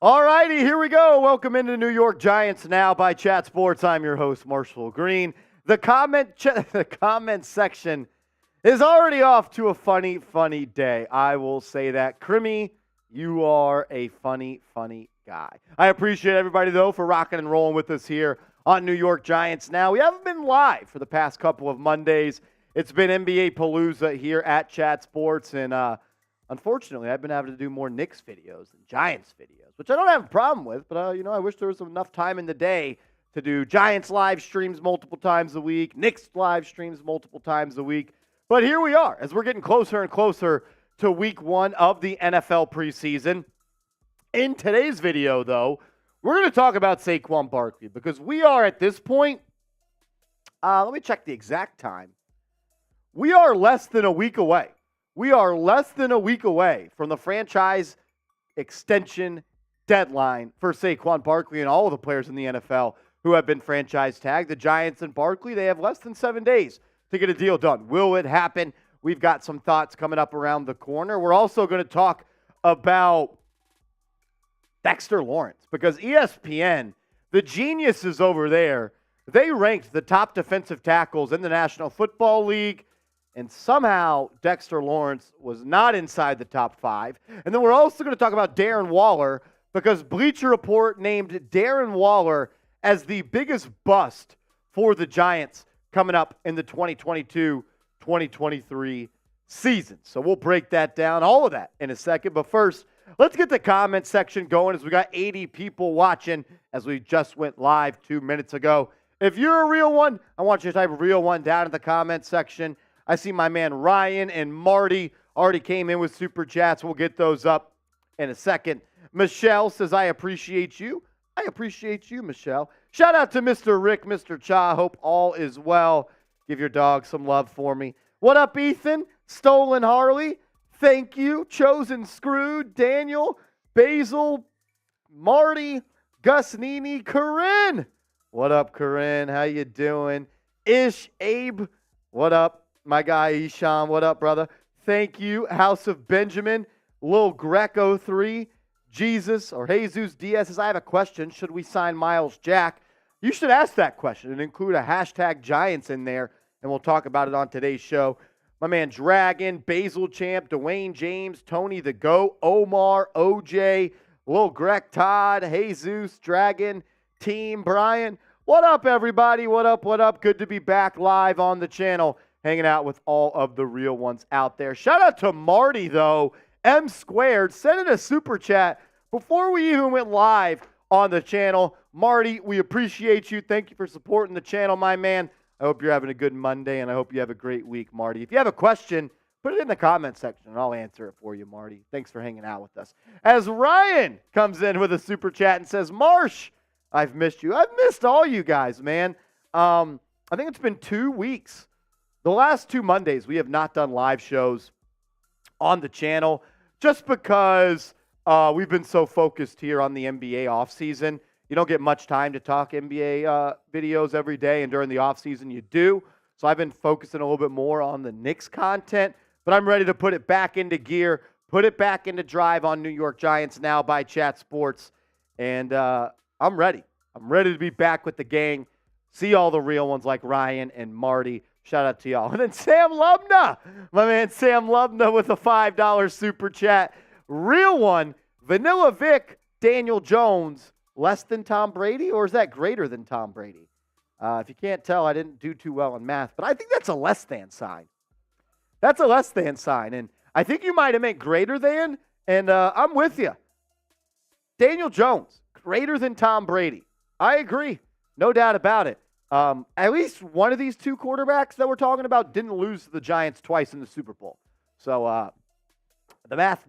All righty, here we go. Welcome into New York Giants Now by Chat Sports. I'm your host, Marshall Green. The comment section is already off to a funny day. I will say that. Crimmy, you are a funny guy. I appreciate everybody, though, for rocking and rolling with us here on New York Giants Now. We haven't been live for the past couple of Mondays. It's been NBA Palooza here at Chat Sports, and unfortunately, I've been having to do more Knicks videos than Giants videos, which I don't have a problem with, but, I wish there was enough time in the day to do Giants live streams multiple times a week, Knicks live streams multiple times a week. But here we are, as we're getting closer and closer to week 1 of the NFL preseason. In today's video, though, we're going to talk about Saquon Barkley, because we are at this point, let me check the exact time. We are less than a week away. We are less than a week away from the franchise extension deadline for Saquon Barkley and all of the players in the NFL who have been franchise tagged. The Giants and Barkley, they have less than 7 days to get a deal done. Will it happen? We've got some thoughts coming up around the corner. We're also going to talk about Dexter Lawrence, because ESPN, the geniuses over there, they ranked the top defensive tackles in the National Football League. And somehow Dexter Lawrence was not inside the top 5. And then we're also going to talk about Darren Waller, because Bleacher Report named Darren Waller as the biggest bust for the Giants coming up in the 2022-2023 season. So we'll break that down, all of that, in a second. But first, let's get the comment section going, as we got 80 people watching as we just went live 2 minutes ago. If you're a real one, I want you to type real one down in the comment section. I see my man Ryan and Marty already came in with super chats. We'll get those up in a second. Michelle says, I appreciate you. I appreciate you, Michelle. Shout out to Mr. Rick, Mr. Cha. Hope all is well. Give your dog some love for me. What up, Ethan? Stolen Harley. Thank you. Chosen Screw. Daniel. Basil. Marty. Gus Nini. Corinne. What up, Corinne? How you doing? Ish. Abe. What up? My guy, Isham, what up, brother? Thank you. House of Benjamin, Lil Greco 3, Jesus, or Jesus Diaz says, I have a question. Should we sign Miles Jack? You should ask that question and include a hashtag Giants in there, and we'll talk about it on today's show. My man Dragon, Basil Champ, Dwayne James, Tony the Goat, Omar, OJ, Lil Greg Todd, Jesus, Dragon, Team Brian. What up, everybody? What up, what up? Good to be back live on the channel, hanging out with all of the real ones out there. Shout out to Marty, though, M Squared, sending a super chat before we even went live on the channel. Marty, we appreciate you. Thank you for supporting the channel, my man. I hope you're having a good Monday, and I hope you have a great week, Marty. If you have a question, put it in the comment section, and I'll answer it for you, Marty. Thanks for hanging out with us. As Ryan comes in with a super chat and says, Marsh, I've missed you. I've missed all you guys, man. I think it's been 2 weeks. The last 2 Mondays, we have not done live shows on the channel just because we've been so focused here on the NBA offseason. You don't get much time to talk NBA videos every day, and during the offseason you do. So I've been focusing a little bit more on the Knicks content, but I'm ready to put it back into gear, put it back into drive on New York Giants Now by Chat Sports, and I'm ready. I'm ready to be back with the gang, see all the real ones like Ryan and Marty. Shout out to y'all. And then Sam Lubna, my man Sam Lubna with a $5 super chat. Real one, Vanilla Vic, Daniel Jones, less than Tom Brady, or is that greater than Tom Brady? If you can't tell, I didn't do too well in math, but I think that's a less than sign. That's a less than sign, and I think you might have meant greater than, and I'm with you. Daniel Jones, greater than Tom Brady. I agree. No doubt about it. At least one of these 2 quarterbacks that we're talking about didn't lose to the Giants twice in the Super Bowl. So the math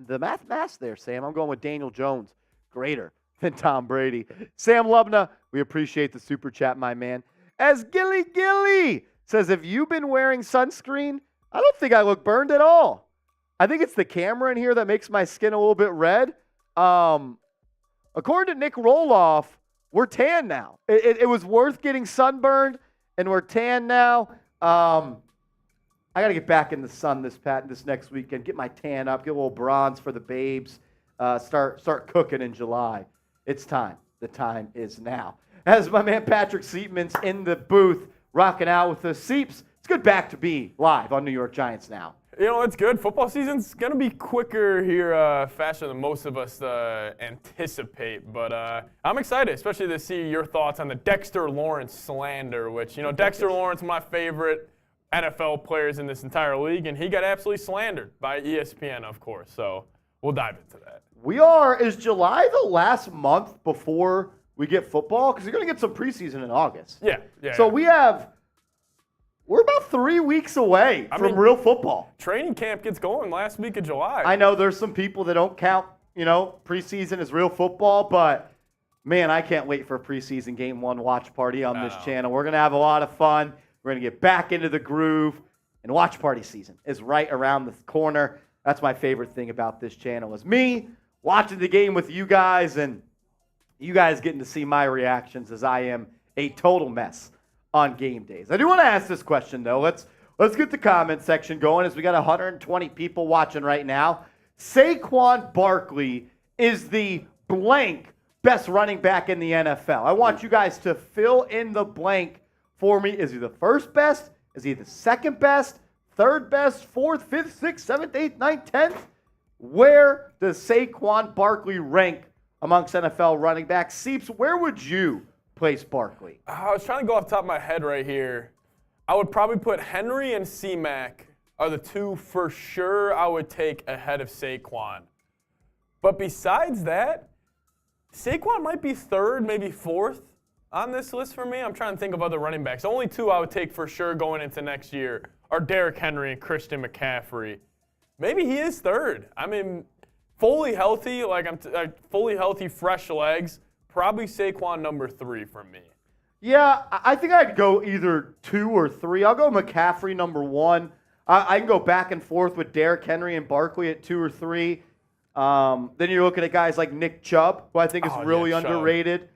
there, Sam. I'm going with Daniel Jones, greater than Tom Brady. Sam Lubna, we appreciate the super chat, my man. As Gilly says, have you been wearing sunscreen? I don't think I look burned at all. I think it's the camera in here that makes my skin a little bit red. According to Nick Roloff, we're tan now. It was worth getting sunburned, and we're tan now. I got to get back in the sun this next weekend, get my tan up, get a little bronze for the babes, start cooking in July. It's time. The time is now. As my man Patrick Seepman's in the booth rocking out with us. Seeps, it's good back to be live on New York Giants now. You know, it's good. Football season's going to be quicker here, faster than most of us anticipate. But I'm excited, especially to see your thoughts on the Dexter Lawrence slander, which, you know, Dexter Lawrence, my favorite NFL players in this entire league, and he got absolutely slandered by ESPN, of course. So we'll dive into that. Is July the last month before we get football? Because you're going to get some preseason in August. Yeah. So we're about 3 weeks away from real football. Training camp gets going last week of July. I know there's some people that don't count, preseason as real football, but man, I can't wait for a preseason game one watch party on this channel. We're going to have a lot of fun. We're going to get back into the groove, and watch party season is right around the corner. That's my favorite thing about this channel is me watching the game with you guys and you guys getting to see my reactions as I am a total mess on game days. I do want to ask this question, though. Let's get the comment section going as we got 120 people watching right now. Saquon Barkley is the blank best running back in the NFL. I want you guys to fill in the blank for me. Is he the first best? Is he the second best? Third best? Fourth, fifth, sixth, seventh, eighth, ninth, 10th? Where does Saquon Barkley rank amongst NFL running backs? Seeps, where would you place Barkley? I was trying to go off the top of my head right here. I would probably put Henry and C-Mac are the two for sure I would take ahead of Saquon. But besides that, Saquon might be third, maybe fourth on this list for me. I'm trying to think of other running backs. The only two I would take for sure going into next year are Derrick Henry and Christian McCaffrey. Maybe he is third. I mean, fully healthy, fully healthy, fresh legs. Probably Saquon number 3 for me. Yeah, I think I'd go either 2 or 3. I'll go McCaffrey number 1. I can go back and forth with Derrick Henry and Barkley at 2 or 3. Then you're looking at guys like Nick Chubb, who I think is really underrated.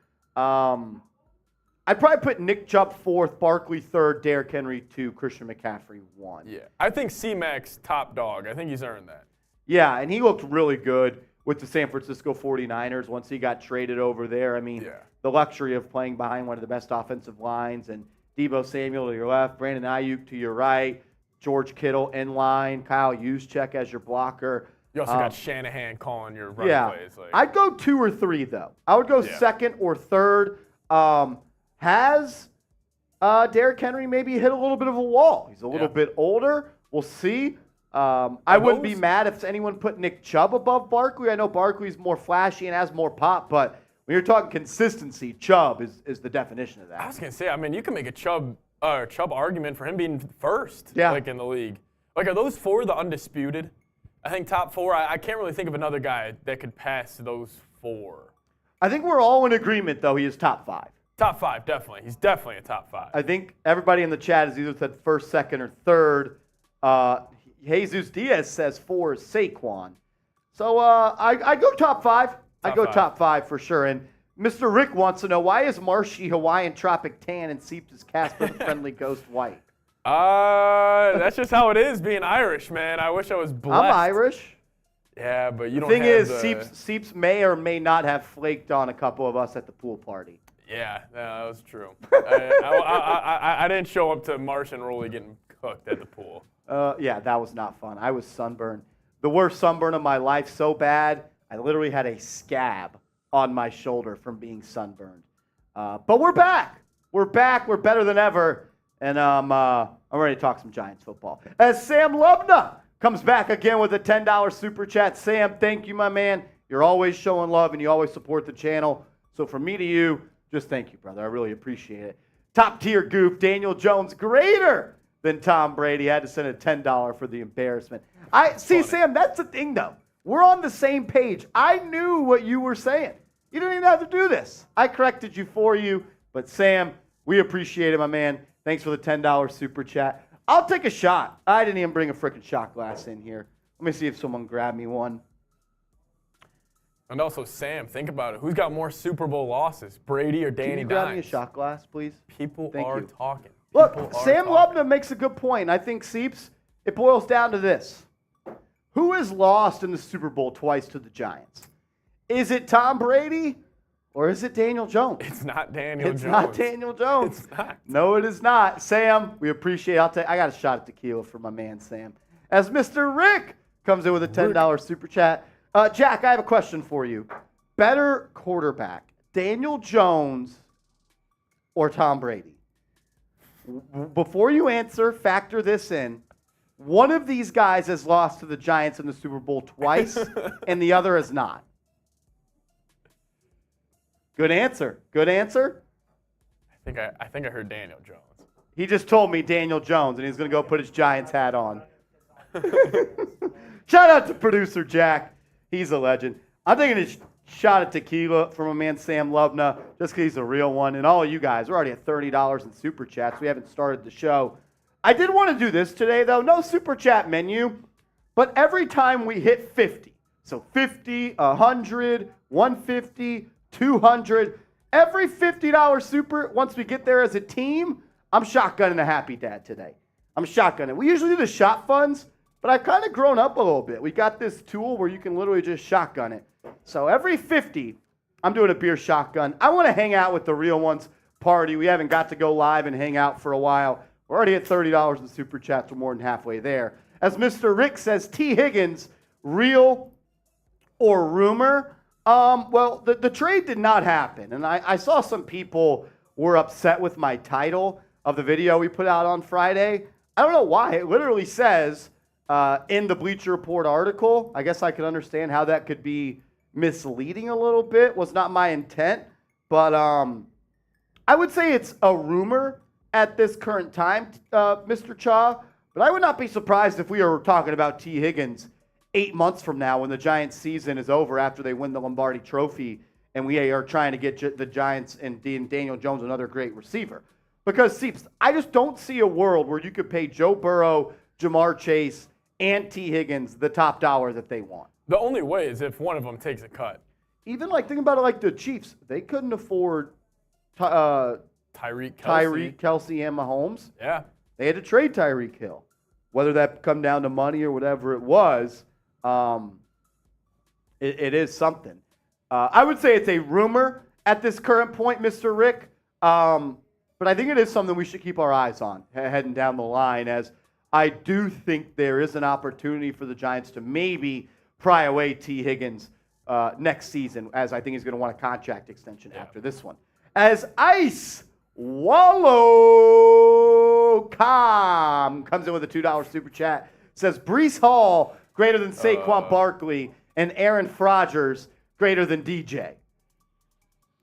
I'd probably put Nick Chubb 4th, Barkley 3rd, Derrick Henry 2, Christian McCaffrey 1. Yeah, I think C-Mac's top dog. I think he's earned that. Yeah, and he looked really good with the San Francisco 49ers once he got traded over there. I mean, the luxury of playing behind one of the best offensive lines, and Deebo Samuel to your left, Brandon Ayuk to your right, George Kittle in line, Kyle Juszczyk as your blocker. You also got Shanahan calling your run plays. I'd go 2 or 3, though. I would go second or third. Has Derrick Henry maybe hit a little bit of a wall? He's a little bit older. We'll see. I wouldn't be mad if anyone put Nick Chubb above Barkley. I know Barkley's more flashy and has more pop, but when you're talking consistency, Chubb is the definition of that. I was going to say, I mean, you can make a Chubb argument for him being first in the league. Are those 4 the undisputed? I think top 4, I can't really think of another guy that could pass those 4. I think we're all in agreement, though, he is top 5. Top 5, definitely. He's definitely a top 5. I think everybody in the chat has either said first, second, or third. Jesus Diaz says 4 is Saquon. So I go top 5. I go top 5 for sure. And Mr. Rick wants to know, why is Marshy Hawaiian Tropic tan and Seeps is Casper the Friendly Ghost white? That's just how it is being Irish, man. I wish I was blessed. I'm Irish. Yeah, but you don't have have the thing is, Seeps may or may not have flaked on a couple of us at the pool party. Yeah, that was true. I didn't show up to Marsh and Rolly getting cooked at the pool. Yeah, that was not fun. I was sunburned. The worst sunburn of my life, so bad, I literally had a scab on my shoulder from being sunburned. But we're back. We're back. We're better than ever. And I'm ready to talk some Giants football. As Sam Lubna comes back again with a $10 super chat. Sam, thank you, my man. You're always showing love and you always support the channel. So from me to you, just thank you, brother. I really appreciate it. Top tier goof, Daniel Jones, greater than Tom Brady. I had to send a $10 for the embarrassment. Sam, that's the thing, though. We're on the same page. I knew what you were saying. You didn't even have to do this. I corrected you for you. But, Sam, we appreciate it, my man. Thanks for the $10 super chat. I'll take a shot. I didn't even bring a freaking shot glass in here. Let me see if someone grabbed me one. And also, Sam, think about it. Who's got more Super Bowl losses, Brady or Danny Dimes? Can you grab me a shot glass, please? People are talking. Look, Sam Lubna makes a good point. I think, Seeps, it boils down to this. Who has lost in the Super Bowl twice to the Giants? Is it Tom Brady Or is it Daniel Jones? It's not Daniel Jones. It's not Daniel Jones. It's not. No, it is not. Sam, we appreciate it. I got a shot of tequila for my man, Sam. As Mr. Rick comes in with a $10 super chat. Jack, I have a question for you. Better quarterback, Daniel Jones or Tom Brady? Before you answer, factor this in. One of these guys has lost to the Giants in the Super Bowl twice, and the other has not. Good answer. Good answer. I think I heard Daniel Jones. He just told me Daniel Jones, and he's going to go put his Giants hat on. Shout out to producer Jack. He's a legend. I'm taking a shot at tequila from my man Sam Lovna, just because he's a real one. And all of you guys, we're already at $30 in super chats. We haven't started the show. I did want to do this today, though. No super chat menu. But every time we hit 50, so 50, 100, 150, 200, every $50 super, once we get there as a team, I'm shotgunning a Happy Dad today. I'm shotgunning. We usually do the shot funds, but I've kind of grown up a little bit. We got this tool where you can literally just shotgun it. So every 50, I'm doing a beer shotgun. I want to hang out with the real ones party. We haven't got to go live and hang out for a while. We're already at $30 in super chats. We're more than halfway there. As Mr. Rick says, T. Higgins, real or rumor? Well, the trade did not happen. And I saw some people were upset with my title of the video we put out on Friday. I don't know why. It literally says in the Bleacher Report article, I guess I could understand how that could be misleading a little bit. Was not my intent. But I would say it's a rumor at this current time, Mr. Cha. But I would not be surprised if we were talking about T. Higgins 8 months from now when the Giants season is over after they win the Lombardi Trophy and we are trying to get the Giants and Daniel Jones another great receiver. Because, Seeps, I just don't see a world where you could pay Joe Burrow, Jamar Chase, and T. Higgins the top dollar that they want. The only way is if one of them takes a cut. Even think about it like the Chiefs. They couldn't afford Tyreek Kelsey and Mahomes. Yeah. They had to trade Tyreek Hill. Whether that come down to money or whatever it was, it is something. I would say it's a rumor at this current point, Mr. Rick. But I think it is something we should keep our eyes on heading down the line, as I do think there is an opportunity for the Giants to maybe pry away T. Higgins next season, as I think he's going to want a contract extension after this one. As Ice Wallow comes in with a $2 super chat, says Breece Hall greater than Saquon Barkley and Aaron Rodgers greater than DJ.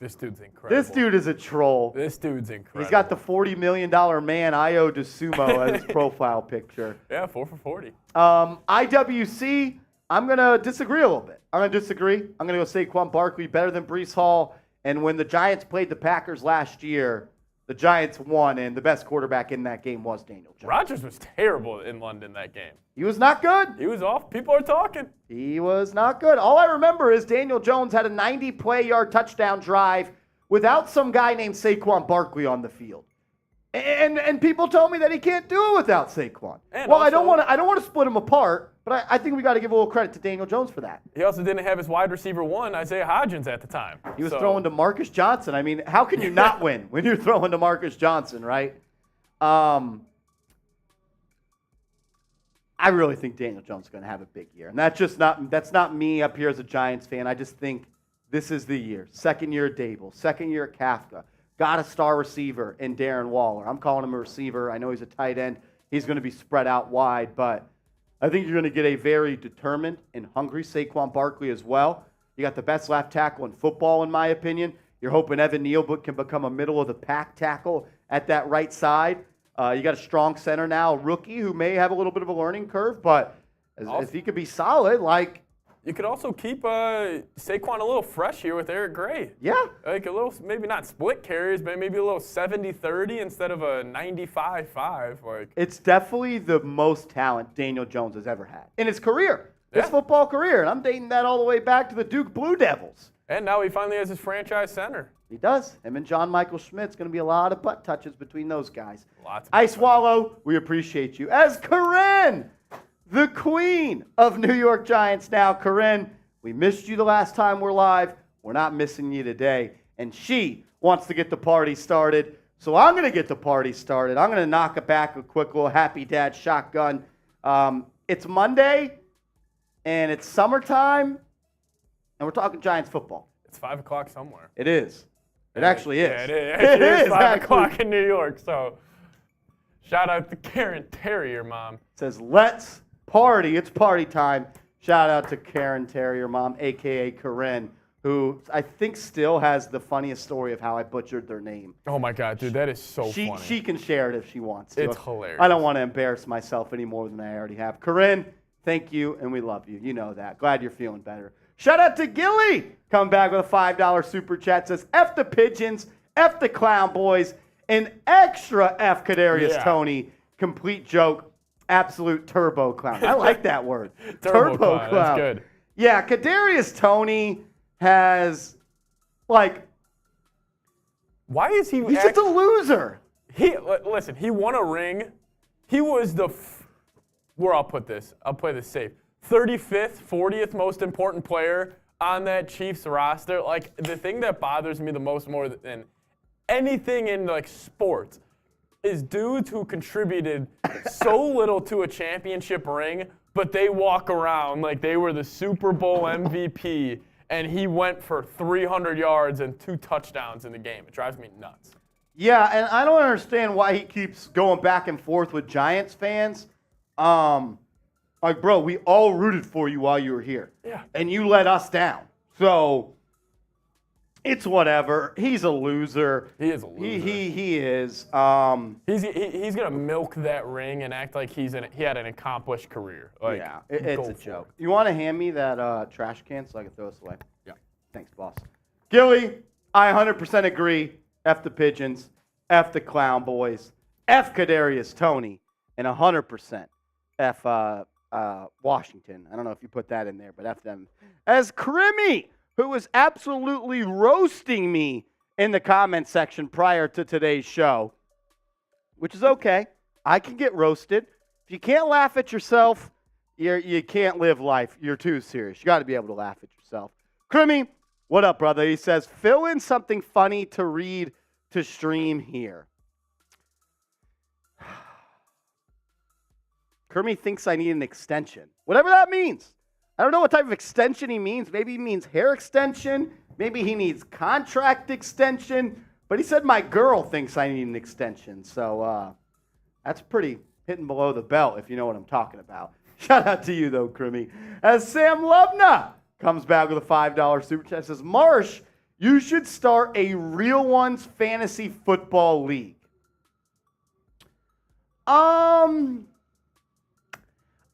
This dude's incredible. This dude is a troll. This dude's incredible. He's got the $40 million man, Io DeSumo, as his profile picture. Yeah, 4 for 40. IWC, I'm going to disagree a little bit. I'm going to go Saquon Barkley better than Breece Hall. And when the Giants played the Packers last year, the Giants won, and the best quarterback in that game was Daniel Jones. Rodgers was terrible in London that game. He was not good. He was off. People are talking. He was not good. All I remember is Daniel Jones had a 90-play-yard touchdown drive without some guy named Saquon Barkley on the field. And people told me that he can't do it without Saquon. And well, also, I don't want to split him apart, but I think we got to give a little credit to Daniel Jones for that. He also didn't have his wide receiver one, Isaiah Hodgins, at the time. He was throwing to Marcus Johnson. I mean, how can you not win when you're throwing to Marcus Johnson, right? I really think Daniel Jones is going to have a big year. And that's not me up here as a Giants fan. I just think this is the year. Second year at Dable, second year at Kafka. Got a star receiver in Darren Waller. I'm calling him a receiver. I know he's a tight end. He's going to be spread out wide, but I think you're going to get a very determined and hungry Saquon Barkley as well. You got the best left tackle in football, in my opinion. You're hoping Evan Neal can become a middle-of-the-pack tackle at that right side. You got a strong center now, a rookie who may have a little bit of a learning curve, but if he could be solid, you could also keep Saquon a little fresh here with Eric Gray. Yeah. A little, maybe not split carries, but maybe a little 70-30 instead of a 95-5. It's definitely the most talent Daniel Jones has ever had in his career, his football career. And I'm dating that all the way back to the Duke Blue Devils. And now he finally has his franchise center. He does. Him and John Michael Schmidt's going to be a lot of butt touches between those guys. Lots of Ice Wallow, we appreciate you. As Corinne, the queen of New York Giants now. Corinne, we missed you the last time we're live. We're not missing you today. and she wants to get the party started. So I'm going to get the party started. I'm going to knock it back a quick little happy dad shotgun. It's Monday, and it's summertime, and we're talking Giants football. It's 5 o'clock somewhere. It is. It actually is. Yeah, it is 5 o'clock in New York. So shout out to Karen Terry, your mom. It says, let's party. It's party time. Shout out to Karen Terry, your mom, a.k.a. Corinne, who I think still has the funniest story of how I butchered their name. Oh, my God, dude, that is so funny. She can share it if she wants to. It's hilarious. I don't want to embarrass myself any more than I already have. Corinne, thank you, and we love you. You know that. Glad you're feeling better. Shout out to Gilly, coming back with a $5 super chat. Says, F the pigeons, F the clown boys, and extra F Kadarius Toney. Complete joke, absolute turbo clown. I like that word. Turbo clown. That's good. Yeah, Kadarius Toney has, like, why is he? He's just a loser. Listen, he won a ring. He was where I'll put this. I'll play this safe. 35th, 40th most important player on that Chiefs roster. Like, the thing that bothers me the most more than anything in, like, sports is dudes who contributed so little to a championship ring, but they walk around like they were the Super Bowl MVP, and he went for 300 yards and 2 touchdowns in the game. It drives me nuts. Yeah, and I don't understand why he keeps going back and forth with Giants fans. Like, bro, we all rooted for you while you were here. Yeah. And you let us down. So it's whatever. He's a loser. He is a loser. He is. He's gonna milk that ring and act like he had an accomplished career. Like, yeah, it's a joke. You want to hand me that trash can so I can throw this away? Yeah. Thanks, boss. Gilly, I 100% agree. F the pigeons. F the clown boys. F Kadarius Toney. And 100% F Washington. I don't know if you put that in there, but F them. As Crimmy, who was absolutely roasting me in the comment section prior to today's show, which is okay. I can get roasted. If you can't laugh at yourself, you can't live life. You're too serious. You got to be able to laugh at yourself. Crimmy, what up, brother? He says, fill in something funny to read to stream here. Kermie thinks I need an extension. Whatever that means. I don't know what type of extension he means. Maybe he means hair extension. Maybe he needs contract extension. But he said my girl thinks I need an extension. So that's pretty hitting below the belt, if you know what I'm talking about. Shout out to you, though, Kermie. As Sam Lubna comes back with a $5 super chat, says, Marsh, you should start a Real Ones fantasy football league.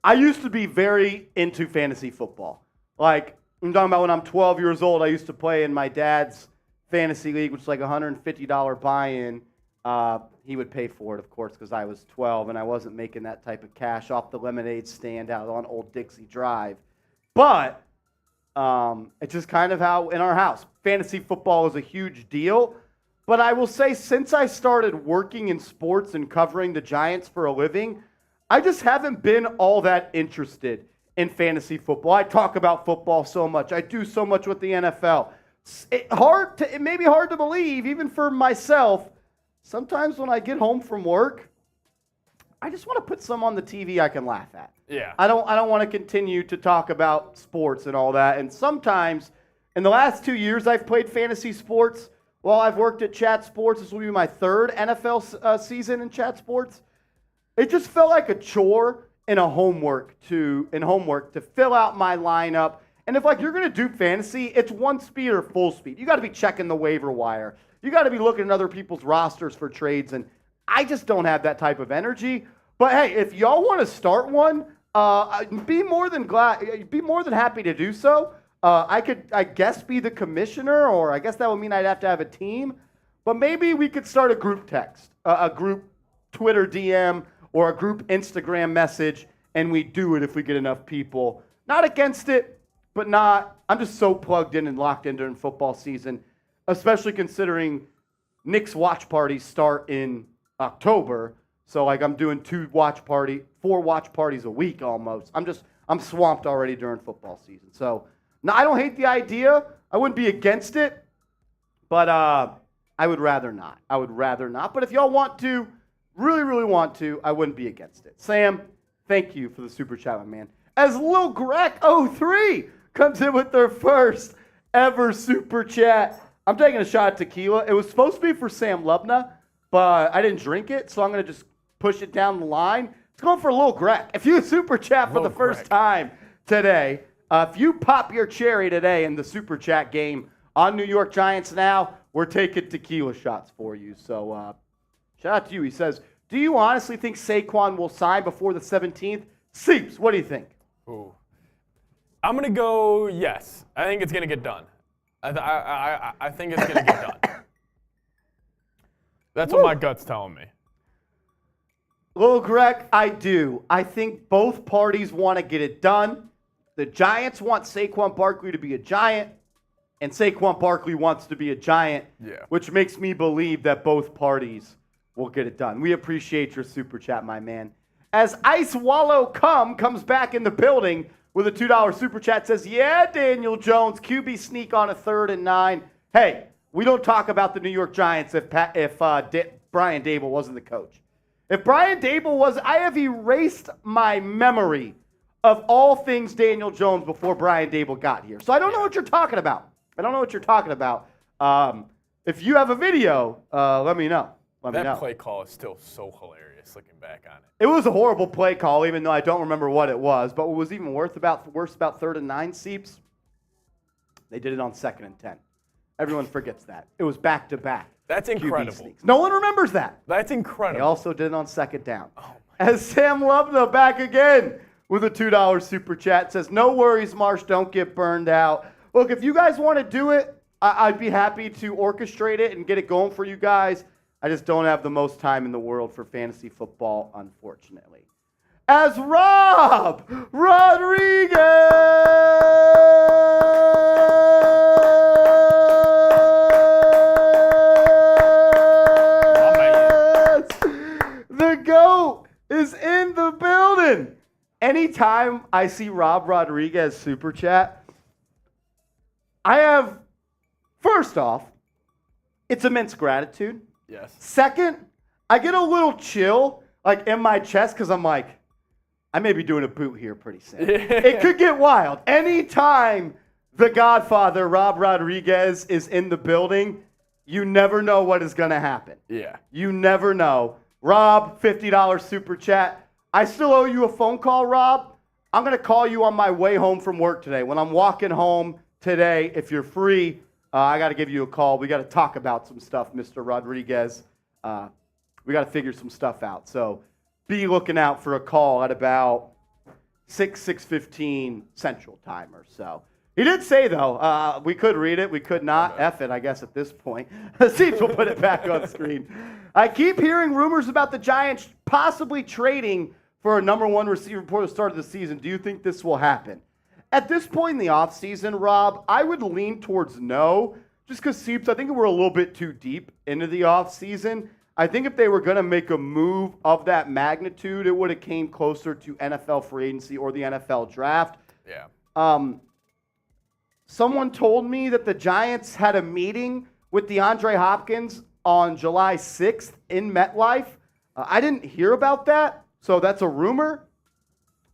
I used to be very into fantasy football. Like, I'm talking about when I'm 12 years old, I used to play in my dad's fantasy league, which is like a $150 buy-in. He would pay for it, of course, because I was 12, and I wasn't making that type of cash off the lemonade stand out on Old Dixie Drive. But it's just kind of how, in our house, fantasy football is a huge deal. But I will say, since I started working in sports and covering the Giants for a living, I just haven't been all that interested in fantasy football. I talk about football so much. I do so much with the NFL. It may be hard to believe, even for myself. Sometimes when I get home from work, I just want to put some on the TV I can laugh at. Yeah. I don't want to continue to talk about sports and all that. And sometimes, in the last 2 years I've played fantasy sports, while I've worked at Chat Sports, this will be my 3rd NFL season in Chat Sports. It just felt like a chore and homework to fill out my lineup. And if you're going to do fantasy, it's 1 speed or full speed. You got to be checking the waiver wire. You got to be looking at other people's rosters for trades, and I just don't have that type of energy. But hey, if y'all want to start one, I'd be more than happy to do so. I could, I guess, be the commissioner, or I guess that would mean I'd have to have a team. But maybe we could start a group text, a group Twitter DM, or a group Instagram message, and we do it if we get enough people. Not against it, but I'm just so plugged in and locked in during football season, especially considering Nick's watch parties start in October. So I'm doing 4 watch parties a week almost. I'm swamped already during football season. So no, I don't hate the idea. I wouldn't be against it, But I would rather not. But if y'all want to, really, really want to, I wouldn't be against it. Sam, thank you for the super chat, my man. As Lil Greg 03 comes in with their first ever super chat. I'm taking a shot at tequila. It was supposed to be for Sam Lubna, but I didn't drink it, so I'm going to just push it down the line. It's going for Lil Greg. If you super chat for the first time today, if you pop your cherry today in the super chat game on New York Giants Now, we're taking tequila shots for you. So shout out to you. He says, do you honestly think Saquon will sign before the 17th? Seeps, what do you think? Ooh. I'm going to go yes. I think it's going to get done. I think it's going to get done. That's what my gut's telling me. Lil Greg, I do. I think both parties want to get it done. The Giants want Saquon Barkley to be a Giant, and Saquon Barkley wants to be a Giant, which makes me believe that both parties will get it done. We appreciate your super chat, my man. As Ice Wallow comes back in the building with a $2 super chat, says, yeah, Daniel Jones, QB sneak on a 3rd and 9. Hey, we don't talk about the New York Giants if Brian Daboll wasn't the coach. If Brian Daboll was, I have erased my memory of all things Daniel Jones before Brian Daboll got here. So I don't know what you're talking about. If you have a video, let me know. That play call is still so hilarious looking back on it. It was a horrible play call, even though I don't remember what it was. But what was even worse about 3rd and 9, Seeps, they did it on 2nd and 10. Everyone forgets that. It was back-to-back. That's incredible. No one remembers that. That's incredible. They also did it on 2nd down. As Sam Lubna back again with a $2 super chat says, no worries, Marsh, don't get burned out. Look, if you guys want to do it, I'd be happy to orchestrate it and get it going for you guys. I just don't have the most time in the world for fantasy football, unfortunately. As Rob Rodriguez, the GOAT, is in the building. Anytime I see Rob Rodriguez super chat, I have, first off, it's immense gratitude. Yes. Second, I get a little chill, like in my chest, because I'm like, I may be doing a boot here pretty soon. It could get wild. Anytime the Godfather, Rob Rodriguez, is in the building, you never know what is going to happen. Yeah. You never know. Rob, $50 super chat. I still owe you a phone call, Rob. I'm going to call you on my way home from work today. When I'm walking home today, if you're free, I got to give you a call. We got to talk about some stuff, Mr. Rodriguez. We got to figure some stuff out. So be looking out for a call at about 6:15 Central Time or so. He did say, though, we could read it. We could not. F it, I guess, at this point. Seems we'll put it back on screen. I keep hearing rumors about the Giants possibly trading for a number 1 receiver before the start of the season. Do you think this will happen? At this point in the offseason, Rob, I would lean towards no, just because Seeps, I think we're a little bit too deep into the offseason. I think if they were going to make a move of that magnitude, it would have came closer to NFL free agency or the NFL draft. Yeah. Someone told me that the Giants had a meeting with DeAndre Hopkins on July 6th in MetLife. I didn't hear about that, so that's a rumor.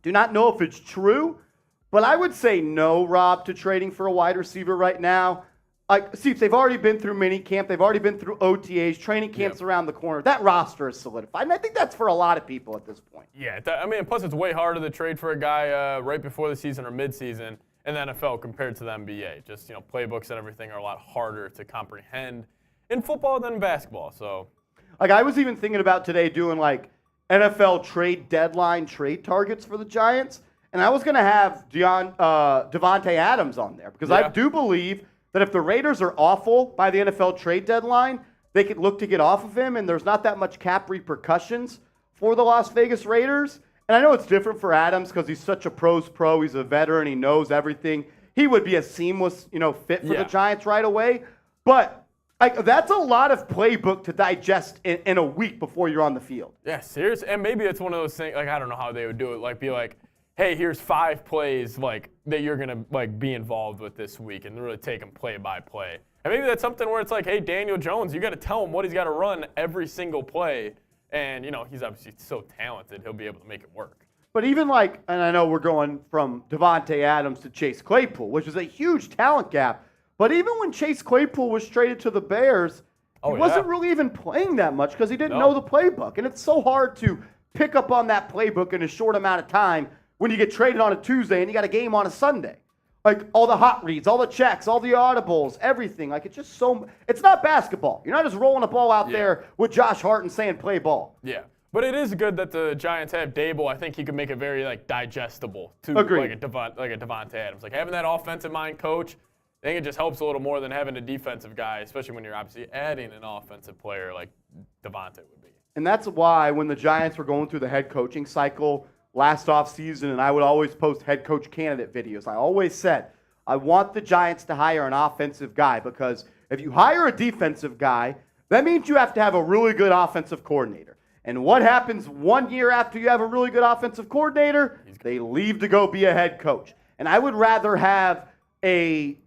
Do not know if it's true. But I would say no, Rob, to trading for a wide receiver right now. See, they've already been through minicamp. They've already been through OTAs. Training camp's around the corner. That roster is solidified. And I think that's for a lot of people at this point. Yeah, plus it's way harder to trade for a guy right before the season or midseason in the NFL compared to the NBA. Just, playbooks and everything are a lot harder to comprehend in football than in basketball. So, I was even thinking about today doing, NFL trade deadline trade targets for the Giants. And I was going to have Devontae Adams on there because I do believe that if the Raiders are awful by the NFL trade deadline, they could look to get off of him, and there's not that much cap repercussions for the Las Vegas Raiders. And I know it's different for Adams because he's such a pro's pro. He's a veteran. He knows everything. He would be a seamless, fit for the Giants right away. But that's a lot of playbook to digest in a week before you're on the field. Yeah, seriously. And maybe it's one of those things, I don't know how they would do it. Be like, hey, here's 5 plays that you're gonna be involved with this week, and really take them play by play. And maybe that's something where it's like, hey, Daniel Jones, you got to tell him what he's got to run every single play. And, he's obviously so talented, he'll be able to make it work. But even and I know we're going from Devontae Adams to Chase Claypool, which is a huge talent gap. But even when Chase Claypool was traded to the Bears, he wasn't really even playing that much because he didn't know the playbook. And it's so hard to pick up on that playbook in a short amount of time when you get traded on a Tuesday and you got a game on a Sunday. Like all the hot reads, all the checks, all the audibles, everything. Like it's not basketball. You're not just rolling a ball out there with Josh Hart and saying play ball. Yeah. But it is good that the Giants have Dable. I think he could make it very digestible to Agreed. like a Devontae Adams. Like having that offensive mind coach, I think it just helps a little more than having a defensive guy, especially when you're obviously adding an offensive player like Devontae would be. And that's why when the Giants were going through the head coaching cycle last offseason, and I would always post head coach candidate videos, I always said, I want the Giants to hire an offensive guy because if you hire a defensive guy, that means you have to have a really good offensive coordinator. And what happens 1 year after you have a really good offensive coordinator? They leave to go be a head coach. And I would rather have a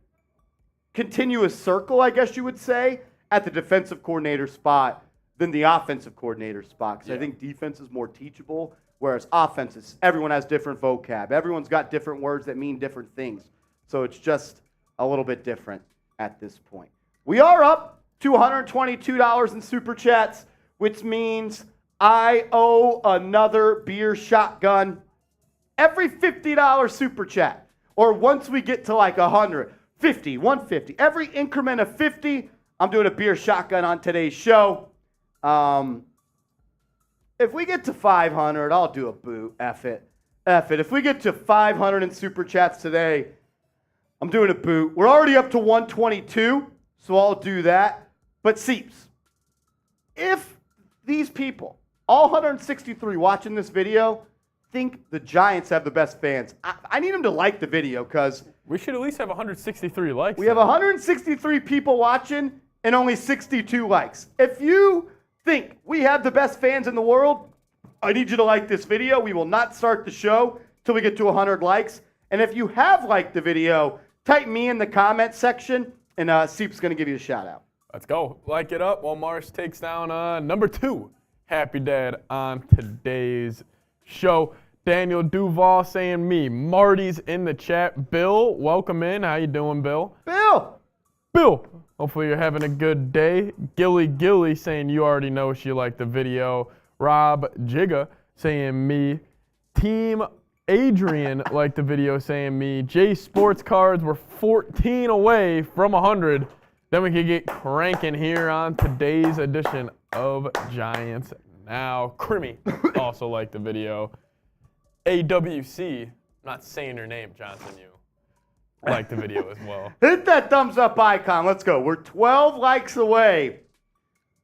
continuous circle, I guess you would say, at the defensive coordinator spot than the offensive coordinator spot. Because I think defense is more teachable, whereas offenses, everyone has different vocab. Everyone's got different words that mean different things. So it's just a little bit different at this point. We are up to $122 in Super Chats, which means I owe another beer shotgun every $50 Super Chat. Or once we get to like 100, 50, 150, every increment of 50, I'm doing a beer shotgun on today's show. If we get to 500, I'll do a boot. F it. If we get to 500 in Super Chats today, I'm doing a boot. We're already up to 122, so I'll do that. But Seeps, if these people, all 163 watching this video, think the Giants have the best fans, I need them to like the video because we should at least have 163 likes. We have 163 people watching and only 62 likes. If you think we have the best fans in the world, I need you to like this video. We will not start the show till we get to 100 likes. And if you have liked the video, type me in the comment section, and Seep's going to give you a shout out. Let's go. Like it up while Mars takes down number 2 Happy Dad on today's show. Daniel Duval saying me. Marty's in the chat. Bill, welcome in. How you doing, Bill? Bill, hopefully you're having a good day. Gilly saying you already know she liked the video. Rob Jigga saying me. Team Adrian liked the video saying me. J Sports Cards were 14 away from 100. Then we could get cranking here on today's edition of Giants Now. Crimmy also liked the video. AWC, I'm not saying her name, Johnson, you liked the video as well. Hit that thumbs up icon. Let's go. We're 12 likes away.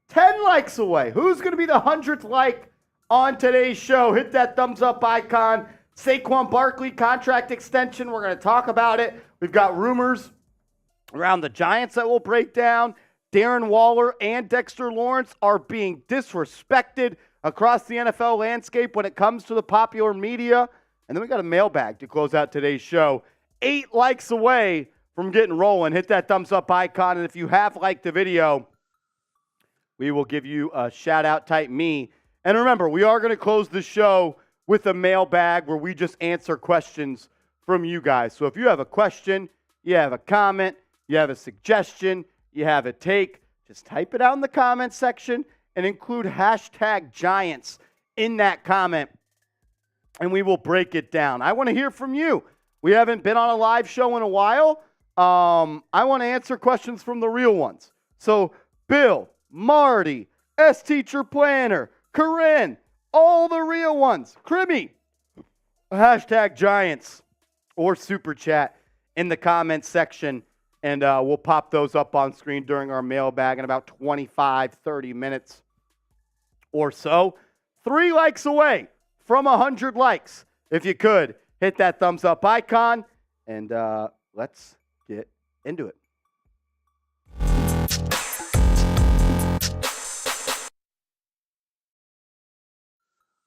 10 likes away. Who's going to be the 100th like on today's show? Hit that thumbs up icon. Saquon Barkley contract extension. We're going to talk about it. We've got rumors around the Giants that we'll break down. Darren Waller and Dexter Lawrence are being disrespected across the NFL landscape when it comes to the popular media. And then we got a mailbag to close out today's show. 8 likes away from getting rolling. Hit that thumbs up icon. And if you have liked the video, we will give you a shout out. Type me. And remember, we are going to close the show with a mailbag where we just answer questions from you guys. So if you have a question, you have a comment, you have a suggestion, you have a take, just type it out in the comment section and include hashtag Giants in that comment, and we will break it down. I want to hear from you. We haven't been on a live show in a while. I want to answer questions from the real ones. So Bill, Marty, S-Teacher Planner, Corinne, all the real ones. Crimmy, hashtag Giants or Super Chat in the comments section. And we'll pop those up on screen during our mailbag in about 25, 30 minutes or so. 3 likes away from 100 likes. If you could, hit that thumbs up icon. And let's get into it.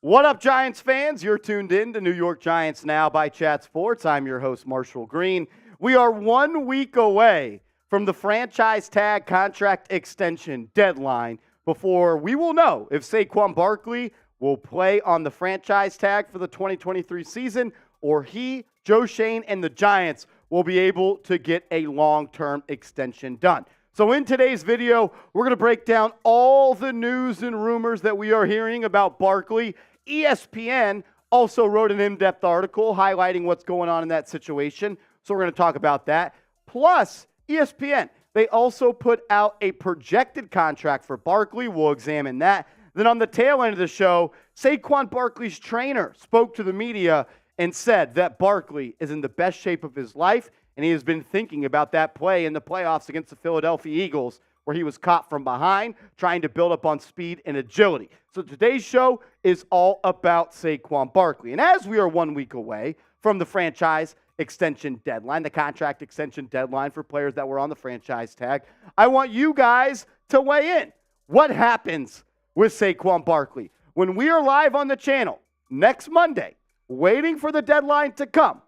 What up, Giants fans? You're tuned in to New York Giants Now by Chat Sports. I'm your host, Marshall Green. We are 1 week away from the franchise tag contract extension deadline before we will know if Saquon Barkley will play on the franchise tag for the 2023 season or he, Joe Shane, and the Giants will be able to get a long-term extension done. So in today's video, we're going to break down all the news and rumors that we are hearing about Barkley. ESPN also wrote an in-depth article highlighting what's going on in that situation. So we're going to talk about that. Plus, ESPN, they also put out a projected contract for Barkley. We'll examine that. Then on the tail end of the show, Saquon Barkley's trainer spoke to the media and said that Barkley is in the best shape of his life, and he has been thinking about that play in the playoffs against the Philadelphia Eagles where he was caught from behind, trying to build up on speed and agility. So today's show is all about Saquon Barkley. And as we are 1 week away from the franchise extension deadline, the contract extension deadline for players that were on the franchise tag, I want you guys to weigh in. What happens with Saquon Barkley? When we are live on the channel next Monday, waiting for the deadline to come,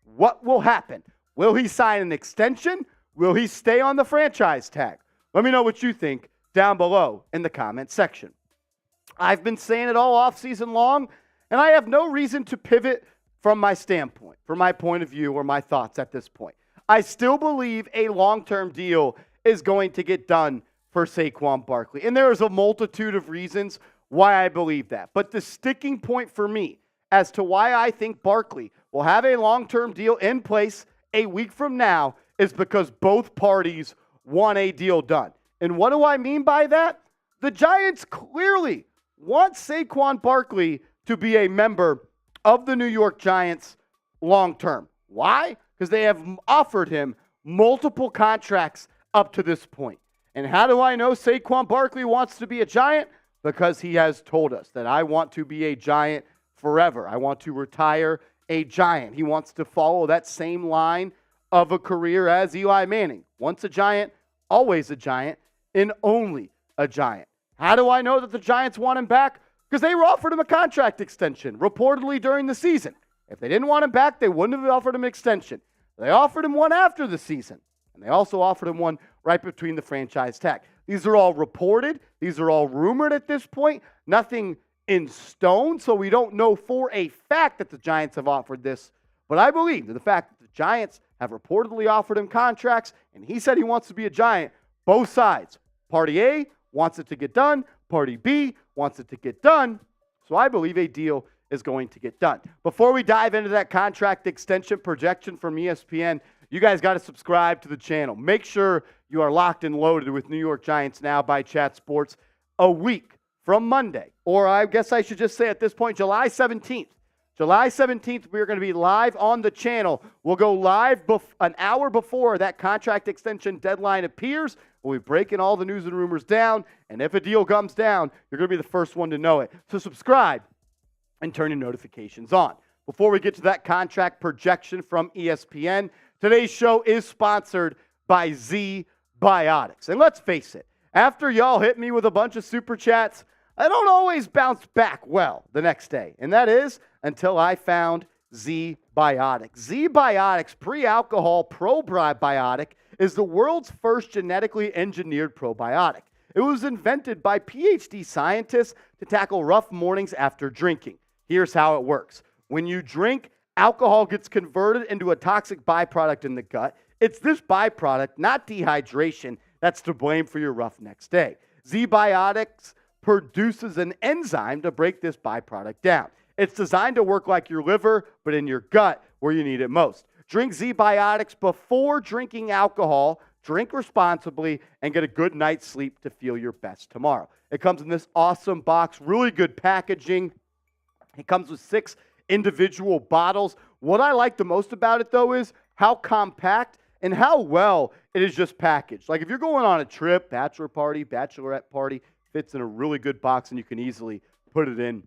what will happen? Will he sign an extension? Will he stay on the franchise tag? Let me know what you think down below in the comment section. I've been saying it all offseason long, and I have no reason to pivot from my standpoint, from my point of view or my thoughts at this point. I still believe a long-term deal is going to get done for Saquon Barkley, and there is a multitude of reasons why I believe that. But the sticking point for me as to why I think Barkley will have a long-term deal in place a week from now is because both parties want a deal done. And what do I mean by that? The Giants clearly want Saquon Barkley to be a member of the New York Giants long-term. Why? Because they have offered him multiple contracts up to this point. And how do I know Saquon Barkley wants to be a Giant? Because he has told us that I want to be a Giant forever. I want to retire a Giant. He wants to follow that same line of a career as Eli Manning. Once a Giant, always a Giant, and only a Giant. How do I know that the Giants want him back? Because they offered him a contract extension, reportedly during the season. If they didn't want him back, they wouldn't have offered him an extension. They offered him one after the season, and they also offered him one right between the franchise tag. These are all reported. These are all rumored at this point. Nothing in stone, so we don't know for a fact that the Giants have offered this. But I believe that the fact that the Giants have reportedly offered him contracts, and he said he wants to be a Giant, both sides. Party A wants it to get done. Party B wants it to get done. So I believe a deal is going to get done. Before we dive into that contract extension projection from ESPN, you guys got to subscribe to the channel. Make sure you are locked and loaded with New York Giants Now by Chat Sports a week from Monday, or I guess I should just say at this point, July 17th. July 17th, we're going to be live on the channel. We'll go live an hour before that contract extension deadline appears. We'll be breaking all the news and rumors down, and if a deal comes down, you're going to be the first one to know it. So subscribe and turn your notifications on. Before we get to that contract projection from ESPN, today's show is sponsored by Z Biotics. And let's face it, after y'all hit me with a bunch of super chats, I don't always bounce back well the next day. And that is until I found Z Biotics. Z Biotics pre-alcohol probiotic is the world's first genetically engineered probiotic. It was invented by PhD scientists to tackle rough mornings after drinking. Here's how it works. When you drink, alcohol gets converted into a toxic byproduct in the gut. It's this byproduct, not dehydration, that's to blame for your rough next day. Z Biotics produces an enzyme to break this byproduct down. It's designed to work like your liver, but in your gut where you need it most. Drink Z Biotics before drinking alcohol, drink responsibly, and get a good night's sleep to feel your best tomorrow. It comes in this awesome box, really good packaging. It comes with 6 individual bottles. What I like the most about it, though, is how compact and how well it is just packaged. Like if you're going on a trip, bachelor party, bachelorette party, fits in a really good box, and you can easily put it in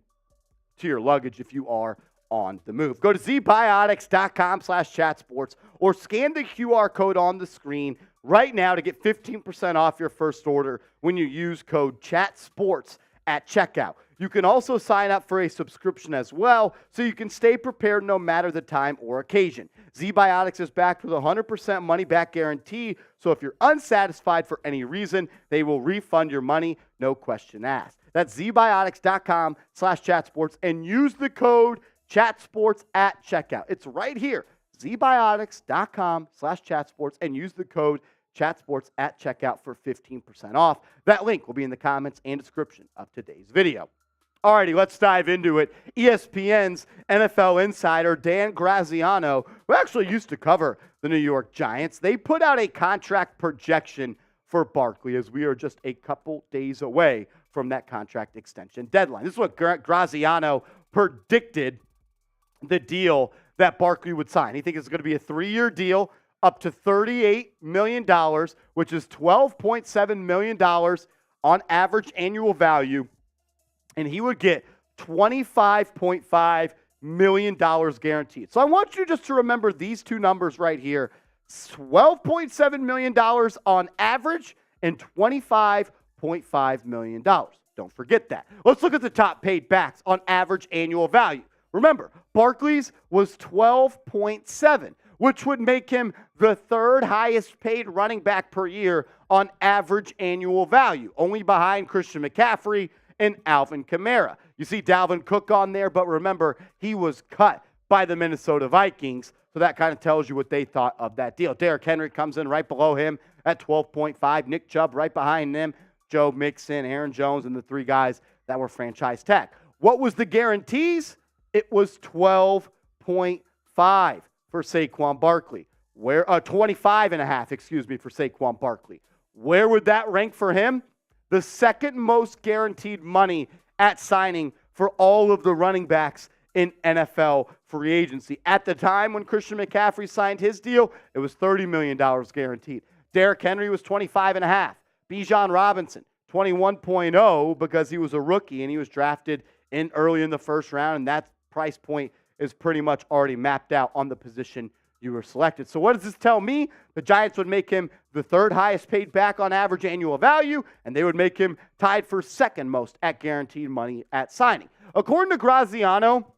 to your luggage if you are on the move. Go to zbiotics.com/chatsports or scan the QR code on the screen right now to get 15% off your first order when you use code CHATSPORTS at checkout. You can also sign up for a subscription as well, so you can stay prepared no matter the time or occasion. ZBiotics is backed with a 100% money-back guarantee, so if you're unsatisfied for any reason, they will refund your money, no question asked. That's zbiotics.com/chatsports and use the code chatsports at checkout. It's right here, zbiotics.com/chatsports and use the code chatsports at checkout for 15% off. That link will be in the comments and description of today's video. Alrighty, let's dive into it. ESPN's NFL insider Dan Graziano, who actually used to cover the New York Giants, they put out a contract projection for Barkley as we are just a couple days away from that contract extension deadline. This is what Graziano predicted the deal that Barkley would sign. He thinks it's going to be a 3-year deal up to $38 million, which is $12.7 million on average annual value. And he would get $25.5 million guaranteed. So I want you just to remember these two numbers right here. $12.7 million on average and $25.5 million. Don't forget that. Let's look at the top paid backs on average annual value. Remember, Barkley's was 12.7, which would make him the third highest paid running back per year on average annual value, only behind Christian McCaffrey and Alvin Kamara. You see Dalvin Cook on there, but remember, he was cut by the Minnesota Vikings, so that kind of tells you what they thought of that deal. Derrick Henry comes in right below him at 12.5. Nick Chubb right behind them. Joe Mixon, Aaron Jones, and the three guys that were franchise tag. What was the guarantees? It was 12.5 for Saquon Barkley. 25.5, for Saquon Barkley. Where would that rank for him? The second most guaranteed money at signing for all of the running backs in NFL free agency. At the time when Christian McCaffrey signed his deal, it was $30 million guaranteed. Derrick Henry was 25.5. Bijan Robinson, 21.0 because he was a rookie and he was drafted in early in the first round, and that price point is pretty much already mapped out on the position you were selected. So what does this tell me? The Giants would make him the third highest paid back on average annual value, and they would make him tied for second most at guaranteed money at signing. According to Graziano,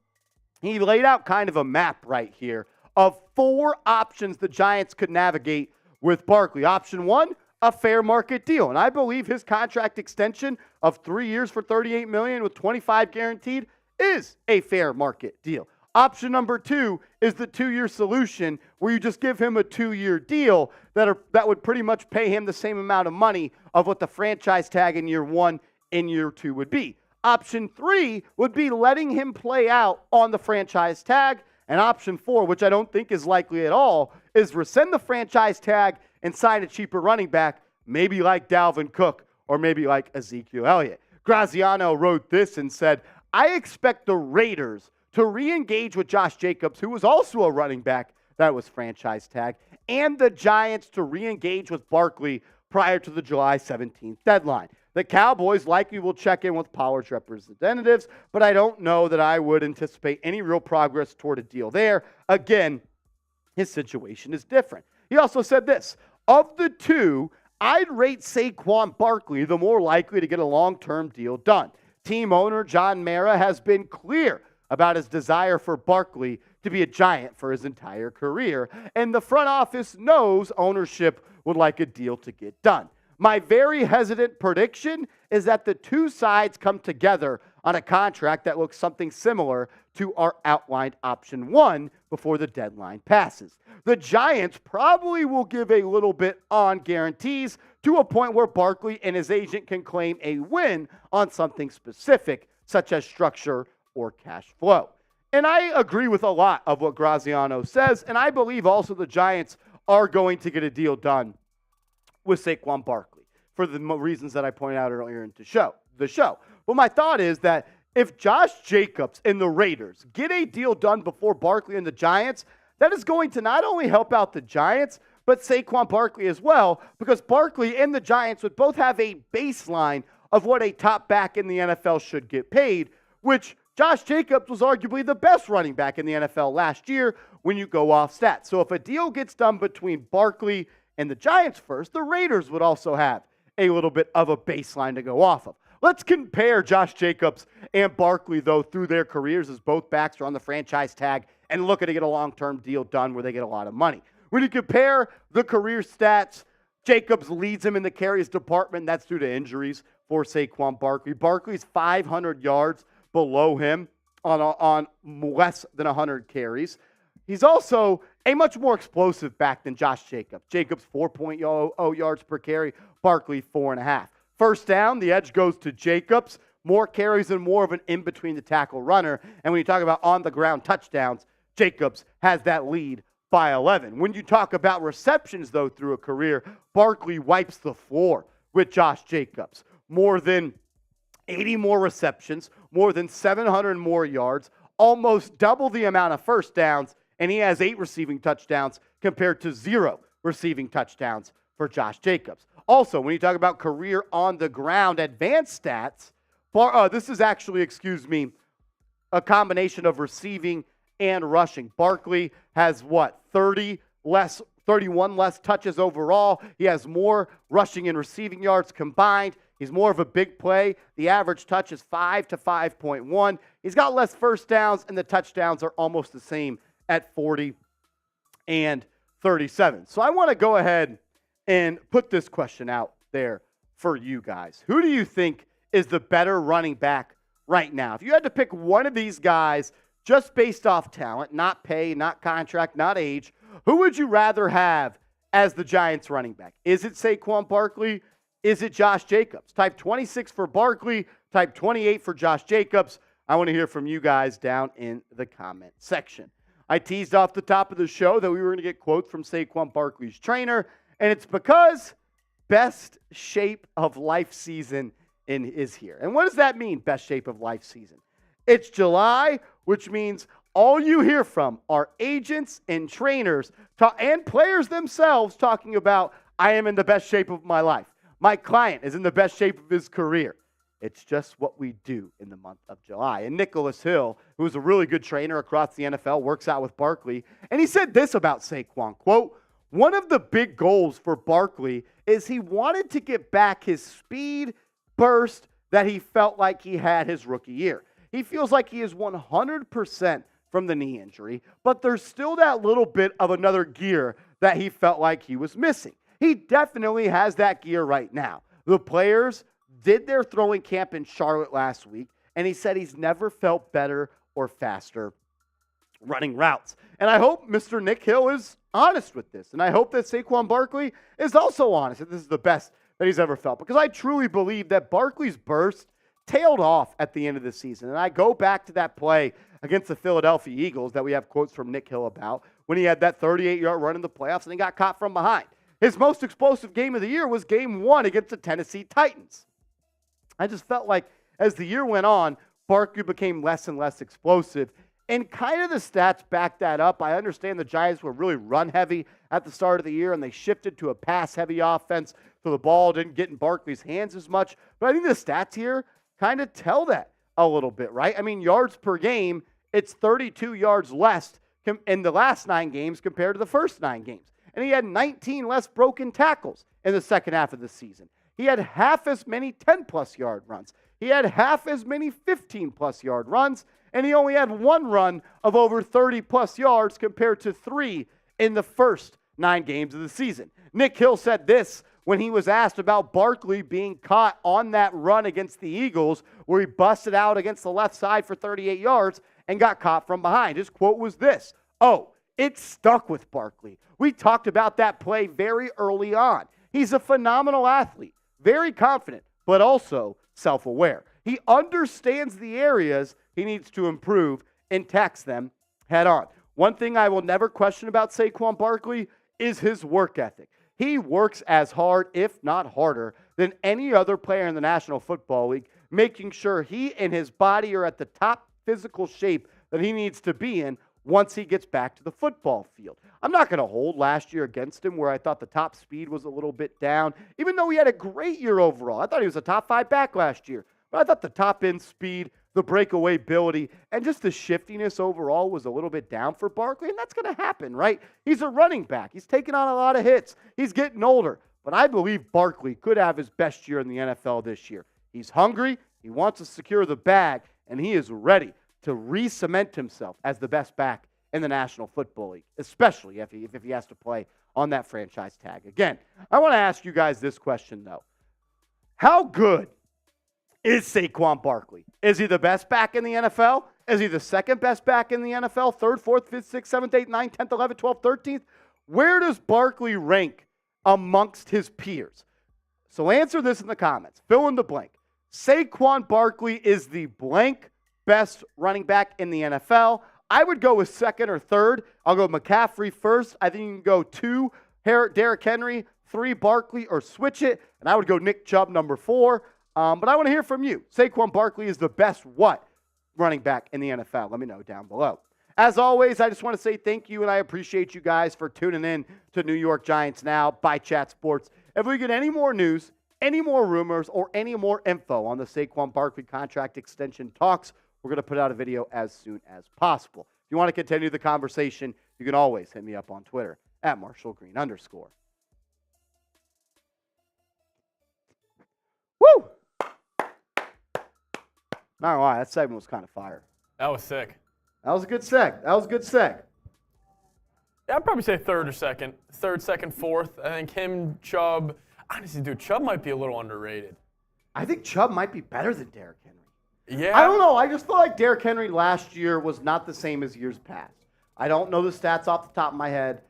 he laid out kind of a map right here of 4 options the Giants could navigate with Barkley. Option 1, a fair market deal. And I believe his contract extension of 3 years for $38 million with $25 guaranteed is a fair market deal. Option number 2 is the 2-year solution where you just give him a 2-year deal that would pretty much pay him the same amount of money of what the franchise tag in year 1 and year 2 would be. Option 3 would be letting him play out on the franchise tag. And option 4, which I don't think is likely at all, is rescind the franchise tag and sign a cheaper running back, maybe like Dalvin Cook or maybe like Ezekiel Elliott. Graziano wrote this and said, I expect the Raiders to re-engage with Josh Jacobs, who was also a running back that was franchise tag, and the Giants to re-engage with Barkley prior to the July 17th deadline. The Cowboys likely will check in with Pollard's representatives, but I don't know that I would anticipate any real progress toward a deal there. Again, his situation is different. He also said this, of the two, I'd rate Saquon Barkley the more likely to get a long-term deal done. Team owner John Mara has been clear about his desire for Barkley to be a Giant for his entire career, and the front office knows ownership would like a deal to get done. My very hesitant prediction is that the two sides come together on a contract that looks something similar to our outlined option 1 before the deadline passes. The Giants probably will give a little bit on guarantees to a point where Barkley and his agent can claim a win on something specific, such as structure or cash flow. And I agree with a lot of what Graziano says, and I believe also the Giants are going to get a deal done with Saquon Barkley for the reasons that I pointed out earlier in the show. But my thought is that if Josh Jacobs and the Raiders get a deal done before Barkley and the Giants, that is going to not only help out the Giants, but Saquon Barkley as well, because Barkley and the Giants would both have a baseline of what a top back in the NFL should get paid, which Josh Jacobs was arguably the best running back in the NFL last year when you go off stats. So if a deal gets done between Barkley and the Giants first, the Raiders would also have a little bit of a baseline to go off of. Let's compare Josh Jacobs and Barkley, though, through their careers, as both backs are on the franchise tag and looking to get a long-term deal done where they get a lot of money. When you compare the career stats, Jacobs leads him in the carries department. That's due to injuries for Saquon Barkley. Barkley's 500 yards below him on less than 100 carries. He's also a much more explosive back than Josh Jacobs. Jacobs 4.0 yards per carry, Barkley 4.5. First down, the edge goes to Jacobs. More carries and more of an in-between-the-tackle runner. And when you talk about on-the-ground touchdowns, Jacobs has that lead by 11. When you talk about receptions, though, through a career, Barkley wipes the floor with Josh Jacobs. More than 80 more receptions, more than 700 more yards, almost double the amount of first downs, and he has 8 receiving touchdowns compared to 0 receiving touchdowns for Josh Jacobs. Also, when you talk about career on-the-ground advanced stats, this is actually, a combination of receiving and rushing. Barkley has 31 less touches overall. He has more rushing and receiving yards combined. He's more of a big play. The average touch is 5 to 5.1. He's got less first downs, and the touchdowns are almost the same at 40 and 37. So I want to go ahead and put this question out there for you guys. Who do you think is the better running back right now? If you had to pick one of these guys just based off talent, not pay, not contract, not age, who would you rather have as the Giants running back? Is it Saquon Barkley? Is it Josh Jacobs? Type 26 for Barkley, type 28 for Josh Jacobs. I want to hear from you guys down in the comment section. I teased off the top of the show that we were going to get quotes from Saquon Barkley's trainer, and it's because best shape of life season is here. And what does that mean, best shape of life season? It's July, which means all you hear from are agents and trainers and players themselves talking about, I am in the best shape of my life. My client is in the best shape of his career. It's just what we do in the month of July. And Nicholas Hill, who is a really good trainer across the NFL, works out with Barkley, and he said this about Saquon, quote, one of the big goals for Barkley is he wanted to get back his speed burst that he felt like he had his rookie year. He feels like he is 100% from the knee injury, but there's still that little bit of another gear that he felt like he was missing. He definitely has that gear right now. The players did their throwing camp in Charlotte last week, and he said he's never felt better or faster running routes. And I hope Mr. Nick Hill is honest with this, and I hope that Saquon Barkley is also honest that this is the best that he's ever felt, because I truly believe that Barkley's burst tailed off at the end of the season. And I go back to that play against the Philadelphia Eagles that we have quotes from Nick Hill about when he had that 38-yard run in the playoffs and he got caught from behind. His most explosive game of the year was game 1 against the Tennessee Titans. I just felt like as the year went on, Barkley became less and less explosive. And kind of the stats back that up. I understand the Giants were really run-heavy at the start of the year, and they shifted to a pass-heavy offense, so the ball didn't get in Barkley's hands as much. But I think the stats here kind of tell that a little bit, right? I mean, yards per game, it's 32 yards less in the last 9 games compared to the first 9 games. And he had 19 less broken tackles in the second half of the season. He had half as many 10-plus yard runs. He had half as many 15-plus yard runs, and he only had 1 run of over 30-plus yards compared to 3 in the first 9 games of the season. Nick Hill said this when he was asked about Barkley being caught on that run against the Eagles where he busted out against the left side for 38 yards and got caught from behind. His quote was this, "Oh, it stuck with Barkley. We talked about that play very early on. He's a phenomenal athlete, very confident, but also self-aware. He understands the areas he needs to improve and tackles them head on." One thing I will never question about Saquon Barkley is his work ethic. He works as hard, if not harder, than any other player in the National Football League, making sure he and his body are at the top physical shape that he needs to be in once he gets back to the football field. I'm not going to hold last year against him where I thought the top speed was a little bit down, even though he had a great year overall. I thought he was a top 5 back last year, but I thought the top end speed, the breakaway ability, and just the shiftiness overall was a little bit down for Barkley, and that's going to happen, right? He's a running back. He's taking on a lot of hits. He's getting older, but I believe Barkley could have his best year in the NFL this year. He's hungry, he wants to secure the bag, and he is ready to re-cement himself as the best back in the National Football League, especially if he has to play on that franchise tag. Again, I want to ask you guys this question, though. How good is Saquon Barkley? Is he the best back in the NFL? Is he the second best back in the NFL? Third, fourth, fifth, sixth, seventh, eighth, ninth, 10th, 11th, 12th, 13th? Where does Barkley rank amongst his peers? So answer this in the comments. Fill in the blank. Saquon Barkley is the blank best running back in the NFL. I would go with second or third. I'll go McCaffrey first. I think you can go 2, Derrick Henry, 3, Barkley, or switch it. And I would go Nick Chubb number 4. But I want to hear from you. Saquon Barkley is the best what running back in the NFL? Let me know down below. As always, I just want to say thank you, and I appreciate you guys for tuning in to New York Giants Now by Chat Sports. If we get any more news, any more rumors, or any more info on the Saquon Barkley contract extension talks, we're going to put out a video as soon as possible. If you want to continue the conversation, you can always hit me up on Twitter at @MarshallGreen_. Woo! Not gonna lie, that segment was kind of fire. That was sick. That was a good seg. Yeah, I'd probably say third or second. Third, second, fourth. I think him, Chubb. Honestly, dude, Chubb might be a little underrated. I think Chubb might be better than Derrick Henry. Yeah. I don't know. I just feel like Derrick Henry last year was not the same as years past. I don't know the stats off the top of my head.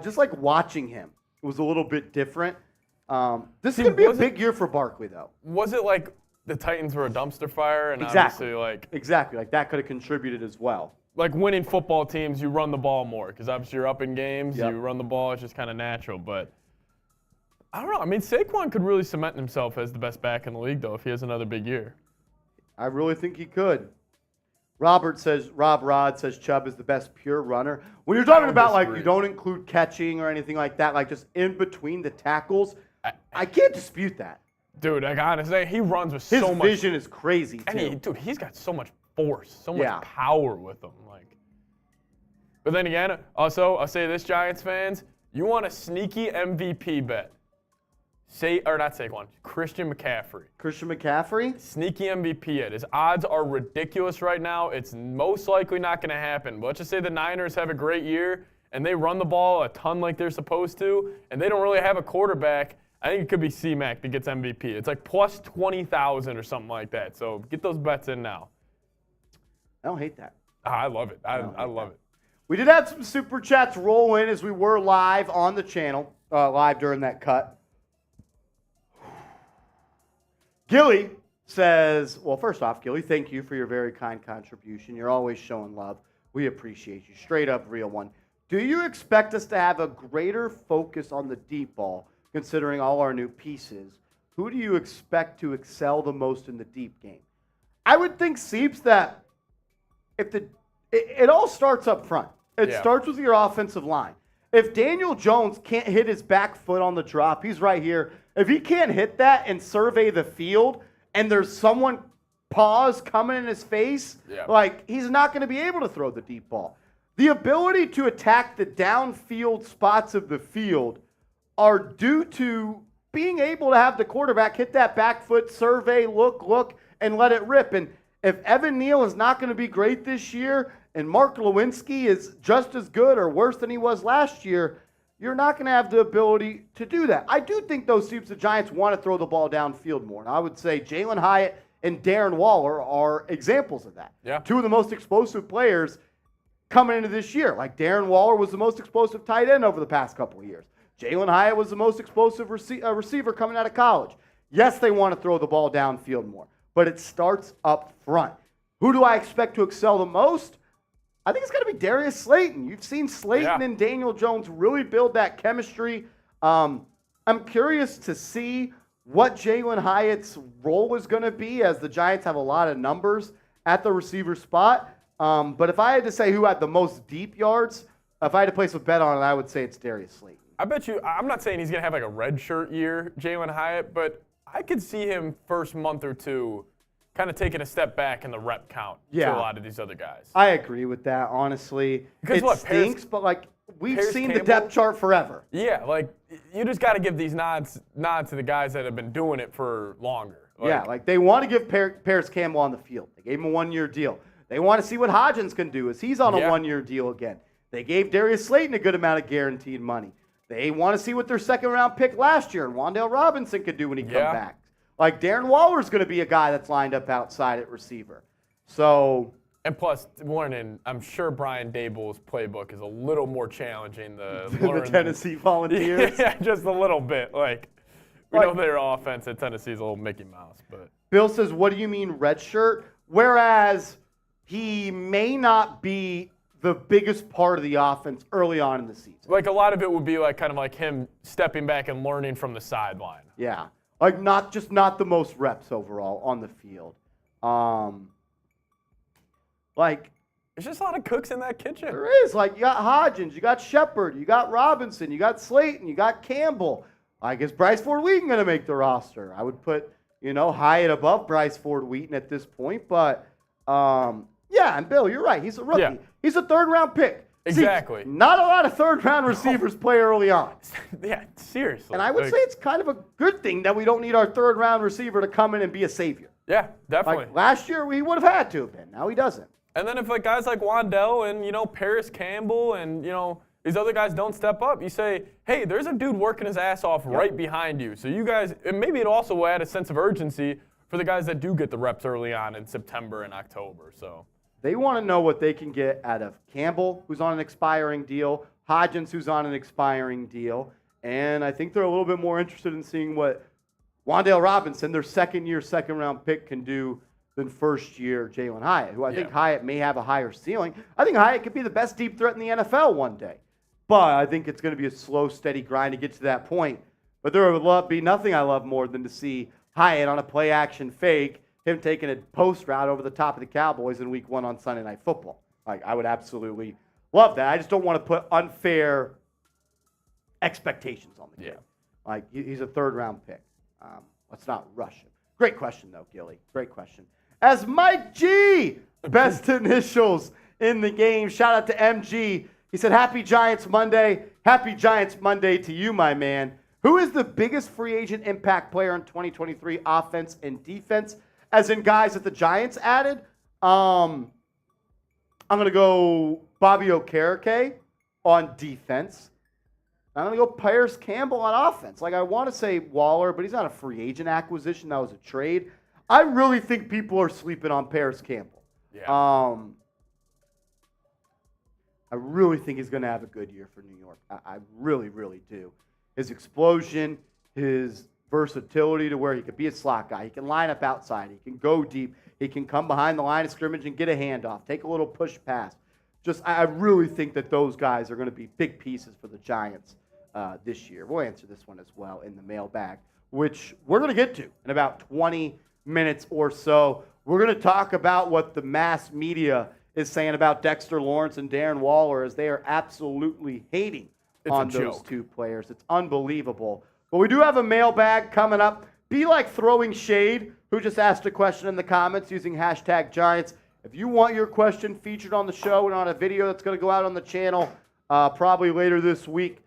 Just like watching him, it was a little bit different. This is going to be a big year for Barkley, though. Was it like the Titans were a dumpster fire? And Exactly. Obviously, Exactly. Like that could have contributed as well. Like winning football teams, you run the ball more because obviously you're up in games. Yep. You run the ball. It's just kind of natural. But I don't know. I mean, Saquon could really cement himself as the best back in the league, though, if he has another big year. I really think he could. Rob Rod says Chubb is the best pure runner. When you're talking about like you don't include catching or anything like that, like just in between the tackles, I can't dispute that. Dude, like honestly, he runs with His so much. His vision is crazy too. And he's got so much force, so much power with him. Like, but then again, also I'll say this, Giants fans, you want a sneaky MVP bet? Not Saquon, Christian McCaffrey. Christian McCaffrey? Sneaky MVP it. His odds are ridiculous right now. It's most likely not going to happen. But let's just say the Niners have a great year and they run the ball a ton like they're supposed to, and they don't really have a quarterback. I think it could be C-Mac that gets MVP. It's like plus 20,000 or something like that. So get those bets in now. I don't hate that. I love it. I love it. We did have some super chats roll in as we were live on the channel, live during that cut. Gilly says, well, first off, Gilly, thank you for your very kind contribution. You're always showing love. We appreciate you. Straight up real one. Do you expect us to have a greater focus on the deep ball, considering all our new pieces? Who do you expect to excel the most in the deep game? I would think, Seeps, that it all starts up front. It starts with your offensive line. If Daniel Jones can't hit his back foot on the drop, he's right here. If he can't hit that and survey the field and there's someone paws coming in his face, like he's not going to be able to throw the deep ball. The ability to attack the downfield spots of the field are due to being able to have the quarterback hit that back foot, survey, look, and let it rip. And if Evan Neal is not going to be great this year and Mark Lewinsky is just as good or worse than he was last year, you're not going to have the ability to do that. I do think those teams, the Giants, want to throw the ball downfield more. And I would say Jalen Hyatt and Darren Waller are examples of that. Yeah. Two of the most explosive players coming into this year. Like Darren Waller was the most explosive tight end over the past couple of years. Jalen Hyatt was the most explosive receiver coming out of college. Yes, they want to throw the ball downfield more, but it starts up front. Who do I expect to excel the most? I think it's going to be Darius Slayton. You've seen Slayton and Daniel Jones really build that chemistry. I'm curious to see what Jalen Hyatt's role is going to be, as the Giants have a lot of numbers at the receiver spot. But if I had to say who had the most deep yards, if I had to place a bet on it, I would say it's Darius Slayton. I bet you, I'm not saying he's going to have like a redshirt year, Jalen Hyatt, but I could see him first month or two kind of taking a step back in the rep count to a lot of these other guys. I agree with that, honestly. Because it stinks, but like we've seen the depth chart forever. Yeah, like you just got to give these nods to the guys that have been doing it for longer. Like they want to give Paris Campbell on the field. They gave him a 1-year deal. They want to see what Hodgins can do as he's on a 1-year deal again. They gave Darius Slayton a good amount of guaranteed money. They want to see what their second-round pick last year and Wan'Dale Robinson could do when he comes back. Like Darren Waller is going to be a guy that's lined up outside at receiver. So, and plus, I'm sure Brian Dable's playbook is a little more challenging than the Tennessee Volunteers. Yeah, just a little bit. Like we know their offense at Tennessee is a little Mickey Mouse. But Bill says, "What do you mean red shirt?" Whereas he may not be the biggest part of the offense early on in the season. Like a lot of it would be like kind of like him stepping back and learning from the sideline. Yeah. Like not the most reps overall on the field. Like there's just a lot of cooks in that kitchen. There is. Like you got Hodgins, you got Shepard, you got Robinson, you got Slayton, you got Campbell. I guess Bryce Ford-Wheaton going to make the roster. I would put, Hyatt above Bryce Ford-Wheaton at this point, but yeah, and Bill, you're right. He's a rookie. Yeah. He's a third-round pick. Exactly. See, not a lot of third-round receivers play early on. Yeah, seriously. And I would say it's kind of a good thing that we don't need our third-round receiver to come in and be a savior. Yeah, definitely. Like last year, we would have had to have been. Now he doesn't. And then if guys like Wan'Dale and, Paris Campbell and, these other guys don't step up, you say, hey, there's a dude working his ass off right behind you. So you guys, and maybe it also will add a sense of urgency for the guys that do get the reps early on in September and October. So they want to know what they can get out of Campbell, who's on an expiring deal, Hodgins, who's on an expiring deal, and I think they're a little bit more interested in seeing what Wan'Dale Robinson, their second-year, second-round pick, can do than first-year Jalen Hyatt, who I think Hyatt may have a higher ceiling. I think Hyatt could be the best deep threat in the NFL one day, but I think it's going to be a slow, steady grind to get to that point. But there would be nothing I love more than to see Hyatt on a play-action fake, him taking a post route over the top of the Cowboys in Week 1 on Sunday Night Football. Like, I would absolutely love that. I just don't want to put unfair expectations on the kid. Like, he's a third-round pick. Let's not rush him. Great question, though, Gilly. Great question. As Mike G, best initials in the game. Shout out to MG. He said, Happy Giants Monday. Happy Giants Monday to you, my man. Who is the biggest free agent impact player in 2023 offense and defense? As in guys that the Giants added? I'm going to go Bobby Okereke on defense. I'm going to go Paris Campbell on offense. Like, I want to say Waller, but he's not a free agent acquisition. That was a trade. I really think people are sleeping on Paris Campbell. Yeah. I really think he's going to have a good year for New York. I really, really do. His explosion, his versatility to where he could be a slot guy. He can line up outside. He can go deep. He can come behind the line of scrimmage and get a handoff, take a little push pass. I really think that those guys are going to be big pieces for the Giants this year. We'll answer this one as well in the mailbag, which we're going to get to in about 20 minutes or so. We're going to talk about what the mass media is saying about Dexter Lawrence and Darren Waller, as they are absolutely hating on those two players. It's unbelievable. But we do have a mailbag coming up. Be like Throwing Shade, who just asked a question in the comments using hashtag Giants. If you want your question featured on the show and on a video that's going to go out on the channel probably later this week,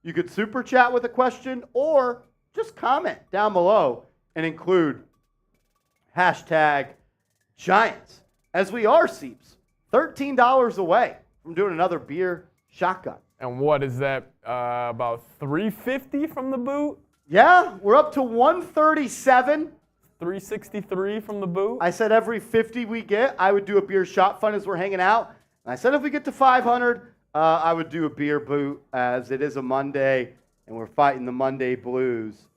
you could super chat with a question or just comment down below and include hashtag Giants. As we are, Seeps, $13 away from doing another beer shotgun. And what is that, about $350 from the boot? Yeah, we're up to $137. $363 from the boot. I said every 50 we get, I would do a beer shot fund as we're hanging out. And I said if we get to 500, I would do a beer boot, as it is a Monday, and we're fighting the Monday blues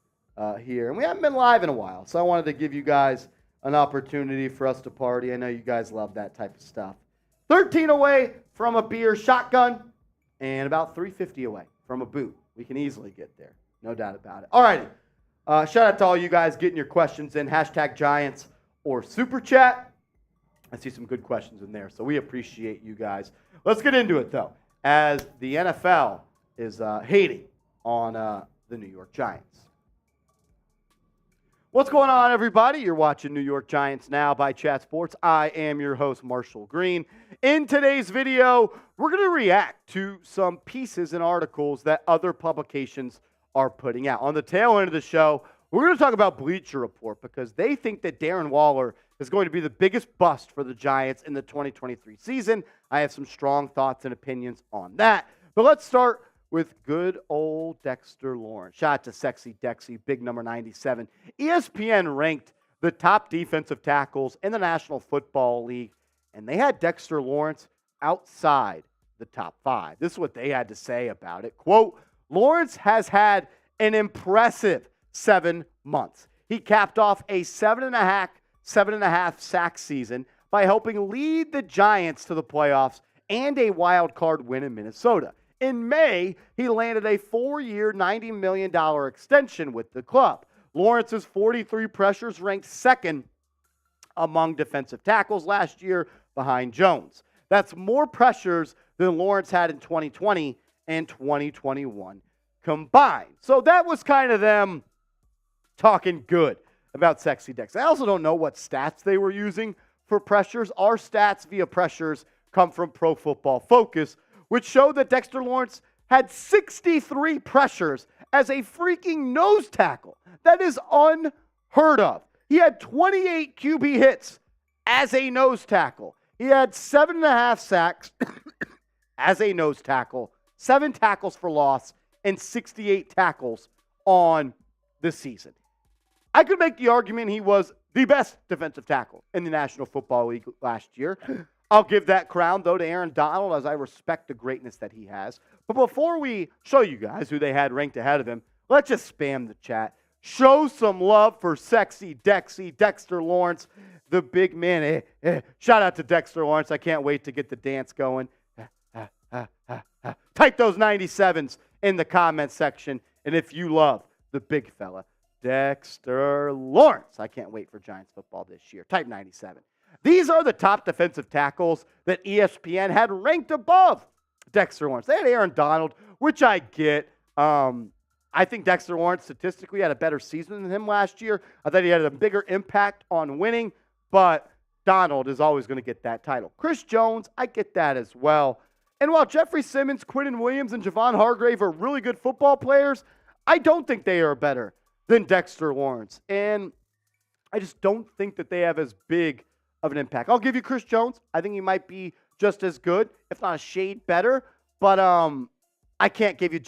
here. And we haven't been live in a while, so I wanted to give you guys an opportunity for us to party. I know you guys love that type of stuff. 13 away from a beer shotgun, and about 350 away from a boot. We can easily get there, no doubt about it. All righty. Shout out to all you guys getting your questions in, hashtag Giants or Super Chat. I see some good questions in there, so we appreciate you guys. Let's get into it, though, as the NFL is hating on the New York Giants. What's going on, everybody? You're watching New York Giants Now by Chat Sports. I am your host, Marshall Green. In today's video, we're going to react to some pieces and articles that other publications are putting out. On the tail end of the show, We're going to talk about Bleacher Report because they think that Darren Waller is going to be the biggest bust for the Giants in the 2023 season. I have some strong thoughts and opinions on that. But let's start with good old Dexter Lawrence. Shout out to Sexy Dexy, big number 97. ESPN ranked the top defensive tackles in the National Football League, and they had Dexter Lawrence outside the top 5. This is what they had to say about it. Quote, Lawrence has had an impressive 7 months. He capped off a 7.5 sack season by helping lead the Giants to the playoffs and a wild card win in Minnesota. In May, he landed a 4-year, $90 million extension with the club. Lawrence's 43 pressures ranked second among defensive tackles last year behind Jones. That's more pressures than Lawrence had in 2020 and 2021 combined. So that was kind of them talking good about Sexy Dex. I also don't know what stats they were using for pressures. Our stats via pressures come from Pro Football Focus, which showed that Dexter Lawrence had 63 pressures as a freaking nose tackle. That is unheard of. He had 28 QB hits as a nose tackle. He had 7.5 sacks as a nose tackle, 7 tackles for loss, and 68 tackles on the season. I could make the argument he was the best defensive tackle in the National Football League last year. I'll give that crown, though, to Aaron Donald, as I respect the greatness that he has. But before we show you guys who they had ranked ahead of him, let's just spam the chat. Show some love for Sexy Dexy, Dexter Lawrence, the big man. Shout out to Dexter Lawrence. I can't wait to get the dance going. Type those 97s in the comment section. And if you love the big fella, Dexter Lawrence. I can't wait for Giants football this year. Type 97. These are the top defensive tackles that ESPN had ranked above Dexter Lawrence. They had Aaron Donald, which I get. I think Dexter Lawrence statistically had a better season than him last year. I thought he had a bigger impact on winning, but Donald is always going to get that title. Chris Jones, I get that as well. And while Jeffrey Simmons, Quinnen Williams, and Javon Hargrave are really good football players, I don't think they are better than Dexter Lawrence. And I just don't think that they have as big of an impact. I'll give you Chris Jones. I think he might be just as good, if not a shade better. But I can't give you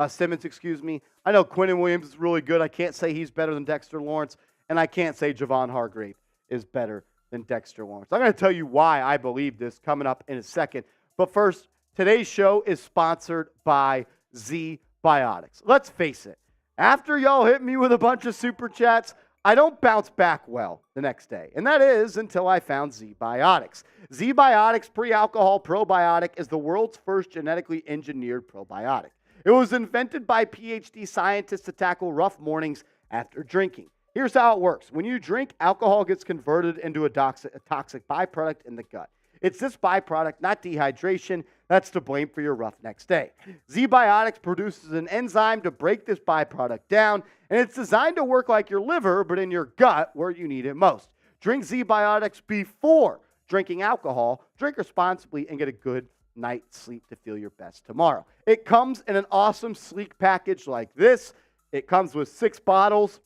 Simmons, excuse me. I know Quinnen Williams is really good. I can't say he's better than Dexter Lawrence. And I can't say Javon Hargrave is better than Dexter Lawrence. I'm going to tell you why I believe this coming up in a second. But first, today's show is sponsored by Z Biotics. Let's face it. After y'all hit me with a bunch of super chats, I don't bounce back well the next day. And that is until I found Z Biotics. Z Biotics Pre-Alcohol Probiotic is the world's first genetically engineered probiotic. It was invented by PhD scientists to tackle rough mornings after drinking. Here's how it works. When you drink, alcohol gets converted into a toxic byproduct in the gut. It's this byproduct, not dehydration, that's to blame for your rough next day. Z-Biotics produces an enzyme to break this byproduct down, and it's designed to work like your liver, but in your gut where you need it most. Drink Z-Biotics before drinking alcohol. Drink responsibly and get a good night's sleep to feel your best tomorrow. It comes in an awesome, sleek package like this. It comes with 6 bottles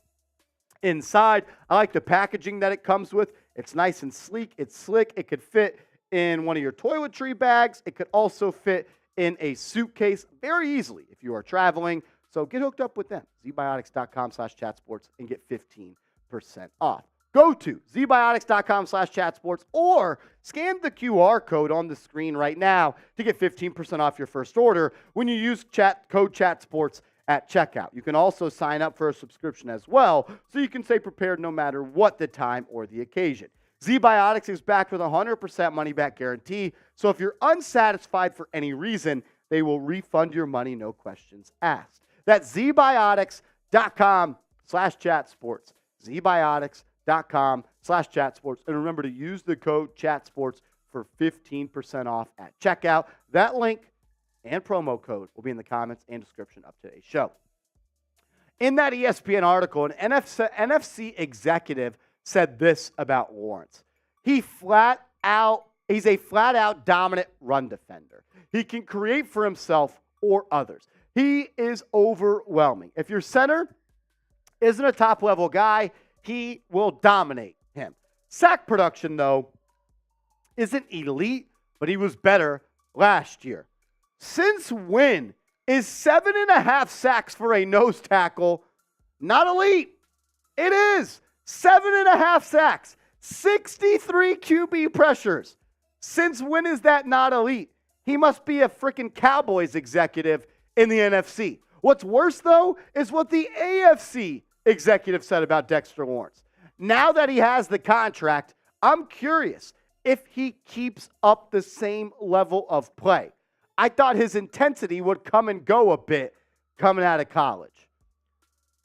inside. I like the packaging that it comes with. It's nice and sleek. It's slick. It could fit in one of your toiletry bags. It could also fit in a suitcase very easily if you are traveling. So get hooked up with them. zbiotics.com/chatsports and get 15% off. Go to zbiotics.com/chatsports or scan the QR code on the screen right now to get 15% off your first order when you use code chatsports at checkout. You can also sign up for a subscription as well so you can stay prepared no matter what the time or the occasion. Z-Biotics is backed with a 100% money-back guarantee, so if you're unsatisfied for any reason, they will refund your money, no questions asked. That's zbiotics.com/chatsports. zbiotics.com/chatsports. And remember to use the code chatsports for 15% off at checkout. That link and promo code will be in the comments and description of today's show. In that ESPN article, an NFC executive said this about Lawrence. He's a flat-out dominant run defender. He can create for himself or others. He is overwhelming. If your center isn't a top-level guy. He will dominate him. Sack production, though, isn't elite, but he was better last year. Since when is 7.5 sacks for a nose tackle not elite? It is. 7.5 sacks. 63 QB pressures. Since when is that not elite? He must be a freaking Cowboys executive in the NFC. What's worse, though, is what the AFC executive said about Dexter Lawrence. Now that he has the contract, I'm curious if he keeps up the same level of play. I thought his intensity would come and go a bit coming out of college.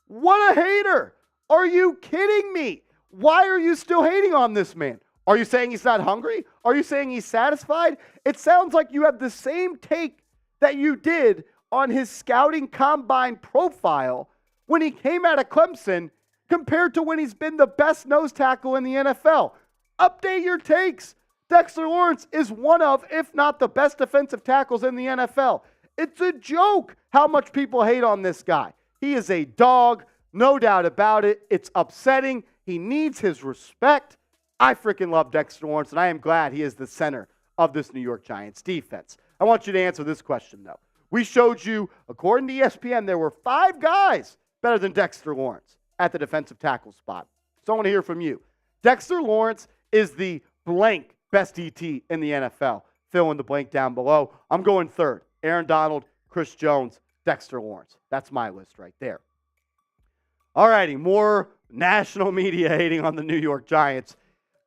What a hater! Are you kidding me? Why are you still hating on this man? Are you saying he's not hungry? Are you saying he's satisfied? It sounds like you have the same take that you did on his scouting combine profile when he came out of Clemson compared to when he's been the best nose tackle in the NFL. Update your takes. Dexter Lawrence is one of, if not the best defensive tackles in the NFL. It's a joke how much people hate on this guy. He is a dog, no doubt about it. It's upsetting. He needs his respect. I freaking love Dexter Lawrence, and I am glad he is the center of this New York Giants defense. I want you to answer this question, though. We showed you, according to ESPN, there were 5 guys better than Dexter Lawrence at the defensive tackle spot. So I want to hear from you. Dexter Lawrence is the blank best DT in the NFL. Fill in the blank down below. I'm going third. Aaron Donald, Chris Jones, Dexter Lawrence. That's my list right there. All righty, more national media hating on the New York Giants.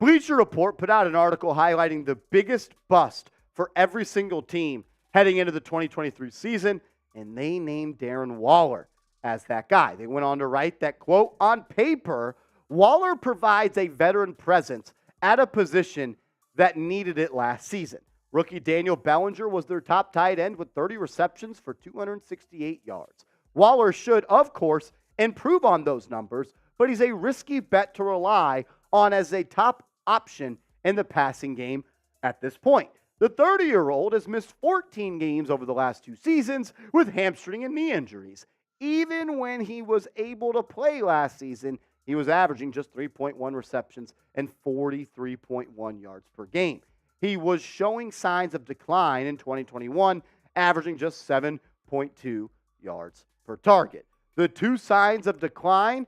Bleacher Report put out an article highlighting the biggest bust for every single team heading into the 2023 season, and they named Darren Waller as that guy. They went on to write that, quote, on paper, Waller provides a veteran presence at a position that needed it last season. Rookie Daniel Bellinger was their top tight end with 30 receptions for 268 yards. Waller should, of course, improve on those numbers, but he's a risky bet to rely on as a top option in the passing game at this point. The 30-year-old has missed 14 games over the last 2 seasons with hamstring and knee injuries. Even when he was able to play last season, he was averaging just 3.1 receptions and 43.1 yards per game. He was showing signs of decline in 2021, averaging just 7.2 yards per target. The signs of decline,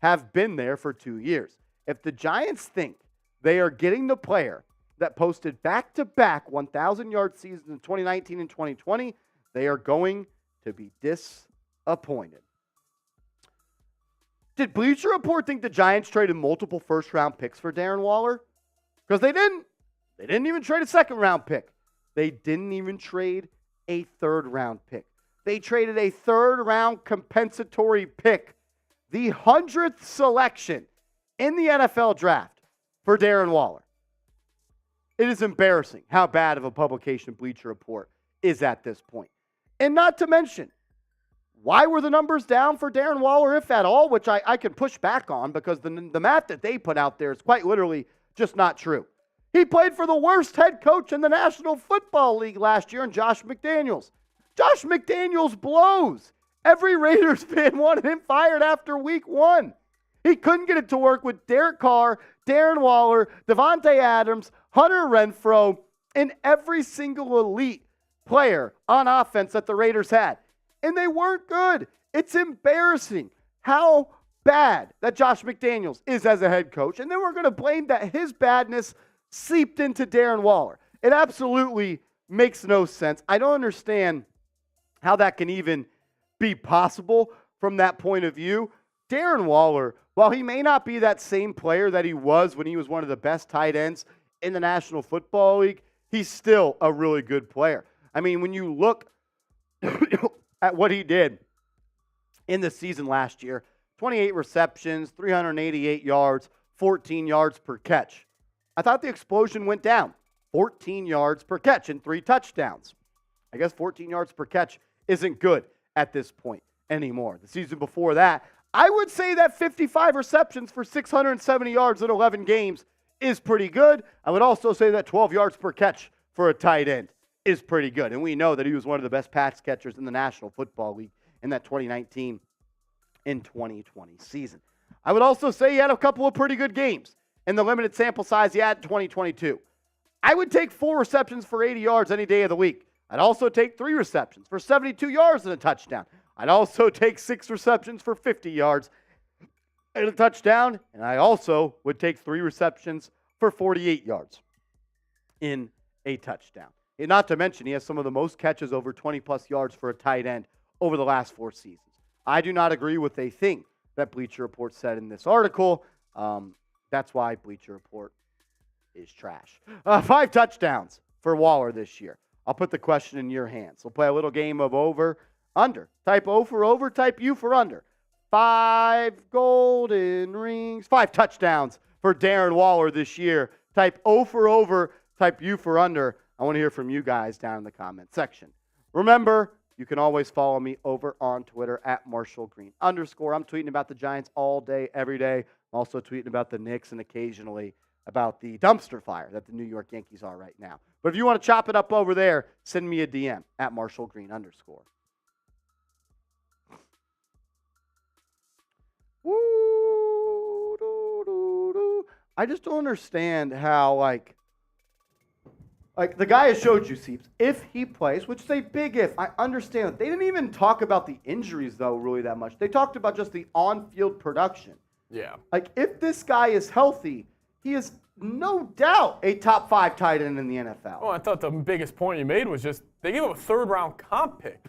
have been there for 2 years. If the Giants think they are getting the player that posted back-to-back 1,000-yard seasons in 2019 and 2020, they are going to be disappointed. Did Bleacher Report think the Giants traded multiple first-round picks for Darren Waller? Because they didn't. They didn't even trade a second-round pick. They didn't even trade a third-round pick. They traded a third-round compensatory pick, the 100th selection in the NFL draft for Darren Waller. It is embarrassing how bad of a publication Bleacher Report is at this point. And not to mention, why were the numbers down for Darren Waller, if at all, which I can push back on because the math that they put out there is quite literally just not true. He played for the worst head coach in the National Football League last year in Josh McDaniels. Josh McDaniels blows. Every Raiders fan wanted him fired after week 1. He couldn't get it to work with Derek Carr, Darren Waller, Devontae Adams, Hunter Renfrow, and every single elite player on offense that the Raiders had. And they weren't good. It's embarrassing how bad that Josh McDaniels is as a head coach. And then we're going to blame that his badness seeped into Darren Waller. It absolutely makes no sense. I don't understand how that can even be possible from that point of view. Darren Waller, while he may not be that same player that he was when he was one of the best tight ends in the National Football League, he's still a really good player. I mean, when you look at what he did in the season last year, 28 receptions, 388 yards, 14 yards per catch. I thought the explosion went down. 14 yards per catch and 3 touchdowns. I guess 14 yards per catch isn't good at this point anymore. The season before that, I would say that 55 receptions for 670 yards in 11 games is pretty good. I would also say that 12 yards per catch for a tight end is pretty good. And we know that he was one of the best pass catchers in the National Football League in that 2019 and 2020 season. I would also say he had a couple of pretty good games in the limited sample size he had in 2022. I would take 4 receptions for 80 yards any day of the week. I'd also take 3 receptions for 72 yards and a touchdown. I'd also take 6 receptions for 50 yards and a touchdown. And I also would take 3 receptions for 48 yards in a touchdown. And not to mention, he has some of the most catches over 20-plus yards for a tight end over the last 4 seasons. I do not agree with a thing that Bleacher Report said in this article. That's why Bleacher Report is trash. 5 touchdowns for Waller this year. I'll put the question in your hands. We'll play a little game of over, under. Type O for over, type U for under. 5 golden rings. 5 touchdowns for Darren Waller this year. Type O for over, type U for under. I want to hear from you guys down in the comment section. Remember, you can always follow me over on Twitter at @MarshallGreen_. I'm tweeting about the Giants all day, every day. I'm also tweeting about the Knicks and occasionally about the dumpster fire that the New York Yankees are right now. But if you want to chop it up over there, send me a DM at @MarshallGreen_. Woo, doo, doo, doo. I just don't understand how, like the guy has showed you, Seeps, if he plays, which is a big if, I understand that. They didn't even talk about the injuries, though, really that much. They talked about just the on-field production. Yeah. Like, if this guy is healthy, he is no doubt a top 5 tight end in the NFL. Oh, I thought the biggest point you made was just they gave up a 3rd-round comp pick.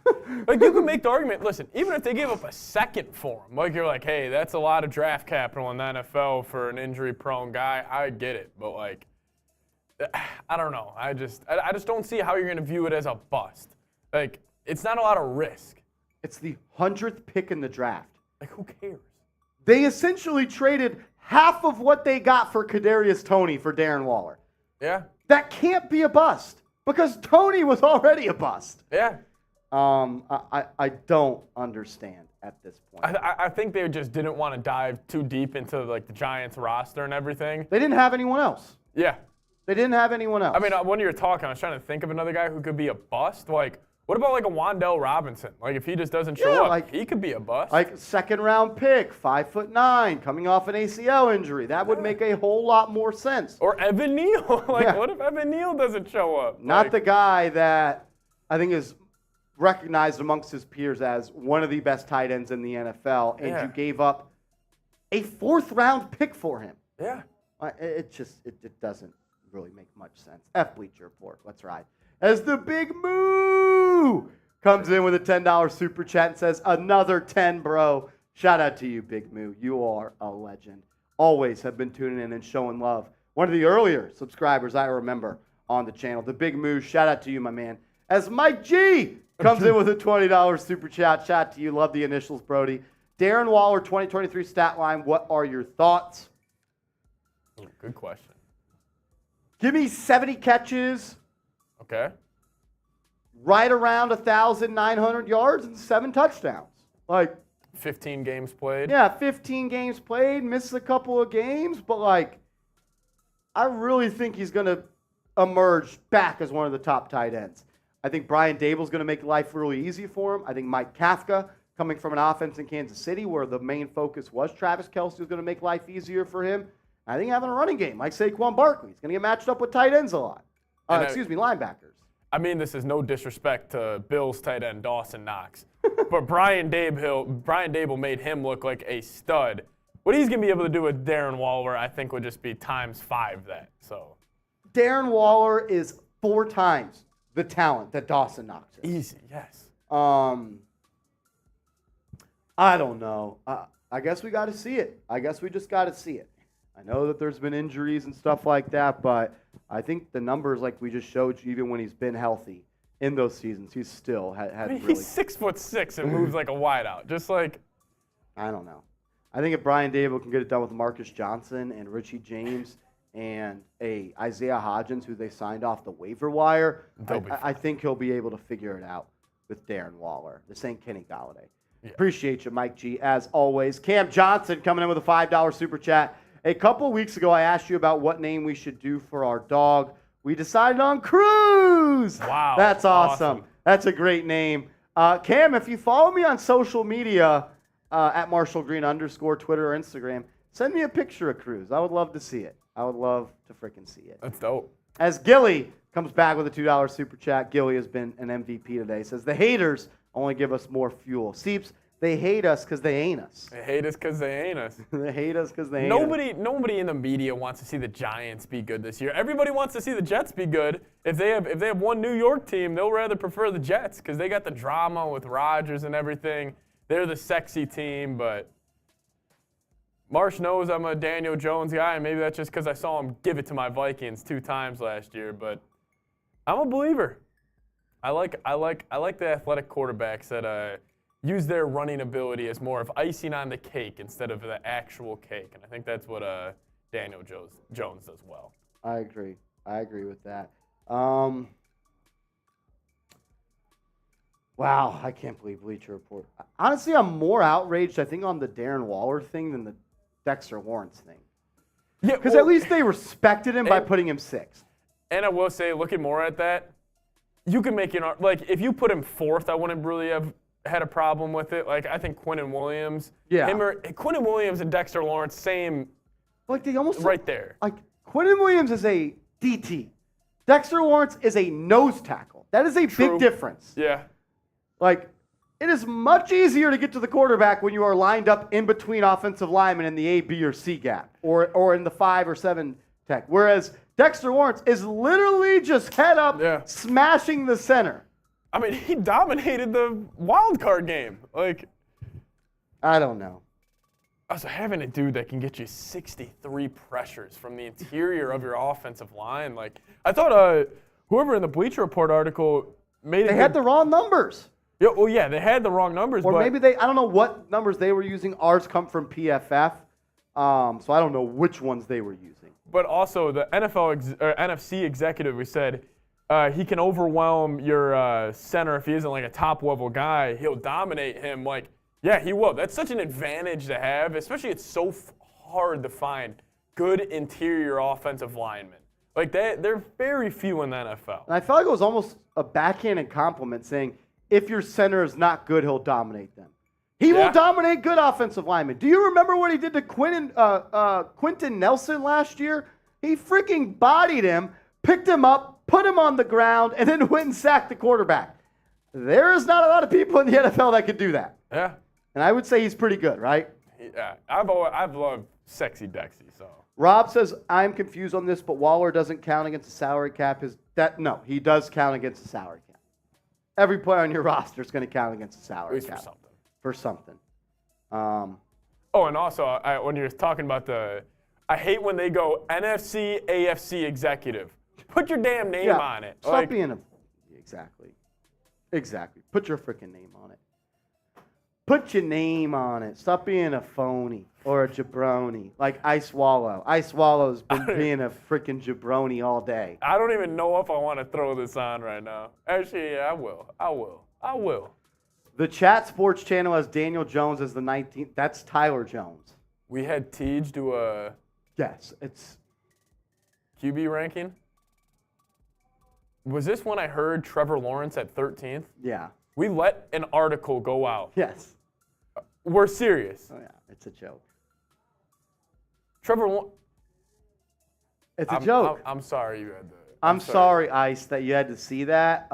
Like, you can make the argument, listen, even if they gave up a 2nd for him, like, you're like, hey, that's a lot of draft capital in the NFL for an injury-prone guy. I get it. But, like, I don't know. I just don't see how you're going to view it as a bust. Like, it's not a lot of risk. It's the 100th pick in the draft. Like, who cares? They essentially traded half of what they got for Kadarius Toney for Darren Waller. Yeah. That can't be a bust because Toney was already a bust. Yeah. I don't understand at this point. I think they just didn't want to dive too deep into, like, the Giants roster and everything. They didn't have anyone else. Yeah. They didn't have anyone else. I mean, when you were talking, I was trying to think of another guy who could be a bust. Like, what about like a Wan'Dale Robinson? Like, if he just doesn't show up, like, he could be a bust. Like, 2nd-round pick, 5'9", coming off an ACL injury. That would make a whole lot more sense. Or Evan Neal. Like, what if Evan Neal doesn't show up? Not the guy that I think is recognized amongst his peers as one of the best tight ends in the NFL, and you gave up a 4th-round pick for him. Yeah. It doesn't really make much sense. Bleacher Report. Let's ride. As the Big Moo comes in with a $10 super chat and says, another 10, bro. Shout out to you, Big Moo. You are a legend. Always have been tuning in and showing love. One of the earlier subscribers I remember on the channel. The Big Moo, shout out to you, my man. As Mike G comes in with a $20 super chat. Shout out to you. Love the initials, Brody. Darren Waller, 2023 stat line. What are your thoughts? Good question. Give me 70 catches. Okay. Right around 1,900 yards and 7 touchdowns. Like 15 games played. Yeah, 15 games played. Missed a couple of games, but like, I really think he's going to emerge back as one of the top tight ends. I think Brian Dable's going to make life really easy for him. I think Mike Kafka, coming from an offense in Kansas City where the main focus was Travis Kelce, is going to make life easier for him. I think having a running game like Saquon Barkley is going to get matched up with tight ends a lot. Linebackers. I mean, this is no disrespect to Bills tight end Dawson Knox, but Brian Dable made him look like a stud. What he's going to be able to do with Darren Waller, I think, would just be ×5 that. So, Darren Waller is 4 times the talent that Dawson Knox is. Easy, yes. I don't know. I guess we got to see it. I guess we just got to see it. I know that there's been injuries and stuff like that, but I think the numbers, like we just showed you, even when he's been healthy in those seasons, he's still had really. He's 6'6" and moves like a wideout. Just like. I don't know. I think if Brian Dable can get it done with Marcus Johnson and Richie James and Isaiah Hodgins, who they signed off the waiver wire, I think he'll be able to figure it out with Darren Waller. This ain't Kenny Golladay. Yeah. Appreciate you, Mike G, as always. Cam Johnson coming in with a $5 super chat. A couple weeks ago, I asked you about what name we should do for our dog. We decided on Cruz. Wow. That's awesome. That's a great name. Cam, if you follow me on social media at Marshall Green _ Twitter or Instagram, send me a picture of Cruz. I would love to see it. I would love to freaking see it. That's dope. As Gilly comes back with a $2 super chat, Gilly has been an MVP today. Says the haters only give us more fuel. Seeps, they hate us because they ain't us. They hate us because they ain't us. They hate us because they ain't us. Nobody in the media wants to see the Giants be good this year. Everybody wants to see the Jets be good. If they have one New York team, they'll rather prefer the Jets because they got the drama with Rodgers and everything. They're the sexy team, but Marsh knows I'm a Daniel Jones guy, and maybe that's just because I saw him give it to my Vikings 2 times last year. But I'm a believer. I like the athletic quarterbacks that use their running ability as more of icing on the cake instead of the actual cake, and I think that's what Daniel Jones does well. I agree with that. Wow, I can't believe Bleacher Report. Honestly, I'm more outraged, I think, on the Darren Waller thing than the Dexter Lawrence thing. Yeah, because at least they respected him by putting him 6th. And I will say, looking more at that, you can make an like if you put him 4th, I wouldn't really have had a problem with it. Like I think Quinnen Williams, Quinnen Williams and Dexter Lawrence, same. Like they almost right there. Like Quinnen Williams is a DT, Dexter Lawrence is a nose tackle. That is a big difference. Yeah. Like it is much easier to get to the quarterback when you are lined up in between offensive linemen in the A, B, or C gap, or in the 5 or 7 tech. Whereas Dexter Lawrence is literally just head up, smashing the center. I mean, he dominated the wild card game. Like, I don't know. Also, having a dude that can get you 63 pressures from the interior of your offensive line, like I thought, whoever in the Bleacher Report article made it. They had the wrong numbers. Yeah, well, yeah, they had the wrong numbers. Or maybe I don't know what numbers they were using. Ours come from PFF, so I don't know which ones they were using. But also, the NFC executive, we said, he can overwhelm your center if he isn't like a top-level guy. He'll dominate him. Like, yeah, he will. That's such an advantage to have, especially it's so hard to find good interior offensive linemen. Like, they're very few in the NFL. And I felt like it was almost a backhanded compliment saying, if your center is not good, he'll dominate them. He will dominate good offensive linemen. Do you remember what he did to Quentin Nelson last year? He freaking bodied him, picked him up, put him on the ground, and then went and sacked the quarterback. There is not a lot of people in the NFL that could do that. Yeah. And I would say he's pretty good, right? Yeah. I've loved Sexy Dexy, so. Rob says, I'm confused on this, but Waller doesn't count against the salary cap. No, he does count against the salary cap. Every player on your roster is going to count against the salary cap. For something. And also, when you're talking about I hate when they go NFC, AFC executive. Put your damn name on it. Stop being Exactly. Put your freaking name on it. Put your name on it. Stop being a phony or a jabroni like Ice Swallow. Ice Swallow's been being a freaking jabroni all day. I don't even know if I want to throw this on right now. Actually, yeah, I will. The Chat Sports channel has Daniel Jones as the 19th. That's Tyler Jones. We had Tej do a... Yes, it's... QB ranking? Was this when I heard Trevor Lawrence at 13th? Yeah. We let an article go out. Yes. We're serious. Oh, yeah. It's a joke. It's a joke. I'm sorry you had to. I'm sorry, Ice, that you had to see that.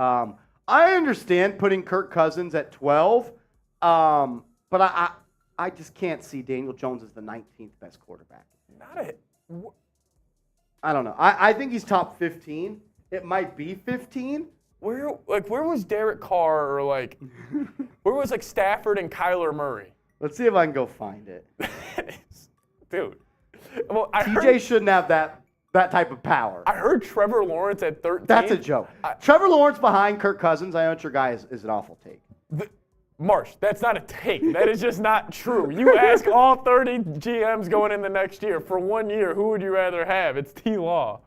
I understand putting Kirk Cousins at 12, but I just can't see Daniel Jones as the 19th best quarterback. I don't know. I think he's top 15. It might be 15. Where was Derek Carr or where was Stafford and Kyler Murray? Let's see if I can go find it. Dude. Well, TJ shouldn't have that type of power. I heard Trevor Lawrence at 13. That's a joke. Trevor Lawrence behind Kirk Cousins, I know what your guy is an awful take. Marsh, that's not a take. That is just not true. You ask all 30 GMs going in the next year, for 1 year, who would you rather have? It's T-Law.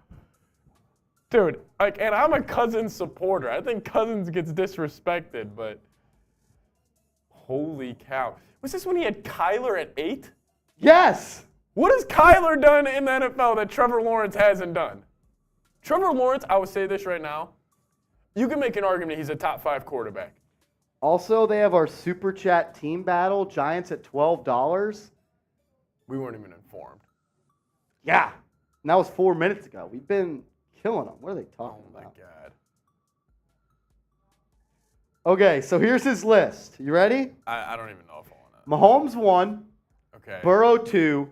Dude, and I'm a Cousins supporter. I think Cousins gets disrespected, but holy cow. Was this when he had Kyler at 8? Yes. What has Kyler done in the NFL that Trevor Lawrence hasn't done? Trevor Lawrence, I would say this right now, you can make an argument he's a top 5 quarterback. Also, they have our Super Chat team battle. Giants at $12. We weren't even informed. Yeah. And that was 4 minutes ago. We've been killing them. What are they talking Oh, my about? God. Okay, so here's his list. You ready? I don't even know if I want to. Mahomes 1, Okay. Burrow 2,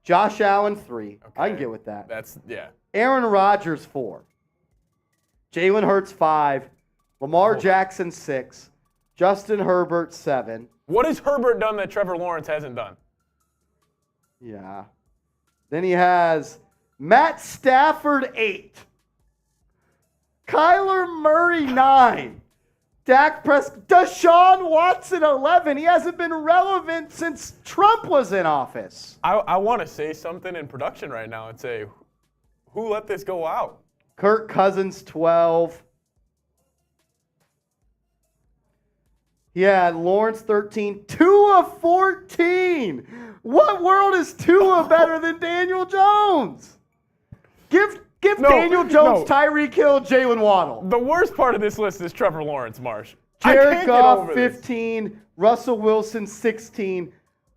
Josh Allen 3. I can Okay. get with that. Yeah. Aaron Rodgers 4, Jalen Hurts 5, Lamar Jackson 6, Justin Herbert 7. What has Herbert done that Trevor Lawrence hasn't done? Yeah. Then he has Matt Stafford 8, Kyler Murray 9, Dak Prescott, Deshaun Watson 11. He hasn't been relevant since Trump was in office. I want to say something in production right now and say, who let this go out? Kirk Cousins 12. He had Lawrence 13. Tua 14. What world is Tua better than Daniel Jones? Give Daniel Jones, Tyreek Hill, Jalen Waddle. The worst part of this list is Trevor Lawrence, Marsh. Jared Goff 15. Russell Wilson 16.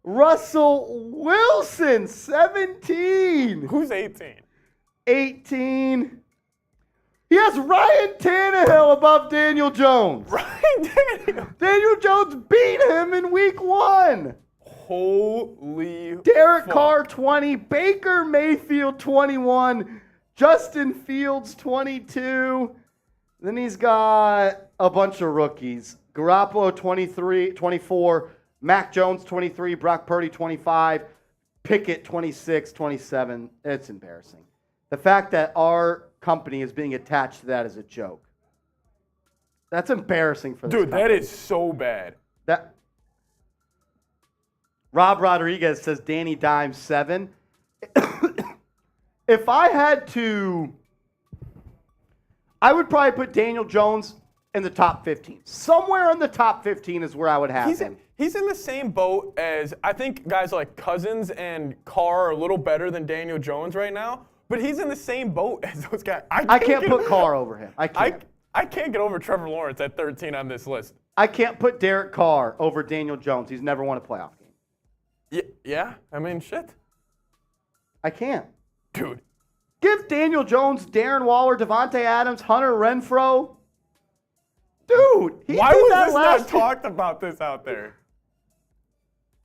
Russell Wilson 17. Who's 18? 18. He has Ryan Tannehill above Daniel Jones. Ryan Tannehill. Daniel Jones beat him in week 1. Holy Derek fuck. Carr 20. Baker Mayfield 21. Justin Fields 22. Then he's got a bunch of rookies. Garoppolo 24. Mac Jones 23. Brock Purdy 25. Pickett 26, 27. It's embarrassing. The fact that our company is being attached to that is a joke. That's embarrassing for this Dude, company. that is so bad. Rob Rodriguez says Danny Dimes 7. If I had to, I would probably put Daniel Jones in the top 15. Somewhere in the top 15 is where I would have him. He's in the same boat as, I think guys like Cousins and Carr are a little better than Daniel Jones right now, but he's in the same boat as those guys. I can't put Carr over him. I can't. I can't get over Trevor Lawrence at 13 on this list. I can't put Derek Carr over Daniel Jones. He's never won a playoff game. Yeah, I mean, shit. I can't. Dude. Give Daniel Jones, Darren Waller, Devontae Adams, Hunter Renfrow. Dude, why was this not talked about this out there?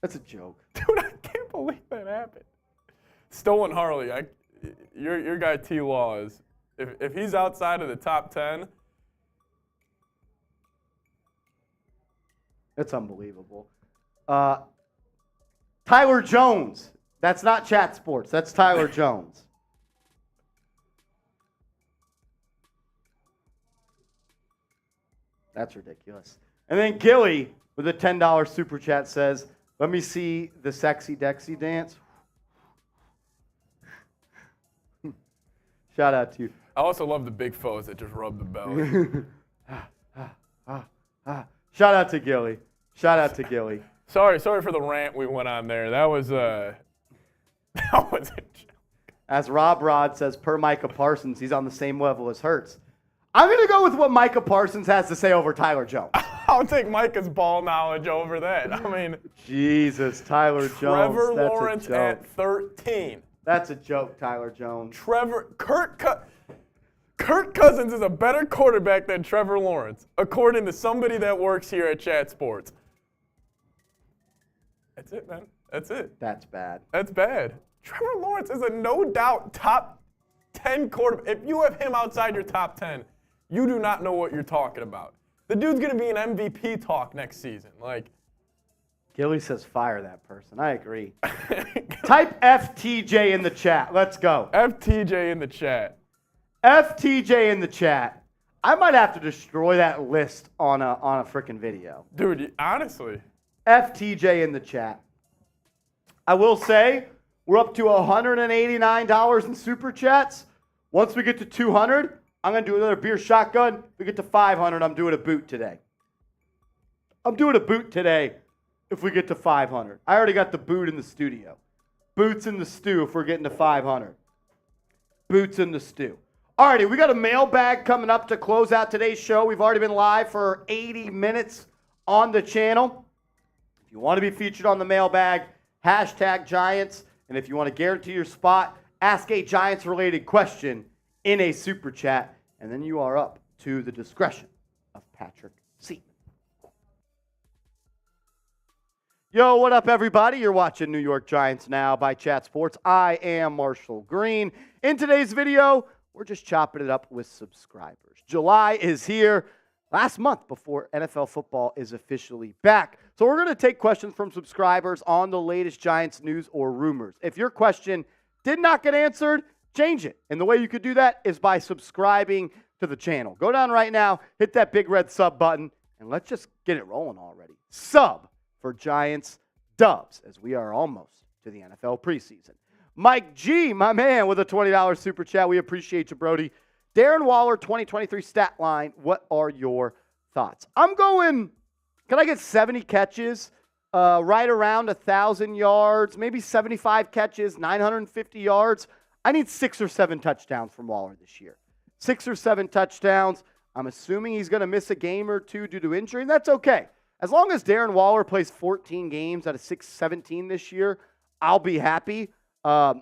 That's a joke. Dude, I can't believe that happened. Stolen Harley, your guy T Law is, if he's outside of the top 10. That's unbelievable. Tyler Jones. That's not Chat Sports. That's Tyler Jones. That's ridiculous. And then Gilly with a $10 super chat says, let me see the sexy Dexy dance. Shout out to you. I also love the big foes that just rub the belly. Shout out to Gilly. Shout out to Gilly. Sorry for the rant we went on there. That was a joke. As Rob Rod says, per Micah Parsons, he's on the same level as Hurts. I'm going to go with what Micah Parsons has to say over Tyler Jones. I'll take Micah's ball knowledge over that. I mean, Jesus, Tyler Jones. Trevor Lawrence at 13. That's a joke, Tyler Jones. Kirk Cousins is a better quarterback than Trevor Lawrence, according to somebody that works here at Chat Sports. That's it, man. That's it. That's bad. That's bad. Trevor Lawrence is a no-doubt top 10 quarterback. If you have him outside your top 10, you do not know what you're talking about. The dude's going to be an MVP talk next season. Like, Gilly says fire that person. I agree. Type FTJ in the chat. Let's go. FTJ in the chat. FTJ in the chat. I might have to destroy that list on a freaking video. Dude, honestly. FTJ in the chat. I will say we're up to $189 in super chats. Once we get to 200, I'm going to do another beer shotgun. If we get to 500, I'm doing a boot today. I'm doing a boot today if we get to 500. I already got the boot in the studio. Boots in the stew if we're getting to 500. Boots in the stew. Alrighty, we got a mailbag coming up to close out today's show. We've already been live for 80 minutes on the channel. If you want to be featured on the mailbag, hashtag Giants. And if you want to guarantee your spot, ask a Giants-related question in a super chat. And then you are up to the discretion of Patrick Seaton. Yo, what up, everybody? You're watching New York Giants Now by Chat Sports. I am Marshall Green. In today's video, we're just chopping it up with subscribers. July is here, last month before NFL football is officially back. So we're going to take questions from subscribers on the latest Giants news or rumors. If your question did not get answered, change it. And the way you could do that is by subscribing to the channel. Go down right now, hit that big red sub button, and let's just get it rolling already. Sub for Giants Dubs, as we are almost to the NFL preseason. Mike G, my man, with a $20 super chat. We appreciate you, Brody. Darren Waller, 2023 stat line. What are your thoughts? I'm going, can I get 70 catches, right around 1,000 yards, maybe 75 catches, 950 yards? I need 6 or 7 touchdowns from Waller this year. 6 or 7 touchdowns. I'm assuming he's going to miss a game or two due to injury, and that's okay. As long as Darren Waller plays 14 games out of 17 this year, I'll be happy. I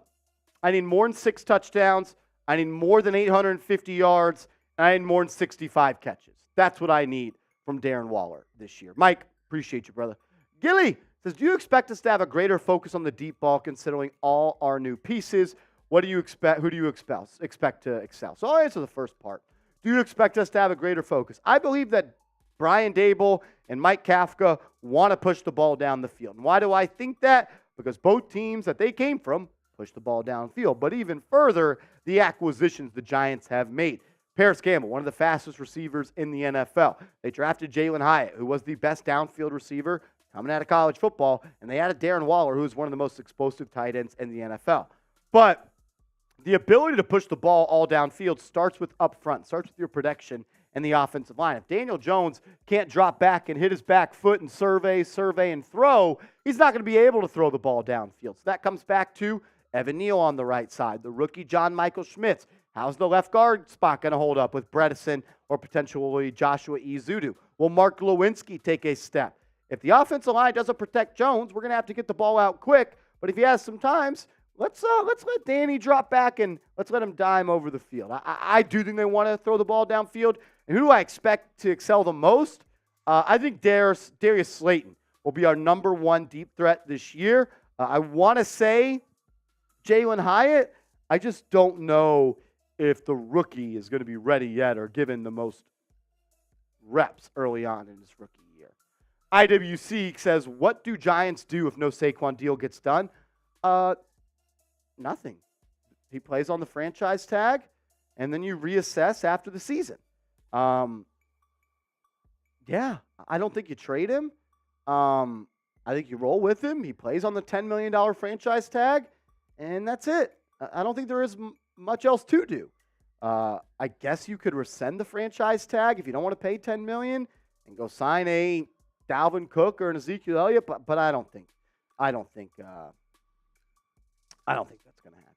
need more than 6 touchdowns. I need more than 850 yards. And I need more than 65 catches. That's what I need from Darren Waller this year. Mike, appreciate you, brother. Gilly says, do you expect us to have a greater focus on the deep ball considering all our new pieces? What do you expect? Who do you expect to excel? So I'll answer the first part. Do you expect us to have a greater focus? I believe that Brian Dable and Mike Kafka want to push the ball down the field. And why do I think that? Because both teams that they came from push the ball downfield. But even further, the acquisitions the Giants have made. Paris Campbell, one of the fastest receivers in the NFL. They drafted Jalen Hyatt, who was the best downfield receiver coming out of college football. And they added Darren Waller, who is one of the most explosive tight ends in the NFL. But the ability to push the ball all downfield starts with up front, starts with your protection and the offensive line. If Daniel Jones can't drop back and hit his back foot and survey, and throw, he's not going to be able to throw the ball downfield. So that comes back to Evan Neal on the right side, the rookie John Michael Schmitz. How's the left guard spot going to hold up with Bredesen or potentially Joshua Izudu? Will Mark Lewinsky take a step? If the offensive line doesn't protect Jones, we're going to have to get the ball out quick. But if he has some times, let's let Danny drop back and let's let him dime over the field. I do think they want to throw the ball downfield. And who do I expect to excel the most? I think Darius Slayton will be our number 1 deep threat this year. I want to say Jalen Hyatt. I just don't know if the rookie is going to be ready yet or given the most reps early on in his rookie year. IWC says, what do Giants do if no Saquon deal gets done? Nothing. He plays on the franchise tag, and then you reassess after the season. Yeah, I don't think you trade him. I think you roll with him. He plays on the $10 million franchise tag, and that's it. I don't think there is much else to do. I guess you could rescind the franchise tag if you don't want to pay $10 million and go sign a Dalvin Cook or an Ezekiel Elliott, but I don't think that's going to happen.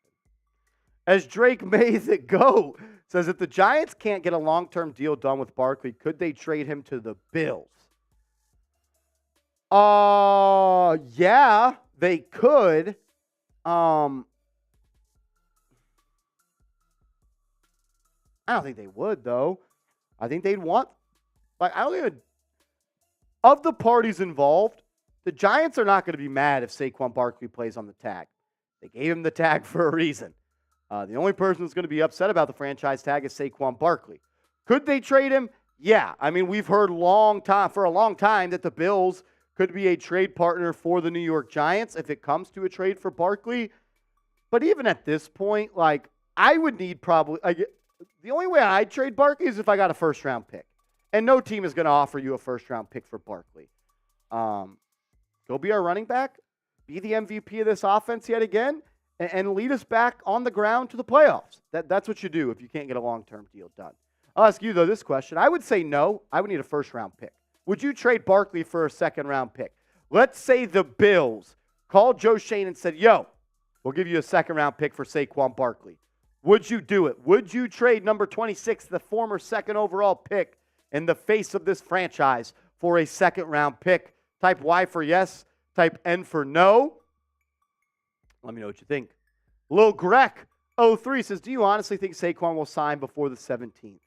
As Drake Mays it go says, if the Giants can't get a long-term deal done with Barkley, could they trade him to the Bills? Yeah, they could. I don't think they would, though. I think they'd want, of the parties involved, the Giants are not going to be mad if Saquon Barkley plays on the tag. They gave him the tag for a reason. The only person who's going to be upset about the franchise tag is Saquon Barkley. Could they trade him? Yeah. I mean, we've heard for a long time that the Bills could be a trade partner for the New York Giants if it comes to a trade for Barkley. But even at this point, I would need the only way I'd trade Barkley is if I got a first-round pick. And no team is going to offer you a first-round pick for Barkley. Go be our running back, be the MVP of this offense yet again, and lead us back on the ground to the playoffs. That's what you do if you can't get a long-term deal done. I'll ask you, though, this question. I would say no. I would need a first-round pick. Would you trade Barkley for a second-round pick? Let's say the Bills called Joe Shane and said, yo, we'll give you a second-round pick for Saquon Barkley. Would you do it? Would you trade number 26, the former second overall pick in the face of this franchise, for a second-round pick. Type Y for yes. Type N for no. Let me know what you think. Lil Greg 03 says, do you honestly think Saquon will sign before the 17th?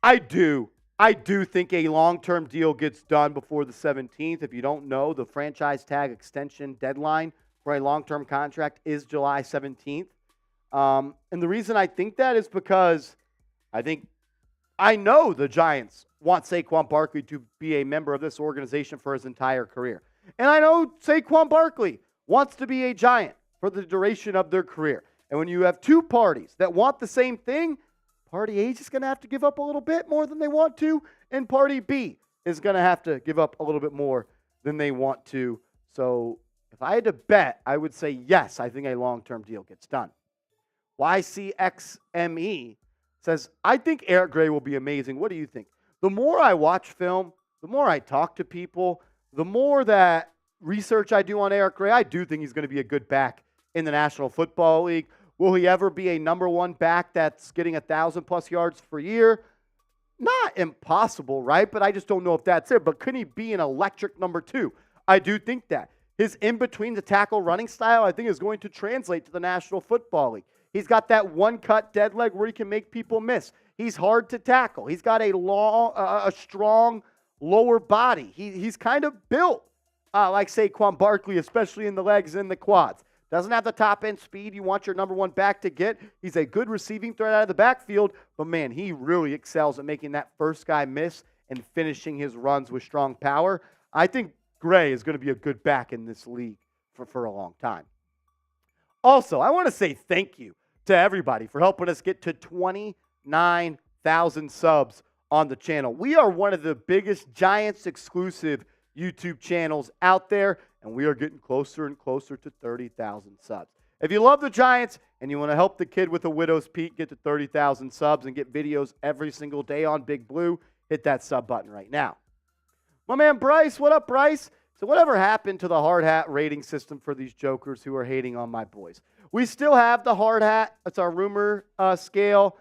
I do. I do think a long-term deal gets done before the 17th. If you don't know, the franchise tag extension deadline for a long-term contract is July 17th. And the reason I think that is because I know the Giants want Saquon Barkley to be a member of this organization for his entire career. And I know Saquon Barkley wants to be a Giant for the duration of their career. And when you have two parties that want the same thing, Party A is just going to have to give up a little bit more than they want to, and Party B is going to have to give up a little bit more than they want to. So if I had to bet, I would say yes, I think a long-term deal gets done. YCXME says, I think Eric Gray will be amazing. What do you think? The more I watch film, the more I talk to people, the more that research I do on Eric Gray, I do think he's going to be a good back in the National Football League. Will he ever be a number one back that's getting 1,000+ yards per year? Not impossible, right? But I just don't know if that's it. But could he be an electric number two? I do think that. His in-between the tackle running style, I think, is going to translate to the National Football League. He's got that one-cut dead leg where he can make people miss. He's hard to tackle. He's got a strong lower body. He's kind of built like Saquon Barkley, especially in the legs and the quads. Doesn't have the top-end speed you want your number one back to get. He's a good receiving threat out of the backfield, but, man, he really excels at making that first guy miss and finishing his runs with strong power. I think Gray is going to be a good back in this league for a long time. Also, I want to say thank you to everybody for helping us get to 29,000 subs on the channel. We are one of the biggest Giants-exclusive YouTube channels out there, and we are getting closer and closer to 30,000 subs. If you love the Giants and you want to help the kid with a widow's peak get to 30,000 subs and get videos every single day on Big Blue, hit that sub button right now. My man Bryce, what up, Bryce? So whatever happened to the hard hat rating system for these jokers who are hating on my boys? We still have the hard hat. It's our rumor scale.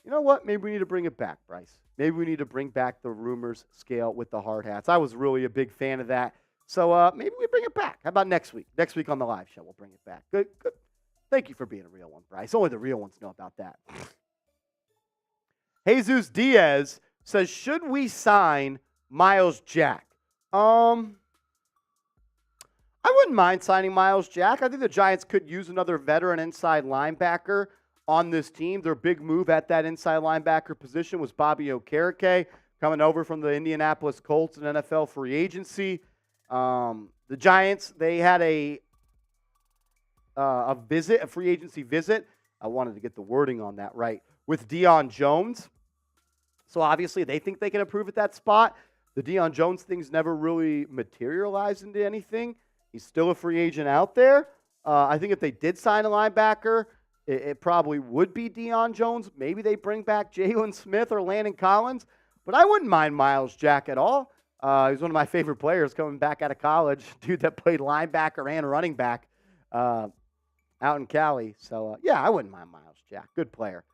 You know what? Maybe we need to bring it back, Bryce. Maybe we need to bring back the rumors scale with the hard hats. I was really a big fan of that. So maybe we bring it back. How about next week? Next week on the live show, we'll bring it back. Good. Thank you for being a real one, Bryce. Only the real ones know about that. Jesus Diaz says, should we sign Miles Jack? I wouldn't mind signing Miles Jack. I think the Giants could use another veteran inside linebacker on this team. Their big move at that inside linebacker position was Bobby Okereke, coming over from the Indianapolis Colts in NFL free agency. The Giants, they had a free agency visit. I wanted to get the wording on that right, with Deion Jones. So obviously they think they can improve at that spot. The Deion Jones thing's never really materialized into anything. He's still a free agent out there. I think if they did sign a linebacker, it probably would be Deion Jones. Maybe they bring back Jalen Smith or Landon Collins. But I wouldn't mind Miles Jack at all. He's one of my favorite players coming back out of college. Dude that played linebacker and running back out in Cali. So, yeah, I wouldn't mind Miles Jack. Good player.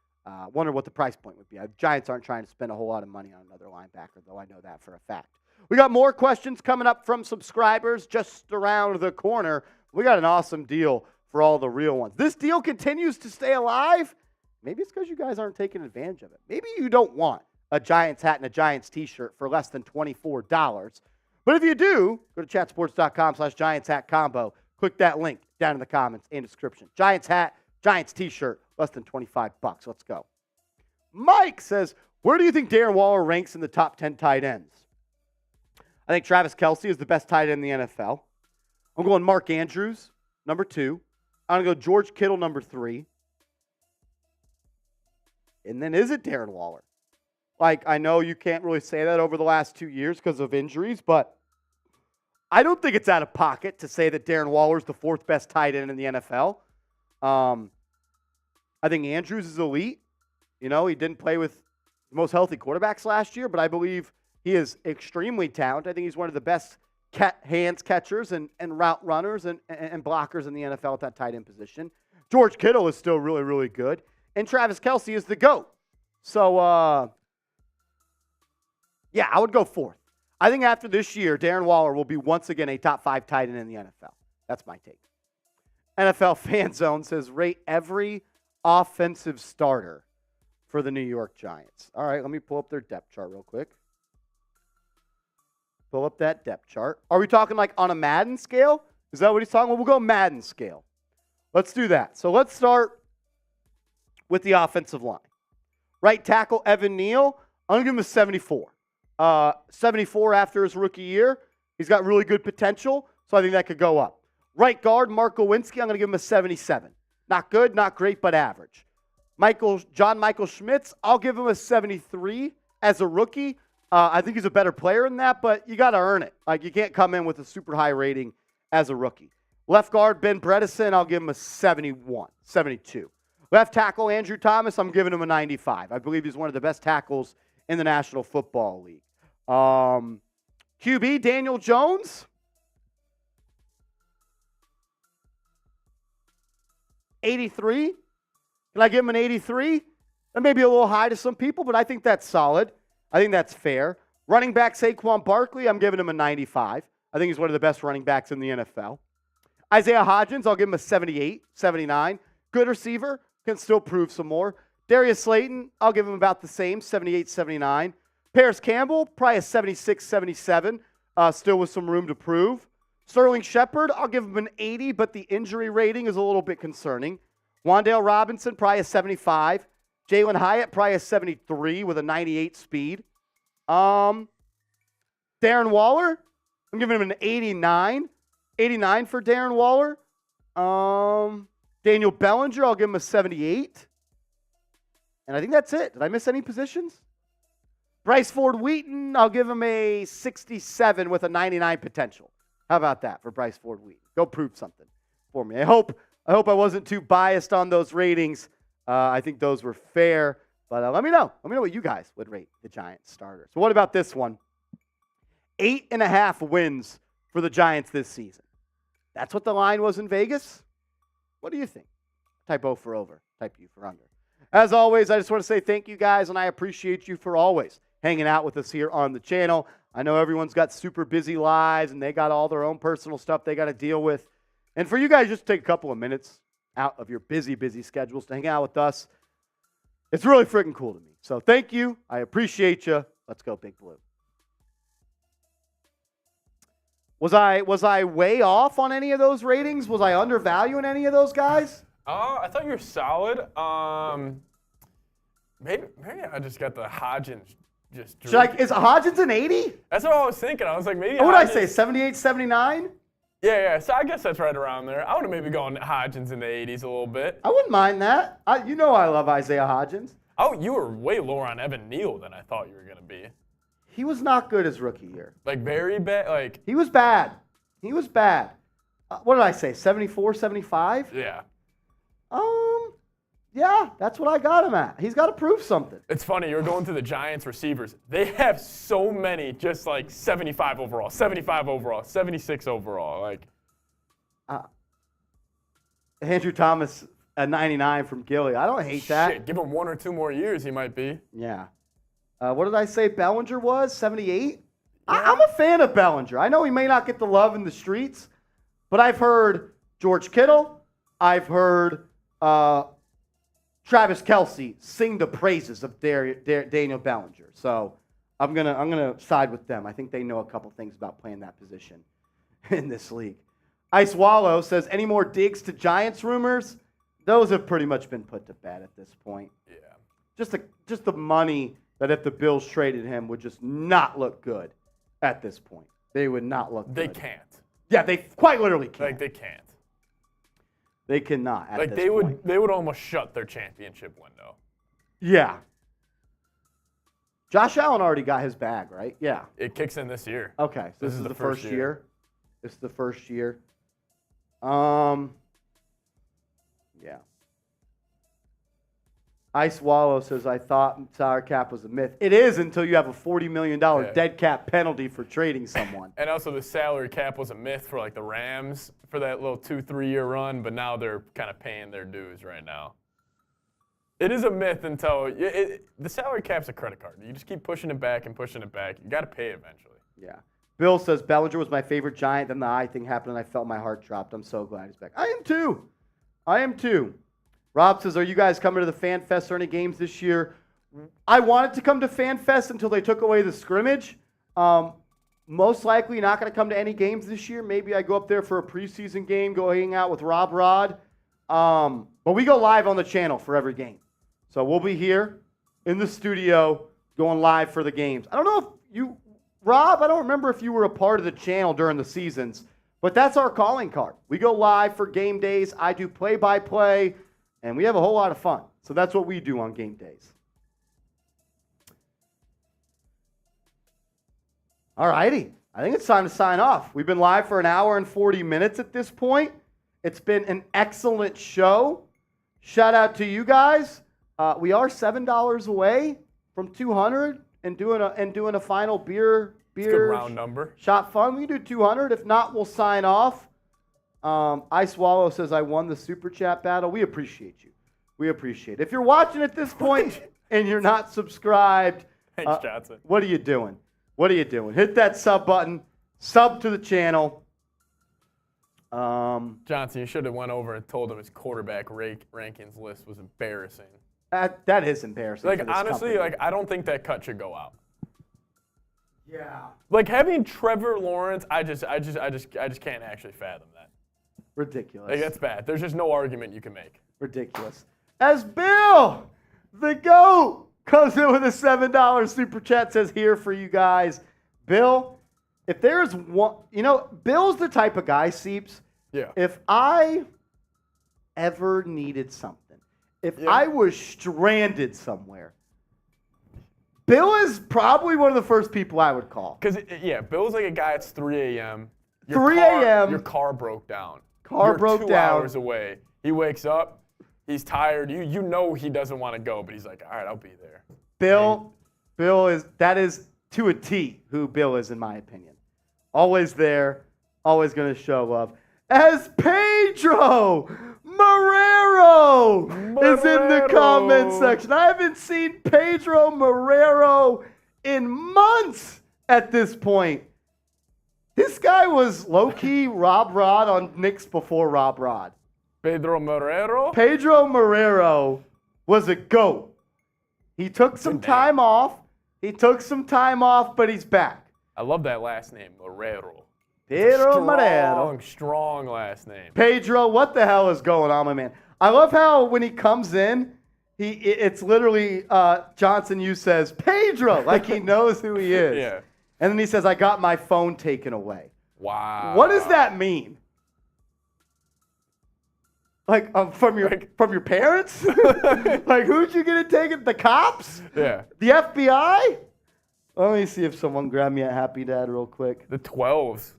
Wonder what the price point would be. Giants aren't trying to spend a whole lot of money on another linebacker, though I know that for a fact. We got more questions coming up from subscribers just around the corner. We got an awesome deal for all the real ones. This deal continues to stay alive. Maybe it's because you guys aren't taking advantage of it. Maybe you don't want a Giants hat and a Giants t-shirt for less than $24. But if you do, go to chatsports.com/Giants hat combo. Click that link down in the comments and description. Giants hat, Giants t-shirt, less than $25. Let's go. Mike says, where do you think Darren Waller ranks in the top 10 tight ends? I think Travis Kelce is the best tight end in the NFL. I'm going Mark Andrews, number 2. I'm going to go George Kittle, number 3. And then is it Darren Waller? Like, I know you can't really say that over the last 2 years because of injuries, but I don't think it's out of pocket to say that Darren Waller is the 4th best tight end in the NFL. I think Andrews is elite. You know, he didn't play with the most healthy quarterbacks last year, but I believe he is extremely talented. I think he's one of the best hands catchers and route runners and blockers in the NFL at that tight end position. George Kittle is still really, really good. And Travis Kelce is the GOAT. So, Yeah, I would go 4th. I think after this year, Darren Waller will be once again a top 5 tight end in the NFL. That's my take. NFL Fan Zone says rate every offensive starter for the New York Giants. All right, let me pull up their depth chart real quick. Pull up that depth chart. Are we talking like on a Madden scale? Is that what he's talking about? We'll go Madden scale. Let's do that. So let's start with the offensive line. Right tackle, Evan Neal. I'm going to give him a 74. 74 after his rookie year. He's got really good potential, so I think that could go up. Right guard, Mark Lewinsky, I'm going to give him a 77. Not good, not great, but average. John Michael Schmitz, I'll give him a 73 as a rookie. I think he's a better player than that, but you got to earn it. Like, you can't come in with a super high rating as a rookie. Left guard, Ben Bredesen, I'll give him a 71, 72. Left tackle, Andrew Thomas, I'm giving him a 95. I believe he's one of the best tackles in the National Football League. QB, Daniel Jones. 83. Can I give him an 83? That may be a little high to some people, but I think that's solid. I think that's fair. Running back Saquon Barkley, I'm giving him a 95. I think he's one of the best running backs in the NFL. Isaiah Hodgins, I'll give him a 78, 79. Good receiver, can still prove some more. Darius Slayton, I'll give him about the same, 78, 79. Paris Campbell, probably a 76, 77, still with some room to prove. Sterling Shepard, I'll give him an 80, but the injury rating is a little bit concerning. Wan'Dale Robinson, probably a 75. Jalen Hyatt, probably a 73 with a 98 speed. Darren Waller, I'm giving him an 89. 89 for Darren Waller. Daniel Bellinger, I'll give him a 78. And I think that's it. Did I miss any positions? Bryce Ford-Wheaton, I'll give him a 67 with a 99 potential. How about that for Bryce Ford-Wheaton? Go prove something for me. I hope I wasn't too biased on those ratings. I think those were fair. But let me know. Let me know what you guys would rate the Giants starters. So what about this one? 8.5 wins for the Giants this season. That's what the line was in Vegas? What do you think? Type O for over. Type U for under. As always, I just want to say thank you guys, and I appreciate you for always hanging out with us here on the channel. I know everyone's got super busy lives, and they got all their own personal stuff they got to deal with. And for you guys just to take a couple of minutes out of your busy schedules to hang out with us, it's really freaking cool to me. So thank you. I appreciate you. Let's go Big Blue. Was I way off on any of those ratings? Was I undervaluing any of those guys? I thought you were solid. Maybe I just got the Hodgins just. Is Hodgins an 80? That's what I was thinking. I was like, maybe. What would I say? 78, 79? Yeah. So I guess that's right around there. I would have maybe gone Hodgins in the 80s a little bit. I wouldn't mind that. I love Isaiah Hodgins. Oh, you were way lower on Evan Neal than I thought you were going to be. He was not good his rookie year. Like, very bad? He was bad. What did I say, 74, 75? Yeah. Yeah, that's what I got him at. He's got to prove something. It's funny, you're going through the Giants receivers. They have so many just like 75 overall, 75 overall, 76 overall. Andrew Thomas at 99 from Gilly. I don't hate that. Shit, give him 1 or 2 more years, he might be. Yeah. What did I say Bellinger was? 78? Yeah. I'm a fan of Bellinger. I know he may not get the love in the streets, but I've heard George Kittle. I've heard Travis Kelce sing the praises of Daniel Bellinger. So I'm gonna side with them. I think they know a couple things about playing that position in this league. Ice Wallow says, any more digs to Giants rumors? Those have pretty much been put to bed at this point. Yeah. Just the money that if the Bills traded him would just not look good at this point. They would not look good. They can't. Yeah, they quite literally can't. They can't. They cannot at this point. They would almost shut their championship window. Yeah. Josh Allen already got his bag, right? Yeah. It kicks in this year. Okay, so this is the first year. This is the first year. Yeah. Ice Wallow says, I thought salary cap was a myth. It is until you have a $40 million dead cap penalty for trading someone. And also the salary cap was a myth for like the Rams for that little 2-3 year run, but now they're kind of paying their dues right now. It is a myth until the salary cap's a credit card. You just keep pushing it back and pushing it back. You got to pay eventually. Yeah. Bill says, Bellinger was my favorite Giant. Then the eye thing happened, and I felt my heart dropped. I'm so glad he's back. I am too. Rob says, are you guys coming to the Fan Fest or any games this year? I wanted to come to Fan Fest until they took away the scrimmage. Most likely not going to come to any games this year. Maybe I go up there for a preseason game, go hang out with Rob Rod. But we go live on the channel for every game. So we'll be here in the studio going live for the games. I don't know if you, Rob, I don't remember if you were a part of the channel during the seasons, but that's our calling card. We go live for game days. I do play-by-play, and we have a whole lot of fun. So that's what we do on game days. All righty. I think it's time to sign off. We've been live for an hour and 40 minutes at this point. It's been an excellent show. Shout out to you guys. We are $7 away from 200 and doing a final beer It's a good round number. Shot fun. We can do 200. If not, we'll sign off. Ice Wallow says I won the super chat battle. We appreciate you. We appreciate it. If you're watching at this point and you're not subscribed, Thanks, Johnson. what are you doing? What are you doing? Hit that sub button. Sub to the channel. Johnson, you should have went over and told him his quarterback rankings list was embarrassing. That is embarrassing. Like, for this honestly, company. like, I don't think that cut should go out. Yeah. Like, having Trevor Lawrence, I just can't actually fathom that. Ridiculous. Like, that's bad. There's just no argument you can make. Ridiculous. As Bill, the GOAT, comes in with a $7 super chat, says here for you guys. Bill, if there's one, Bill's the type of guy, Seeps. Yeah. If I ever needed something, if I was stranded somewhere, Bill is probably one of the first people I would call. Because, Bill's like a guy, it's 3 a.m. 3 a.m. Your car broke down. You're broke 2 down. Hours away. He wakes up. He's tired. You know he doesn't want to go, but he's like, all right, I'll be there. Bill is to a T who Bill is, in my opinion. Always there, always going to show love. As Pedro Marrero is in the comment section. I haven't seen Pedro Marrero in months at this point. This guy was low-key Rob Rod on Knicks before Rob Rod. Pedro Marrero was a GOAT. He took some time off. But he's back. I love that last name, Marrero. Pedro Marrero. Strong last name. Pedro, what the hell is going on, my man? I love how when he comes in, it's literally Johnson Yu says, Pedro, like he knows who he is. Yeah. And then he says, I got my phone taken away. Wow. What does that mean? Like from your parents? Like who'd you get it taken? The cops? Yeah. The FBI? Let me see if someone grabbed me a Happy Dad real quick. The 12s.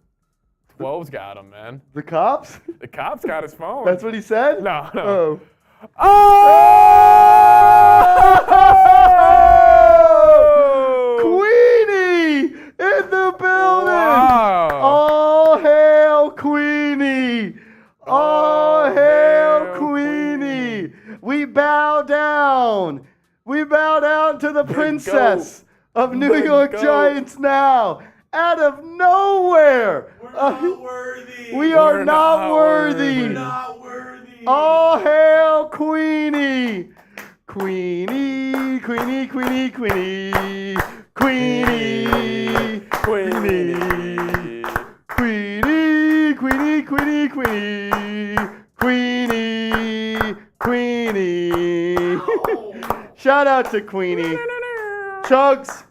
12's got him, man. The cops? The cops got his phone. That's what he said? No. Oh. Oh! Queenie in the building! Wow. All hail Queenie! All hail Queenie! We bow down. We bow down to the princess of New York Giants now. Out of nowhere. We're not worthy. We are not worthy. We're not worthy. All hail Queenie. Queenie, Queenie, Queenie, Queenie. Queenie. Queenie. Queenie, Queenie, Queenie, Queenie. Queenie. Queenie. Shout out to Queenie. Chugs,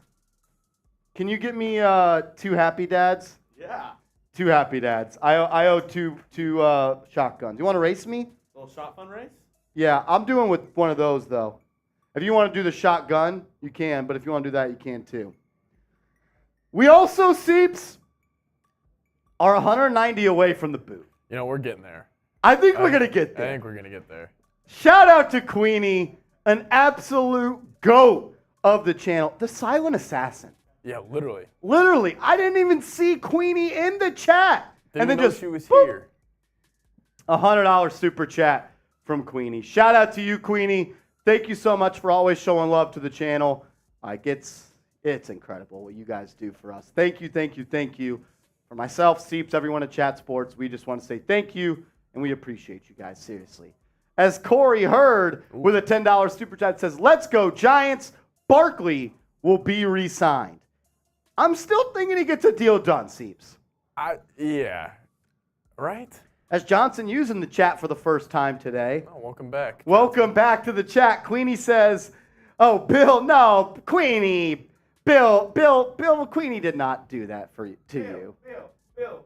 can you get me 2 Happy Dads? Yeah. 2 Happy Dads. I owe two shotguns. You want to race me? Little shotgun race? Yeah, I'm doing with one of those, though. If you want to do the shotgun, you can. But if you want to do that, you can, too. We also, Seeps, are 190 away from the booth. We're getting there. I think we're going to get there. I think we're going to get there. Shout out to Queenie, an absolute GOAT of the channel. The silent assassin. Yeah, literally. Literally. I didn't even see Queenie in the chat. Didn't and then know just she was boop, here. $100 super chat from Queenie. Shout out to you, Queenie. Thank you so much for always showing love to the channel. Like it's incredible what you guys do for us. Thank you, thank you, thank you. For myself, Seeps, everyone at Chat Sports, we just want to say thank you, and we appreciate you guys, seriously. As Corey Hurd with a $10 super chat says, let's go Giants. Barkley will be re-signed. I'm still thinking he gets a deal done, Seeps. Yeah. Right? As Johnson using the chat for the first time today. Oh, welcome back. Welcome back to the chat. Queenie says, oh, Bill, no, Queenie. Bill, Queenie did not do that to you. Bill.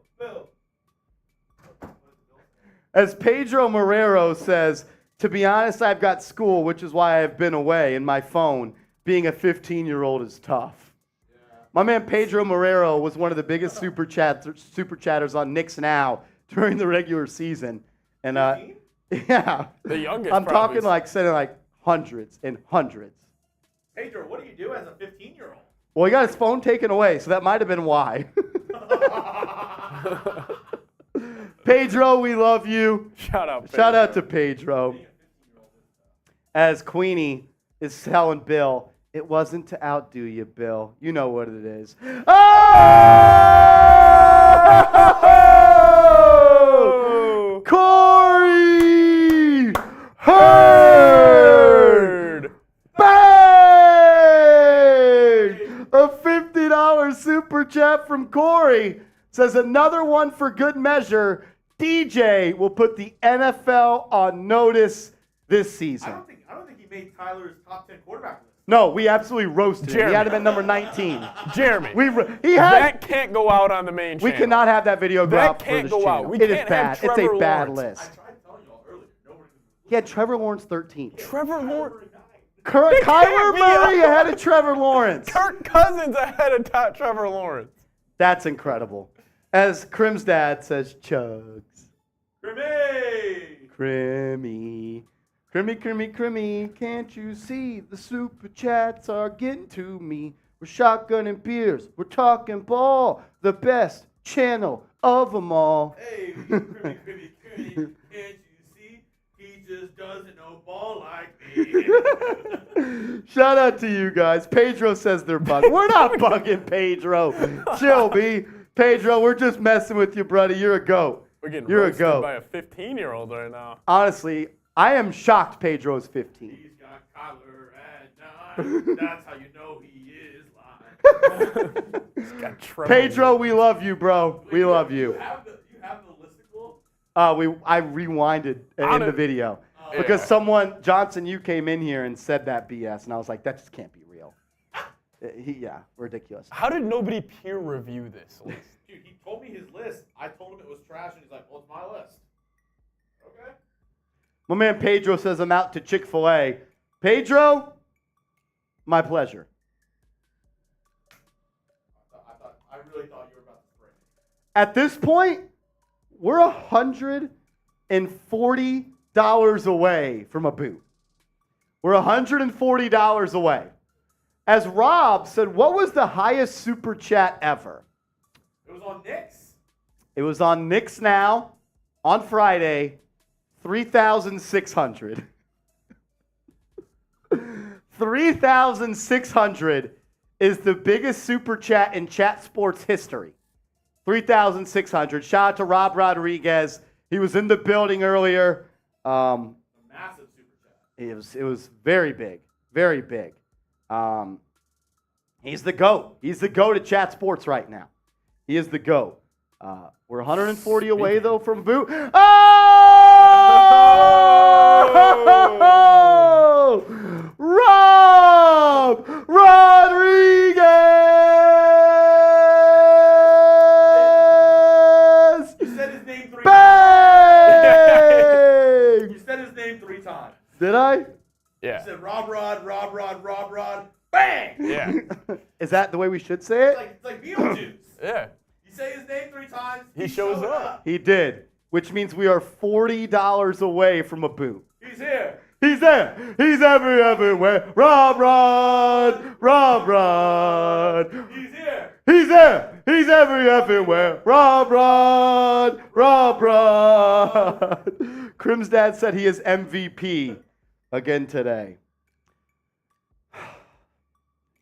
As Pedro Marrero says, to be honest, I've got school, which is why I've been away, and my phone. Being a 15-year-old is tough. Yeah. My man Pedro Marrero was one of the biggest super chatters on Knicks Now during the regular season. And yeah. The youngest. I'm talking sending hundreds and hundreds. Pedro, what do you do as a 15-year-old? Well, he got his phone taken away, so that might have been why. Pedro, we love you. Shout out to Pedro. As Queenie is telling Bill, it wasn't to outdo you, Bill. You know what it is. Oh! Corey Hurd! Bang! A $50 super chat from Corey says another one for good measure. DJ will put the NFL on notice this season. I don't think he made Tyler's top 10 quarterback list. No, we absolutely roasted him. Jeremy. He had him at number 19. Jeremy. That can't go out on the main channel. We cannot have that video go out for can't this go channel. out. We It is can't bad. have It's a Trevor bad Lawrence. list. I tried telling y'all earlier. Nobody He had Trevor Lawrence 13. Trevor Lawrence. Kyler Murray ahead of Trevor Lawrence. Kirk Cousins ahead of Trevor Lawrence. That's incredible. As Crim's dad says, Chugs. Crimmy. Crimmy, can't you see the super chats are getting to me? We're shotgunning beers, we're talking ball, the best channel of them all. Hey, Crimmy. Can't you see? He just doesn't know ball like me. Shout out to you guys. Pedro says they're bugging. We're not bugging, Pedro. Chill, B. Pedro, we're just messing with you, buddy. You're a goat. We're getting You're a roasted goat. by a 15-year-old right now. Honestly, I am shocked Pedro's 15. He's got Kyler at 9. That's how you know he is lying. He's got Trevor Pedro, we love you, bro. We love you. You have the listicle? I rewinded in the video because Johnson, you came in here and said that BS, and I was like, that just can't be real. Ridiculous. How did nobody peer review this list? Dude, he told me his list. I told him it was trash, and he's like, well, it's my list. Okay. My man Pedro says I'm out to Chick-fil-A. Pedro, my pleasure. I really thought you were about to spring. At this point, we're $140 away from a boot. We're $140 away. As Rob said, what was the highest super chat ever? It was on Knicks. It was on Knicks Now on Friday, 3,600. 3,600 is the biggest super chat in Chat Sports history. 3,600. Shout out to Rob Rodriguez. He was in the building earlier. A massive super chat. It was very big. Very big. He's the GOAT. He's the GOAT at Chat Sports right now. He is the GOAT. We're 140 away, though, from boot. Oh! Rob Rodriguez! You said his name 3 times. Bang! You said his name 3 times. Did I? Yeah. You said Rob, bang! Yeah. Is that the way we should say it? It's like Beetlejuice. Yeah. You say his name 3 times, He shows up. He did, which means we are $40 away from a boot. He's here. He's there. He's everywhere. Rob Rod. He's here. He's there. He's everywhere. Rob Rod. Crim's dad said he is MVP again today.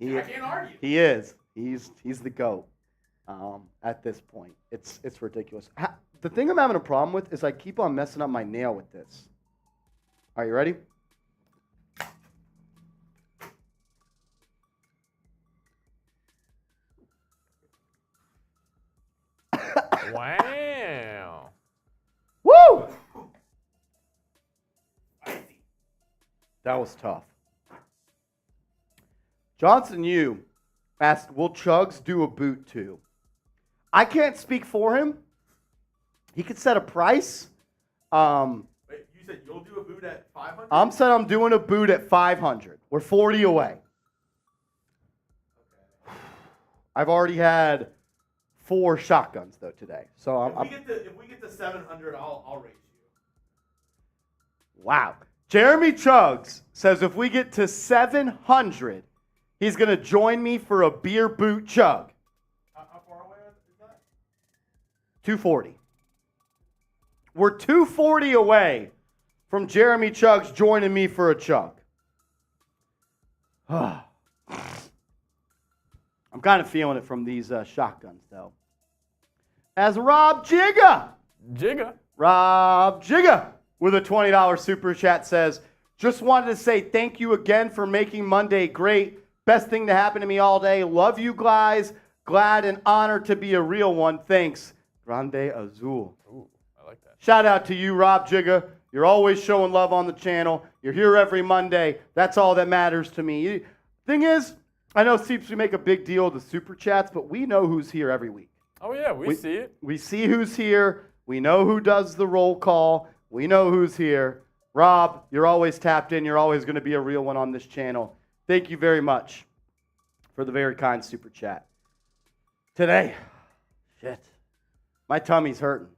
I can't argue. He is. He's the GOAT at this point. It's ridiculous. The thing I'm having a problem with is I keep on messing up my nail with this. Are you ready? Wow. Woo! That was tough. Johnson Yu asked, will Chugs do a boot too? I can't speak for him. He could set a price. Wait, you said you'll do a boot at 500? I'm saying I'm doing a boot at 500. We're 40 away. Okay. I've already had 4 shotguns though today. So If we get to 700, I'll raise you. Wow. Jeremy Chugs says if we get to 700, he's going to join me for a beer boot chug. How far away is that? 240. We're 240 away from Jeremy Chugs joining me for a chug. I'm kind of feeling it from these shotguns, though. As Rob Jigga with a $20 super chat says, just wanted to say thank you again for making Monday great. Best thing to happen to me all day. Love you guys. Glad and honored to be a real one. Thanks. Grande Azul. Ooh, I like that. Shout out to you, Rob Jigga. You're always showing love on the channel. You're here every Monday. That's all that matters to me. Thing is, I know Seeps, we make a big deal of the super chats, but we know who's here every week. Oh, yeah, we see it. We see who's here. We know who does the roll call. We know who's here. Rob, you're always tapped in. You're always going to be a real one on this channel. Thank you very much for the very kind super chat. Today, shit, my tummy's hurting.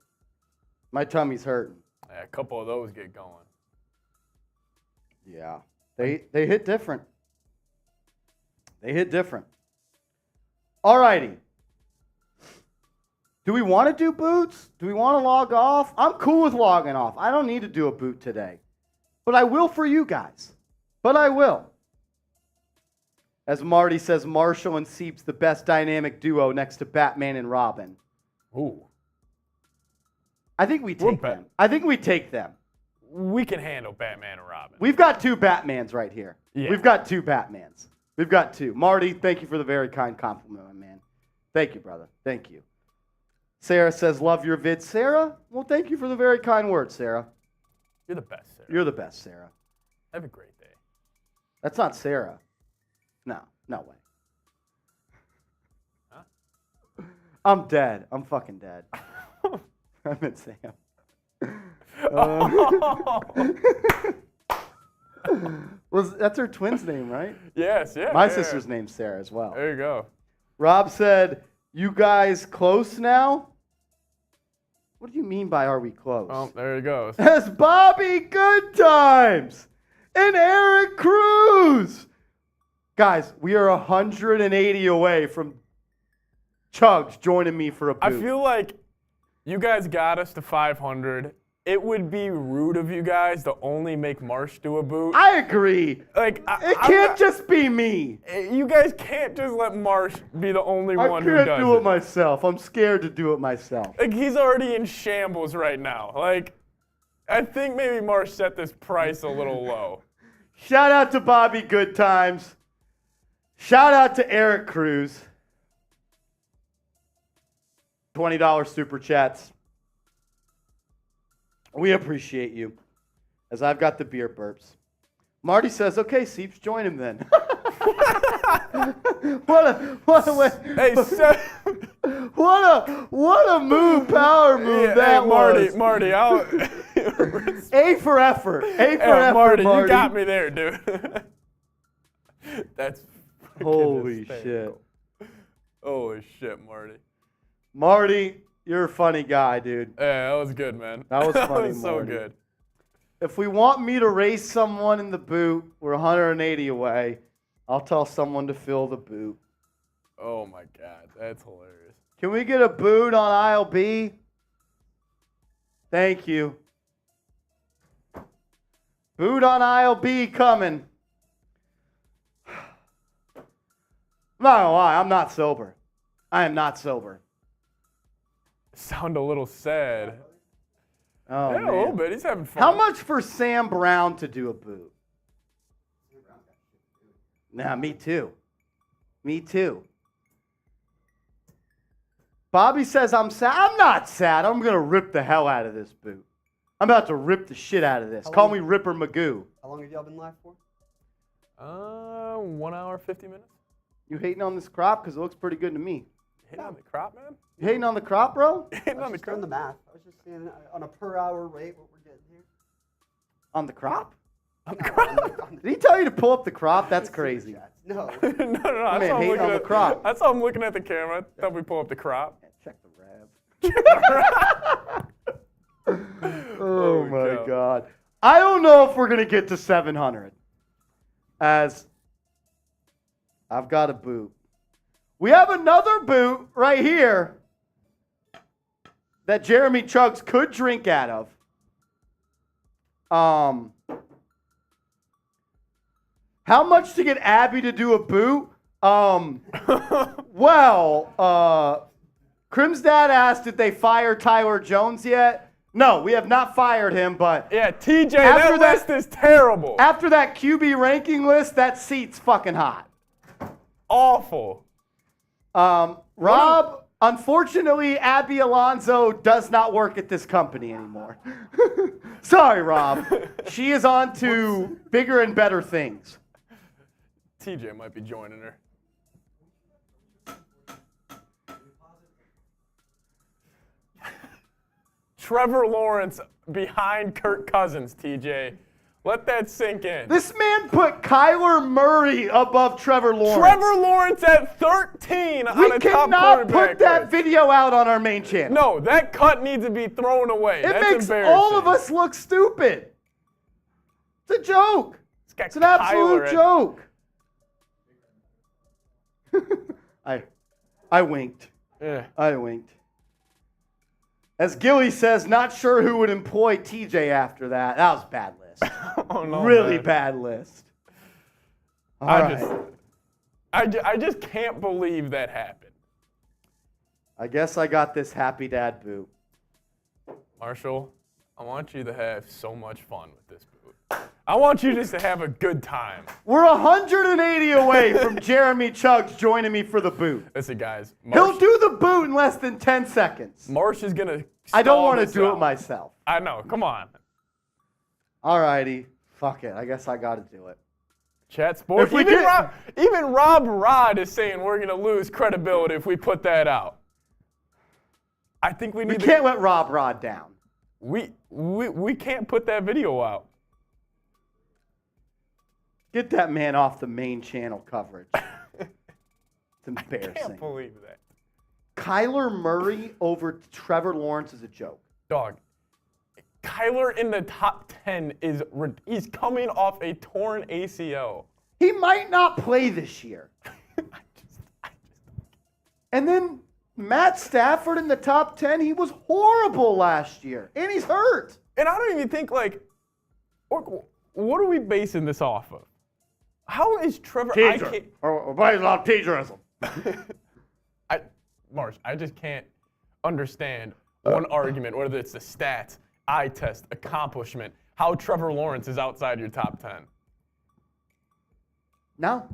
My tummy's hurting. Yeah, a couple of those get going. Yeah, they hit different. They hit different. All righty. Do we want to do boots? Do we want to log off? I'm cool with logging off. I don't need to do a boot today. But I will for you guys. But I will. As Marty says, Marshall and Seeps, the best dynamic duo next to Batman and Robin. Ooh. I think we take them. I think we take them. We can handle Batman and Robin. We've got 2 Batmans right here. Yeah. We've got 2 Batmans. We've got 2. Marty, thank you for the very kind compliment, my man. Thank you, brother. Thank you. Sarah says, love your vid. Sarah, well, thank you for the very kind words, Sarah. You're the best, Sarah. You're the best, Sarah. Have a great day. That's not Sarah. No way. Huh? I'm dead. I'm fucking dead. I meant Sam. That's her twin's name, right? Yes, yeah. My sister's name's Sarah as well. There you go. Rob said, you guys close now? What do you mean by are we close? Oh, there he goes. As Bobby Good Times and Eric Cruz. Guys, we are 180 away from Chugs joining me for a boot. I feel like you guys got us to 500. It would be rude of you guys to only make Marsh do a boot. I agree. Like It can't just be me. You guys can't just let Marsh be the only one who does it. I can't do it myself. I'm scared to do it myself. Like, he's already in shambles right now. Like, I think maybe Marsh set this price a little low. Shout out to Bobby Good Times. Shout out to Eric Cruz. $20 super chats. We appreciate you. As I've got the beer burps. Marty says, okay, Seeps, join him then. what a way. Hey, what a power move that was. Marty, I'll A for effort. A for effort, Marty. Marty. You got me there, dude. That's holy shit. Holy shit, Marty. Marty, you're a funny guy, dude. Yeah, that was good, man. That was funny, That was so Marty. good. If we want me to race someone in the boot, we're 180 away. I'll tell someone to fill the boot. Oh my God, that's hilarious. Can we get a boot on aisle B? Thank you. Boot on aisle B coming. I'm not gonna lie, I'm not sober. I am not sober. Sound a little sad. Oh, Yeah, man. a little bit. He's having fun. How much for Sam Brown to do a boot? Nah, me too. Me too. Bobby says I'm sad. I'm not sad. I'm going to rip the hell out of this boot. I'm about to rip the shit out of this. Call me Ripper Magoo. How long have y'all been live for? 1 hour, 50 minutes. You hating on this crop? Because it looks pretty good to me. Hitting on the crop, man? You hating on the crop, bro? Hitting I on the was just doing crop. the math. I was just seeing on a per hour rate what we're getting here. On the crop? On the crop? Did he tell you to pull up the crop? That's crazy. No. no. That's Man, how I'm hating looking on the at crop. That's how I'm looking at the camera. Thought we pull up the crop. Check the rev. Oh my cow. God. I don't know if we're going to get to 700. As I've got a boot. We have another boot right here that Jeremy Chugs could drink out of. How much to get Abby to do a boot? Crim's dad asked, did they fire Tyler Jones yet? No, we have not fired him, but Yeah, TJ, After that list is terrible. after that QB ranking list, that seat's fucking hot. Awful. Rob, unfortunately, Abby Alonso does not work at this company anymore. Sorry, Rob. She is on to bigger and better things. TJ might be joining her. Trevor Lawrence behind Kirk Cousins, TJ. Let that sink in. This man put Kyler Murray above Trevor Lawrence. Trevor Lawrence at 13 on We a top cannot quarterback put that list. video out on our main channel. No, that cut needs to be thrown away. It That's makes embarrassing. all of us look stupid. It's a joke. got It's an absolute Kyler at- joke. I winked. Yeah. I winked. As Gilly says, not sure who would employ TJ after that. That was a bad list. Oh, no, Really man. bad list. All I right. just can't believe that happened. I guess I got this happy dad boot. Marshall, I want you to have so much fun with this boot. I want you just to have a good time. We're 180 away from Jeremy Chugs joining me for the boot. Listen, guys. He'll do the boot in less than 10 seconds. Marsh is going to I don't want to do it myself. I know. Come on. All righty. Fuck it. I guess I got to do it. Chat sports. If we Even, get- even Rob Rod is saying we're going to lose credibility if we put that out. I think we We need can't let Rob Rod down. we can't put that video out. Get that man off the main channel coverage. It's embarrassing. Can't believe that. Kyler Murray over Trevor Lawrence is a joke. Dog. Kyler in the top 10 he's coming off a torn ACL. He might not play this year. And then Matt Stafford in the top 10, he was horrible last year. And he's hurt. And I don't even think what are we basing this off of? How is Trevor? Plagiarism. Marsh, I just can't understand one argument, whether it's the stats, eye test, accomplishment, how Trevor Lawrence is outside your top 10. No,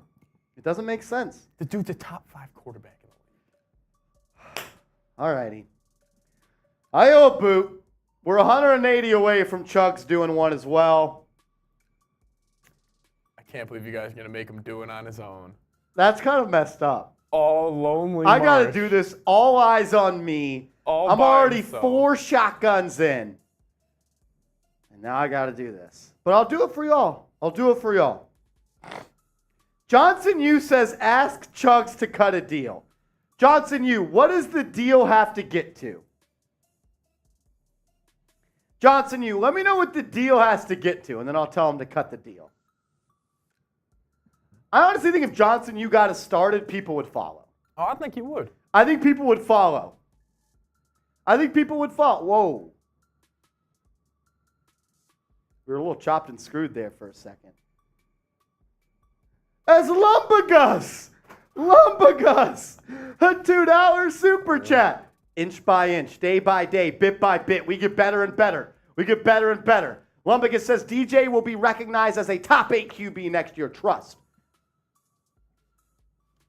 it doesn't make sense. The dude's a top 5 quarterback in the league. All righty. I owe a boot. We're 180 away from Chugs doing one as well. I can't believe you guys are going to make him do it on his own. That's kind of messed up. All lonely I got to Marsh. do this all eyes on me. All I'm by already himself. 4 shotguns in. And now I got to do this. But I'll do it for y'all. I'll do it for y'all. Johnson Yu says, ask Chugs to cut a deal. Johnson Yu, what does the deal have to get to? Johnson Yu, let me know what the deal has to get to, and then I'll tell him to cut the deal. I honestly think if Johnson Yu got us started, people would follow. Oh, I think he would. I think people would follow. Whoa. We were a little chopped and screwed there for a second. As Lumbagus, Lumbagus, a $2 super chat. Inch by inch, day by day, bit by bit, we get better and better. We get better and better. Lumbagus says DJ will be recognized as a top 8 QB next year. Trust.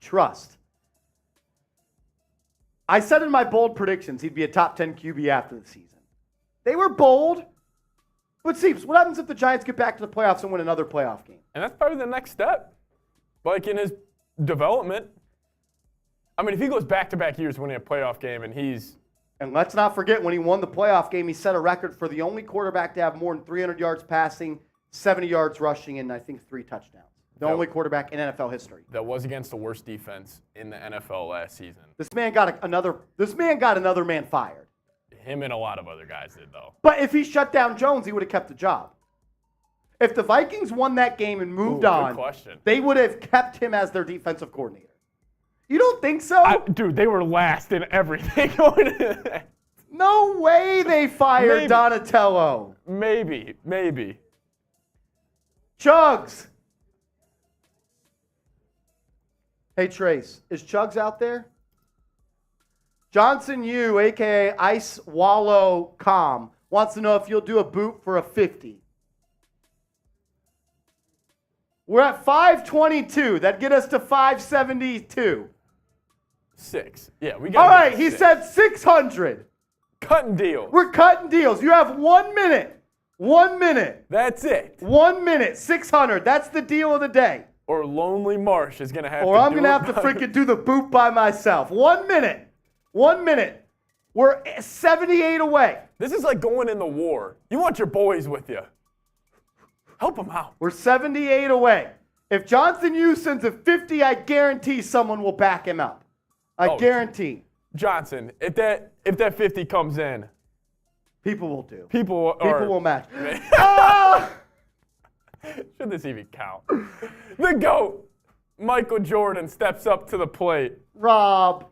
Trust. I said in my bold predictions he'd be a top 10 QB after the season. They were bold. But Seeps, what happens if the Giants get back to the playoffs and win another playoff game? And that's probably the next step. Like in his development. I mean, if he goes back-to-back years winning a playoff game and he's... And let's not forget, when he won the playoff game, he set a record for the only quarterback to have more than 300 yards passing, 70 yards rushing, and I think 3 touchdowns. The only quarterback in NFL history. That was against the worst defense in the NFL last season. This man got another man fired. Him and a lot of other guys did, though. But if he shut down Jones, he would have kept the job. If the Vikings won that game and moved on, question. They would have kept him as their defensive coordinator. You don't think so? Dude, they were last in everything going into that. No way they fired Donatello. Maybe. Chugs. Hey, Trace, is Chugs out there? Johnson U, a.k.a. Ice Wallow Com, wants to know if you'll do a boot for a 50. We're at 522. That'd get us to 572. 6. Yeah, we got. All right, he said 600. Cutting deal. We're cutting deals. You have 1 minute. 1 minute. That's it. 1 minute. 600. That's the deal of the day. Or Lonely Marsh is gonna have. Or I'm gonna have to freaking do the boot by myself. 1 minute. 1 minute. We're 78 away. This is like going in the war. You want your boys with you. Help them out. We're 78 away. If Johnson Yu sends a 50, I guarantee someone will back him up. I guarantee. Johnson, if that 50 comes in, people will do. People will match. Ah! Should this even count? The GOAT, Michael Jordan, steps up to the plate. Rob.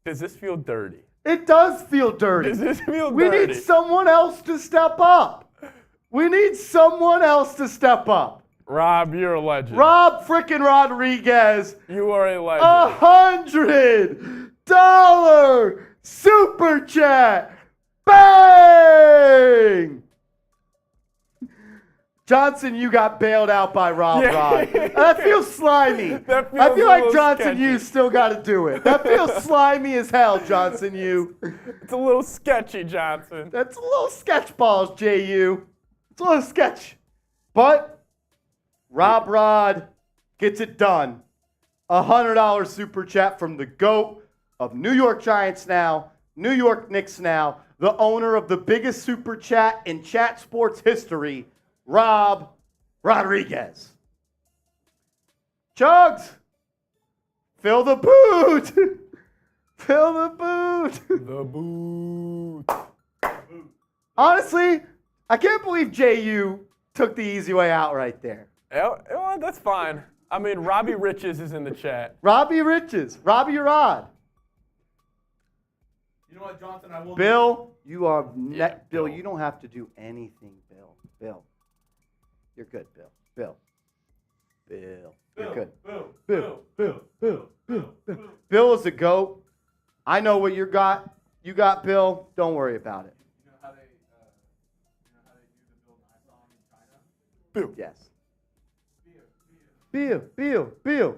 Does this feel dirty? It does feel dirty. Does this feel We dirty? need someone else to step up. We need someone else to step up. Rob, you're a legend. Rob frickin' Rodriguez. You are a legend. $100 super chat. Bang! Johnson, you got bailed out by Rob Rod. That feels slimy. I feel like Johnson, you still got to do it. That feels slimy as hell, Johnson, you. It's a little sketchy, Johnson. That's a little sketch balls, J.U. It's a little sketch. But Rob Rod gets it done. $100 super chat from the GOAT of New York Giants now, New York Knicks now, the owner of the biggest super chat in chat sports history, Rob Rodriguez. Chugs, fill the boot. Fill the boot. The boot. Honestly, I can't believe JU took the easy way out right there. Yeah, that's fine. I mean, Robbie Riches is in the chat. Robbie Riches. Robbie Rod. You know what, Johnson? I will. Bill, you are Bill, Bill. you don't have to do anything, Bill. Bill. You're good, Bill. Bill. You're good. Bill. Bill is a GOAT. I know what you got. You got Bill. Don't worry about it. You know how they do the Bill Nye song in China? Bill. Yes. Bill.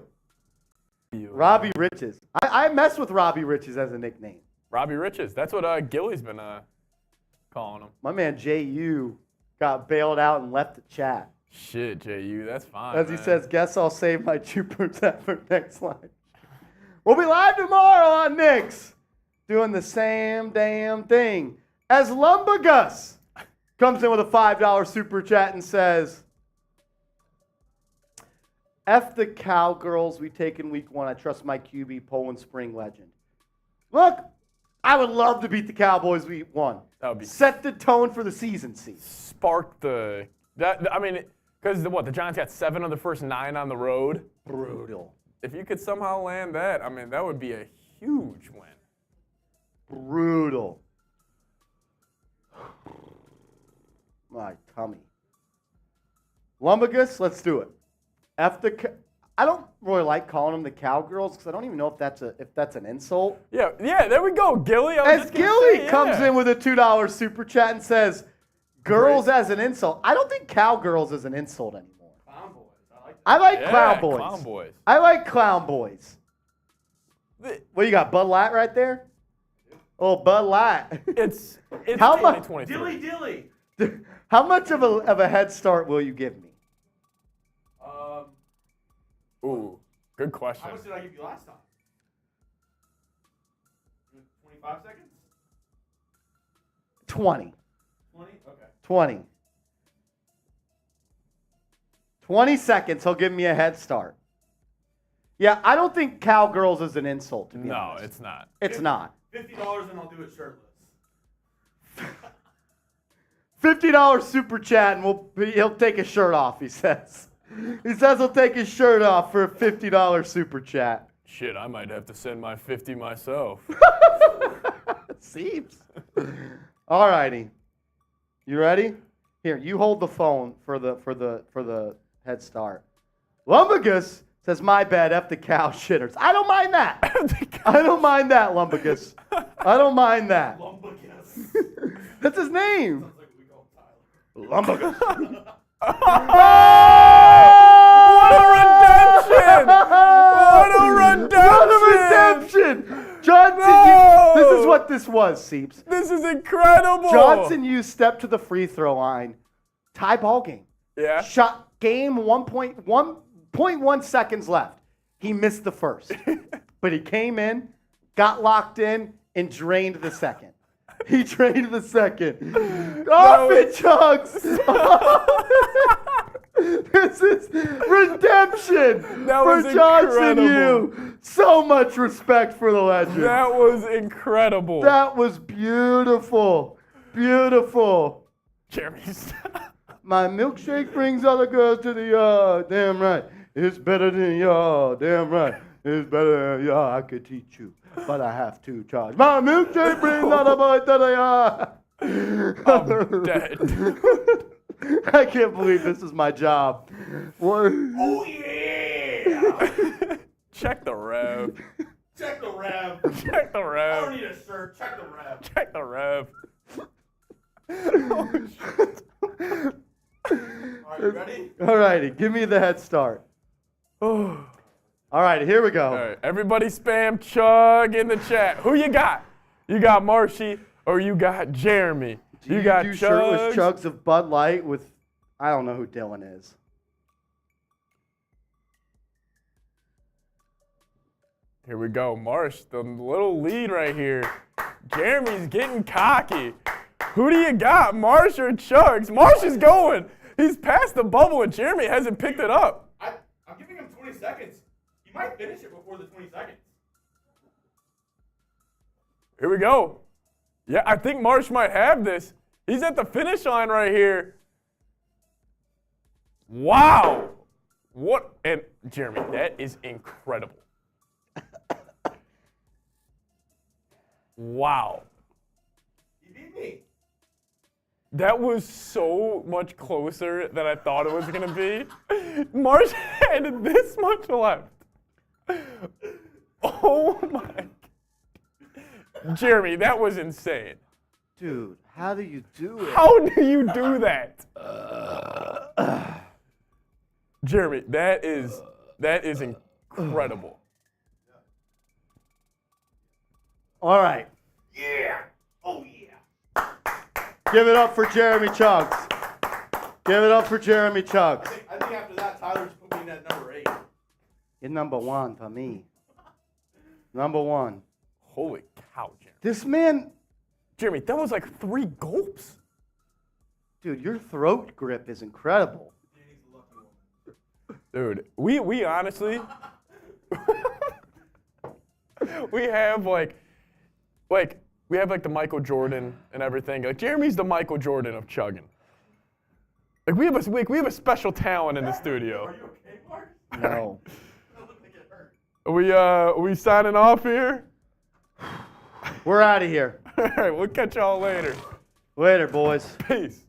Robbie Riches. I mess with Robbie Riches as a nickname. Robbie Riches. That's what Gilly's been calling him. My man J.U. got bailed out and left the chat. Shit, J.U., that's fine. As he man. says, guess I'll save my Jupiter for next line. We'll be live tomorrow on Knicks, doing the same damn thing. As Lumbagus comes in with a $5 super chat and says, F the Cowgirls we take in week 1. I trust my QB, Poland Spring legend. Look, I would love to beat the Cowboys week 1. That would be Set the tone for the season, see. spark the because the Giants got 7 of the first 9 on the road. Brutal. If you could somehow land that, I mean, that would be a huge win. Brutal. My tummy. Lumbagus, let's do it. I don't really like calling them the Cowgirls because I don't even know if that's an insult. Yeah, there we go, Gilly. As Gilly comes in with a $2 super chat and says, "Girls as an insult." I don't think cowgirls is an insult anymore. Clown boys. I like that. I like Yeah, clown boys. Clown boys. I like clown boys. What you got, Bud Light right there? Oh, Bud Light. It's How much- 2023. Dilly. How much of a head start will you give me? Ooh, good question. How much did I give you last time? 25 seconds? 20. 20? Okay. 20. 20 seconds, he'll give me a head start. Yeah, I don't think cowgirls is an insult, to be No, honest. it's not. It's not. $50 and I'll do it shirtless. $50 super chat and he'll take his shirt off, he says. He says he'll take his shirt off for a $50 super chat. Shit, I might have to send my 50 myself. Seems. All righty. You ready? Here, you hold the phone for the head start. Lumbagus says, "My bad, F the cow shitters." I don't mind that. I don't mind that, Lumbagus. I don't mind that. Lumbagus. That's his name. Sounds like we call Tyler. Lumbagus. What a redemption! What a redemption! What a redemption! Johnson, No! this is what this was, Seeps. This is incredible! Johnson used step to the free throw line. Tie ball game. Yeah? Shot game 1.1 seconds left. He missed the first. But he came in, got locked in, and drained the second. He drained the second. Off it, Chugs! This is redemption That for was Johnson incredible. you. So much respect for the legend. That was incredible. That was beautiful. Beautiful. Jeremy, stop. My milkshake brings other girls to the yard. Damn right. It's better than yard. Damn right. It's better than yard. I could teach you, but I have to charge. My milkshake brings other boys to the yard. I'm dead. I can't believe this is my job. What? Oh, yeah! Check the rev. Check the rev. Check the I don't rev. need a shirt. Check the rev. Check the rev. All right, you ready? All righty, give me the head start. All right, here we go. All right, everybody spam Chug in the chat. Who you got? You got Marshy or you got Jeremy? You got do shirtless Chugs. chugs of Bud Light with, I don't know who Dylan is. Here we go, Marsh, the little lead right here. Jeremy's getting cocky. Who do you got, Marsh or Chugs? Marsh is going. He's past the bubble and Jeremy hasn't picked it up. I'm giving him 20 seconds. He might finish it before the 20 seconds. Here we go. Yeah, I think Marsh might have this. He's at the finish line right here. Wow. What? And Jeremy, that is incredible. Wow. He beat me. That was so much closer than I thought it was going to be. Marsh had this much left. Oh my. Jeremy, that was insane. Dude, how do you do it? How do you do that? Jeremy, that is incredible. All right. Yeah. Oh, yeah. Give it up for Jeremy Chugs. Give it up for Jeremy Chugs. I think after that, Tyler just put me in at number 8. You're number one for me. Number one. Holy cow, Jeremy. This man, Jeremy, that was like 3 gulps. dude, your throat grip is incredible. Dude, we honestly, we have like we have like the Michael Jordan and everything. Like Jeremy's the Michael Jordan of chugging. Like we have a special talent in the studio. Are you okay, Mark? No. I look like it hurt. Are we signing off here? We're out of here. All right, we'll catch y'all later. Later, boys. Peace.